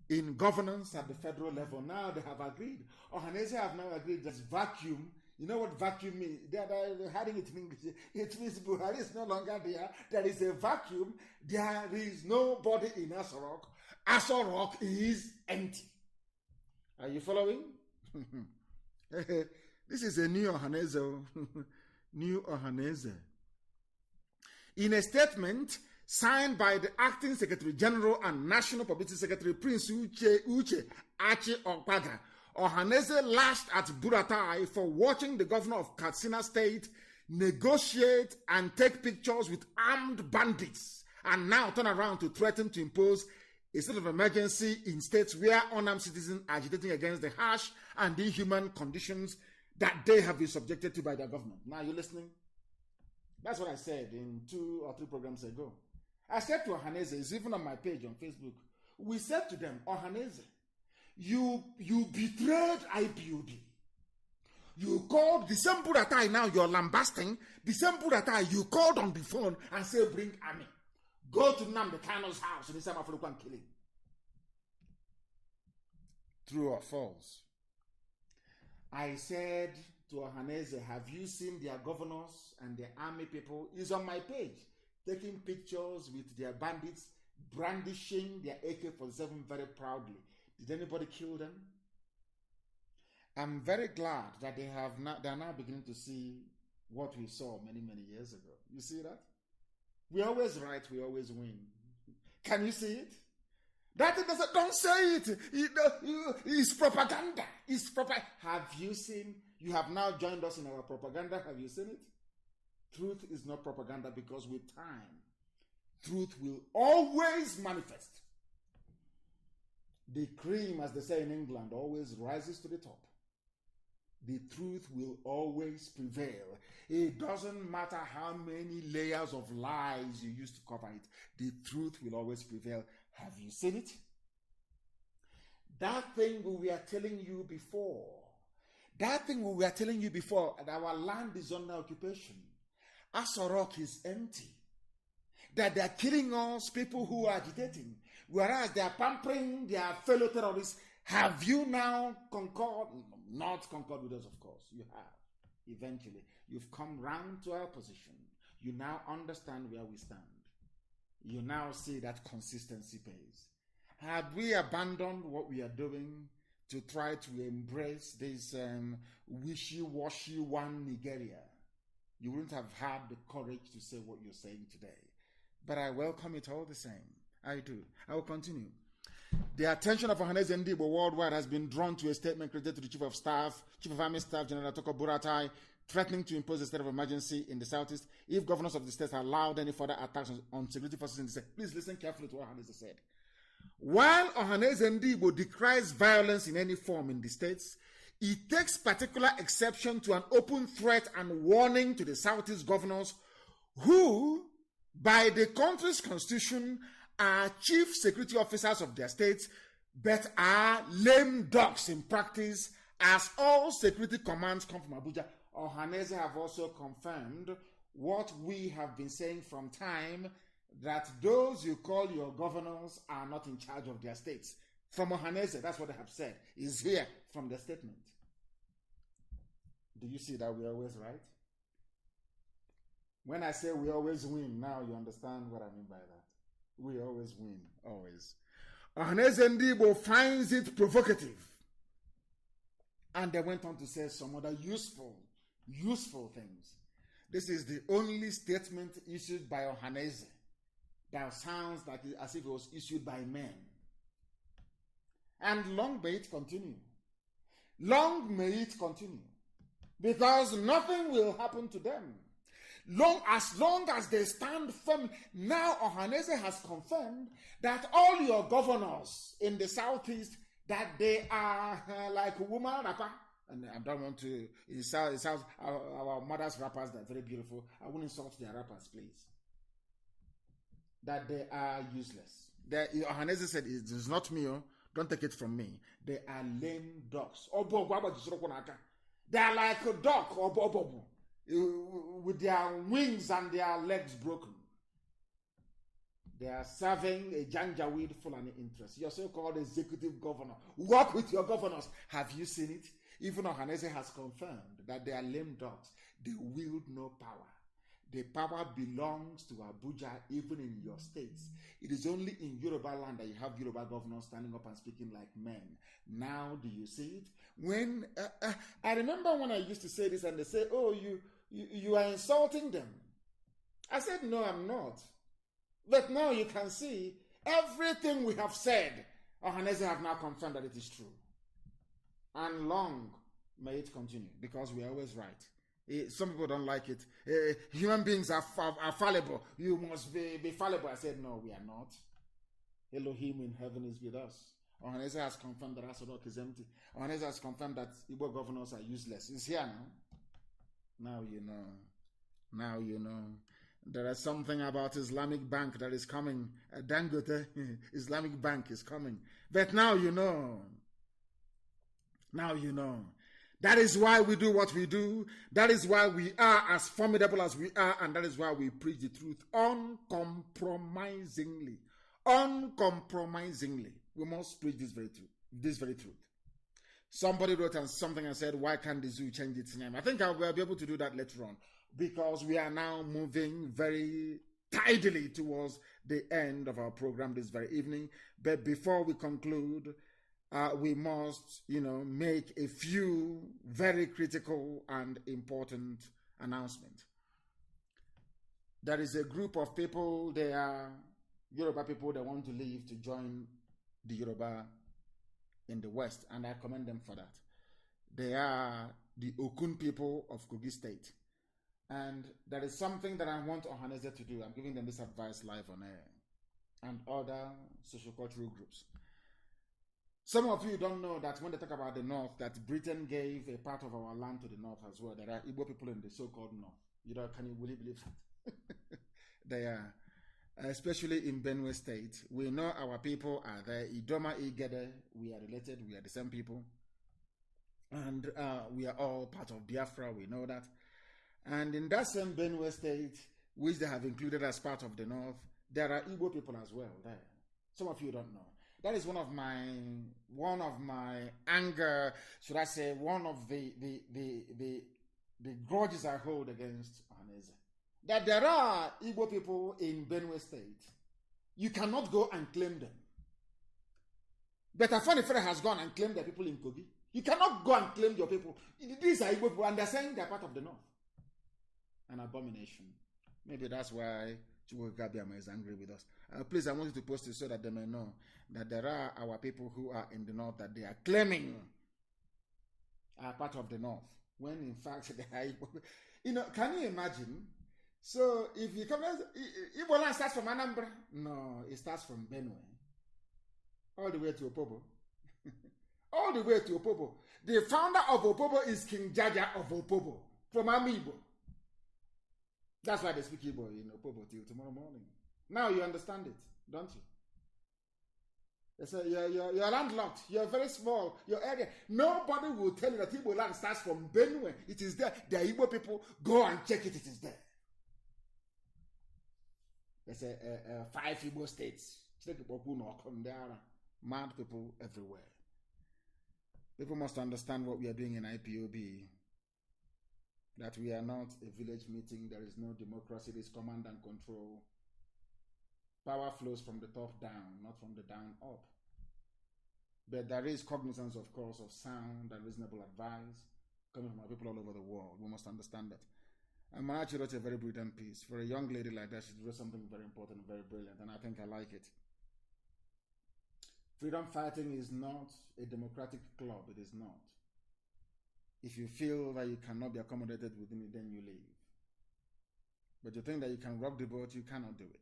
in governance at the federal level. Now they have agreed. Ohaneze have now agreed that vacuum. You know what vacuum means? They're hiding it in English. It means Buhari is no longer there. There is a vacuum. There is nobody in Asorok. Asorok is empty. Are you following? This is a new Ohaneze. New Ohaneze. In a statement signed by the Acting Secretary General and National Publicity Secretary Prince Uche Achi Okpaga, Ohaneze lashed at Buratai for watching the governor of Katsina State negotiate and take pictures with armed bandits, and now turn around to threaten to impose a state of emergency in states where unarmed citizens are agitating against the harsh and inhuman conditions that they have been subjected to by their government. Now, you listening? That's what I said in 2 or 3 programs ago. I said to Ohaneze, it's even on my page on Facebook, we said to them, Ohaneze, you betrayed IPOB. You called the same Buratai now you're lambasting, the same Buratai you called on the phone and said, bring army. Go to NNAMDI KANU's house in the South African killing. True or false? I said to Ohaneze, have you seen their governors and their army people? It's on my page, taking pictures with their bandits, brandishing their AK-47 very proudly. Did anybody kill them? I'm very glad that they are now beginning to see what we saw many, many years ago. You see that? We always right, we always win. Can you see it? That doesn't, don't say it. It's propaganda. It's propaganda. Have you seen? You have now joined us in our propaganda. Have you seen it? Truth is not propaganda, because with time, truth will always manifest. The cream, as they say in England, always rises to the top. The truth will always prevail. It doesn't matter how many layers of lies you use to cover it. The truth will always prevail. Have you seen it? That thing we were telling you before. That our land is under occupation. Asorok is empty. That they are killing us, people who are agitating, whereas they are pampering their fellow terrorists. Have you now concord? Not concord with us, of course. You have. Eventually, you've come round to our position. You now understand where we stand. You now see that consistency pays. Had we abandoned what we are doing to try to embrace this wishy-washy one Nigeria, you wouldn't have had the courage to say what you're saying today. but I welcome it all the same. I do. I will continue. The attention of Ohanaeze Ndigbo worldwide has been drawn to a statement created to the Chief of Staff, Chief of Army Staff General Toko Buratai, threatening to impose a state of emergency in the southeast if governors of the states allowed any further attacks on security forces in the state. Please listen carefully to what Ohanaeze said. While Ohanaeze Ndigbo decries violence in any form in the states, he takes particular exception to an open threat and warning to the southeast governors who, by the country's constitution, are chief security officers of their states, but are lame ducks in practice, as all security commands come from Abuja. Ohanaeze have also confirmed what we have been saying from time, that those you call your governors are not in charge of their states. From Ohanaeze, that's what they have said, is here from the statement. Do you see that we're always right? When I say we always win, now you understand what I mean by that. We always win, always. Ohanaeze Ndigbo finds it provocative. And they went on to say some other useful things. This is the only statement issued by Ohanaeze that sounds like as if it was issued by men. And long may it continue. Long may it continue. Because nothing will happen to them. As long as they stand firm. Now Ohanaeze has confirmed that all your governors in the southeast, that they are like woman rapper. And I don't want to insult our mothers' rappers, they're very beautiful. I won't insult their rappers, please. That they are useless. Ohanaeze said, it is not me, don't take it from me. They are lame dogs. They are like a dog with their wings and their legs broken. They are serving a Janjaweed Fulani interest. Your so-called executive governor. Work with your governors. Have you seen it? Even Ohanaeze has confirmed that they are lame dogs. They wield no power. The power belongs to Abuja, even in your states. It is only in Yoruba land that you have Yoruba governors standing up and speaking like men. Now, do you see it? When I remember when I used to say this, and they say, "Oh, you are insulting them." I said, "No, I'm not." But now you can see everything we have said. Ohanaeze have now confirmed that it is true. And long may it continue, because we are always right. Some people don't like it. Human beings are fallible. You must be fallible. I said, no, we are not. Elohim in heaven is with us. Ohanaeze has confirmed that Asadok is empty. Ohanaeze has confirmed that Igbo governors are useless. It's here now. Now you know. Now you know. There is something about Islamic Bank that is coming. Dangote Islamic Bank is coming. But now you know. Now you know. That is why we do what we do. That is why we are as formidable as we are. And that is why we preach the truth uncompromisingly. Uncompromisingly. We must preach this very truth. Somebody wrote something and said, why can't the zoo change its name? I think I will be able to do that later on, because we are now moving very tidily towards the end of our program this very evening. But before we conclude, we must, make a few very critical and important announcements. There is a group of people, they are Yoruba people that want to leave to join the Yoruba in the West, and I commend them for that. They are the Okun people of Kogi State. And there is something that I want Ohanaeze to do. I'm giving them this advice live on air, and other sociocultural groups. Some of you don't know that when they talk about the North, that Britain gave a part of our land to the North as well. There are Igbo people in the so-called North. Can you really believe that? They are. Especially in Benue State. We know our people are there. Idoma, Igede, we are related. We are the same people. And we are all part of Biafra. We know that. And in that same Benue State, which they have included as part of the North, there are Igbo people as well there. Some of you don't know. That is one of my anger, should I say, one of the grudges I hold against Ohanaeze. That there are Igbo people in Benue State. You cannot go and claim them. But Afanifere has gone and claimed the people in Kogi. You cannot go and claim your people. These are Igbo people, and they're saying they're part of the North. An abomination. Maybe that's why Chukwukabiama is angry with us. Please, I want you to post it so that they may know that there are our people who are in the north that they are claiming are part of the north, when in fact they are. Can you imagine? So if you come, Igbo land starts from Anambra. No, it starts from Benue, all the way to Opobo. All the way to Opobo. The founder of Opobo is King Jaja of Opobo from Amibo. That's why they speak Igbo in Opobo till tomorrow morning. Now you understand it, don't you? They say you're landlocked. You're very small. Your area. Nobody will tell you that Igbo land starts from Benue. It is there. The Igbo people, go and check it. It is there. They say 5 Igbo states. There are mad people everywhere. People must understand what we are doing in IPOB. That we are not a village meeting. There is no democracy. It is command and control. Power flows from the top down, not from the down up. But there is cognizance, of course, of sound and reasonable advice coming from our people all over the world. We must understand that. And Manachi wrote a very brilliant piece. For a young lady like that, she wrote something very important and very brilliant, and I think I like it. Freedom fighting is not a democratic club. It is not. If you feel that you cannot be accommodated within it, then you leave. But you think that you can rock the boat, you cannot do it.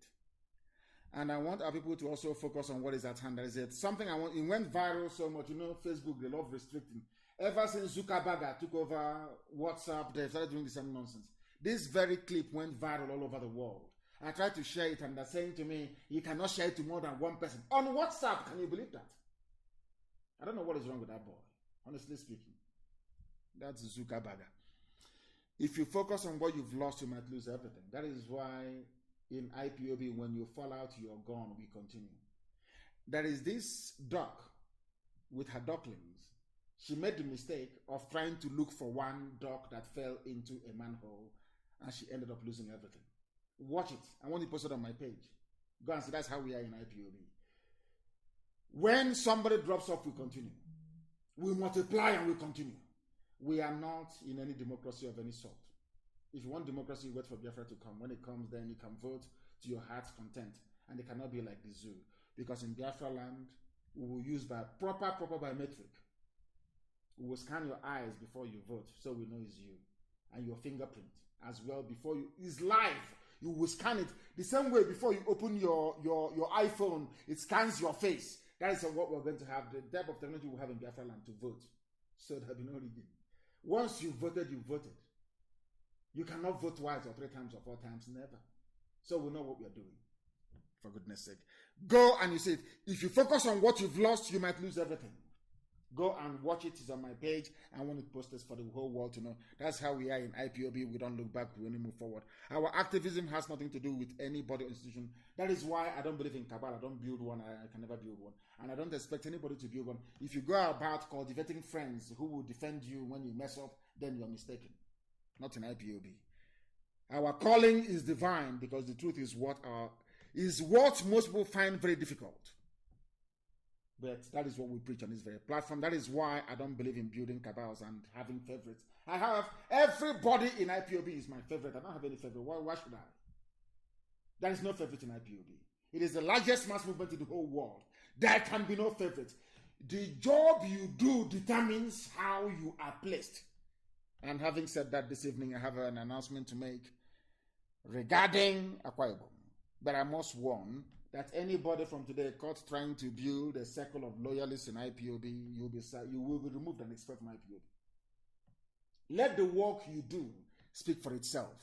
And I want our people to also focus on what is at hand. That is it. Something I want, it went viral so much. Facebook, they love restricting. Ever since Zuckerberg took over WhatsApp, they started doing the same nonsense. This very clip went viral all over the world. I tried to share it, and they're saying to me, you cannot share it to more than one person. On WhatsApp, can you believe that? I don't know what is wrong with that boy, honestly speaking. That's Zuckerberg. If you focus on what you've lost, you might lose everything. That is why in IPOB, when you fall out, you're gone, we continue. There is this duck with her ducklings. She made the mistake of trying to look for one duck that fell into a manhole, and she ended up losing everything. Watch it. I want to post it on my page. Go and see. That's how we are in IPOB. When somebody drops off, we continue. We multiply and we continue. We are not in any democracy of any sort. If you want democracy, wait for Biafra to come. When it comes, then you can vote to your heart's content. And it cannot be like the zoo. Because in Biafra land, we will use proper biometric. We will scan your eyes before you vote, so we know it's you. And your fingerprint as well before you. It's live. You will scan it the same way before you open your iPhone. It scans your face. That is what we're going to have. The type of technology we have in Biafra land to vote. So there'll be no rigging. Once you voted, you voted. You cannot vote twice or 3 times or 4 times, never. So we know what we are doing. For goodness sake. Go and you see it. If you focus on what you've lost, you might lose everything. Go and watch it. It's on my page. I want to post this for the whole world to know. That's how we are in IPOB. We don't look back. We only move forward. Our activism has nothing to do with any body or institution. That is why I don't believe in cabal. I don't build one. I can never build one. And I don't expect anybody to build one. If you go about cultivating friends who will defend you when you mess up, then you're mistaken. Not in IPOB. Our calling is divine because the truth is what most people find very difficult. But that is what we preach on this very platform. That is why I don't believe in building cabals and having favorites. I have everybody in IPOB is my favorite. I don't have any favorite. Why should I? There is no favorite in IPOB. It is the largest mass movement in the whole world. There can be no favorite. The job you do determines how you are placed. And having said that, this evening I have an announcement to make regarding Akwa Ibom. But I must warn that anybody from today caught trying to build a circle of loyalists in IPOB, you will be removed and expelled from IPOB. Let the work you do speak for itself.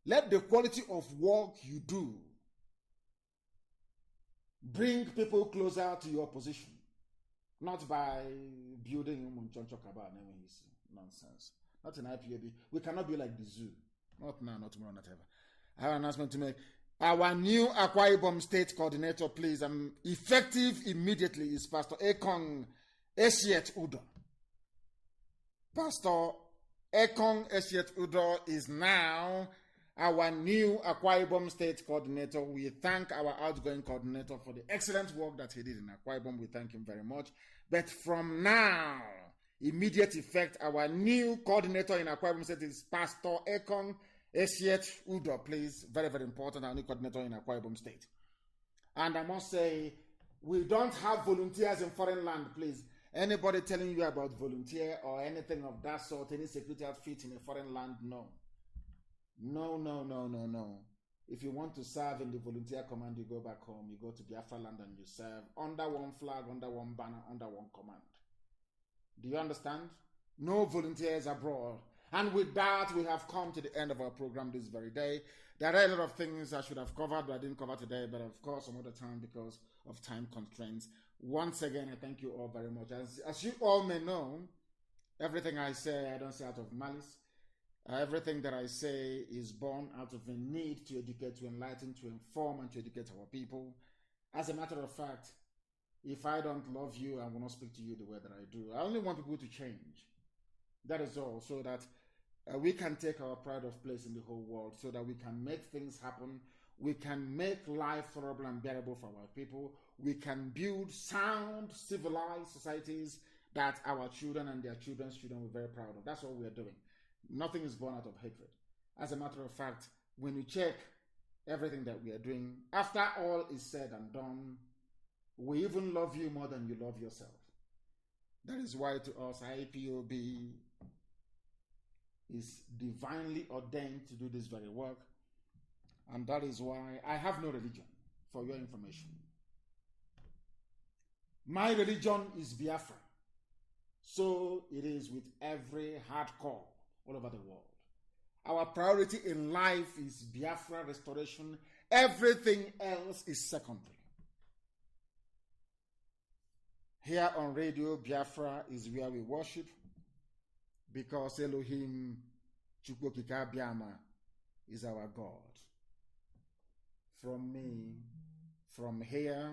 Let the quality of work you do bring people closer to your position, not by building nonsense. Not in IPOB. We cannot be like the zoo. Not now, not tomorrow, not ever. I have an announcement to make. Our new Akwa Ibom State Coordinator, please, effective immediately, is Pastor Ekong Eshiet Udo. Pastor Ekong Eshiet Udo is now our new Akwa Ibom State Coordinator. We thank our outgoing coordinator for the excellent work that he did in Akwa Ibom. We thank him very much. But from now, immediate effect, our new coordinator in Akwa Ibom State is Pastor Ekong Esiet Udo, please. Very, very important. Our new coordinator in Akwa Ibom State. And I must say, we don't have volunteers in foreign land, please. Anybody telling you about volunteer or anything of that sort, any security outfit in a foreign land, no. No, no, no, no, no. If you want to serve in the volunteer command, you go back home, you go to Biafra land and you serve under one flag, under one banner, under one command. Do you understand? No volunteers abroad. And with that, we have come to the end of our program this very day. There are a lot of things I should have covered, but I didn't cover today, but of course some other time because of time constraints. Once again, I thank you all very much. As you all may know, everything I say, I don't say out of malice. Everything that I say is born out of a need to educate, to enlighten, to inform, and to educate our people. As a matter of fact, if I don't love you, I will not speak to you the way that I do. I only want people to change. That is all, so that we can take our pride of place in the whole world, so that we can make things happen. We can make life tolerable and bearable for our people. We can build sound, civilized societies that our children and their children's children will be very proud of. That's what we are doing. Nothing is born out of hatred. As a matter of fact, when you check everything that we are doing, after all is said and done, we even love you more than you love yourself. That is why to us, IPOB is divinely ordained to do this very work. And that is why I have no religion, for your information. My religion is Biafra. So it is with every hardcore all over the world. Our priority in life is Biafra restoration. Everything else is secondary. Here on Radio Biafra is where we worship, because Elohim Chukwokika Biama is our God. From me, from here,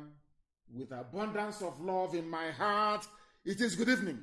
with abundance of love in my heart, it is good evening.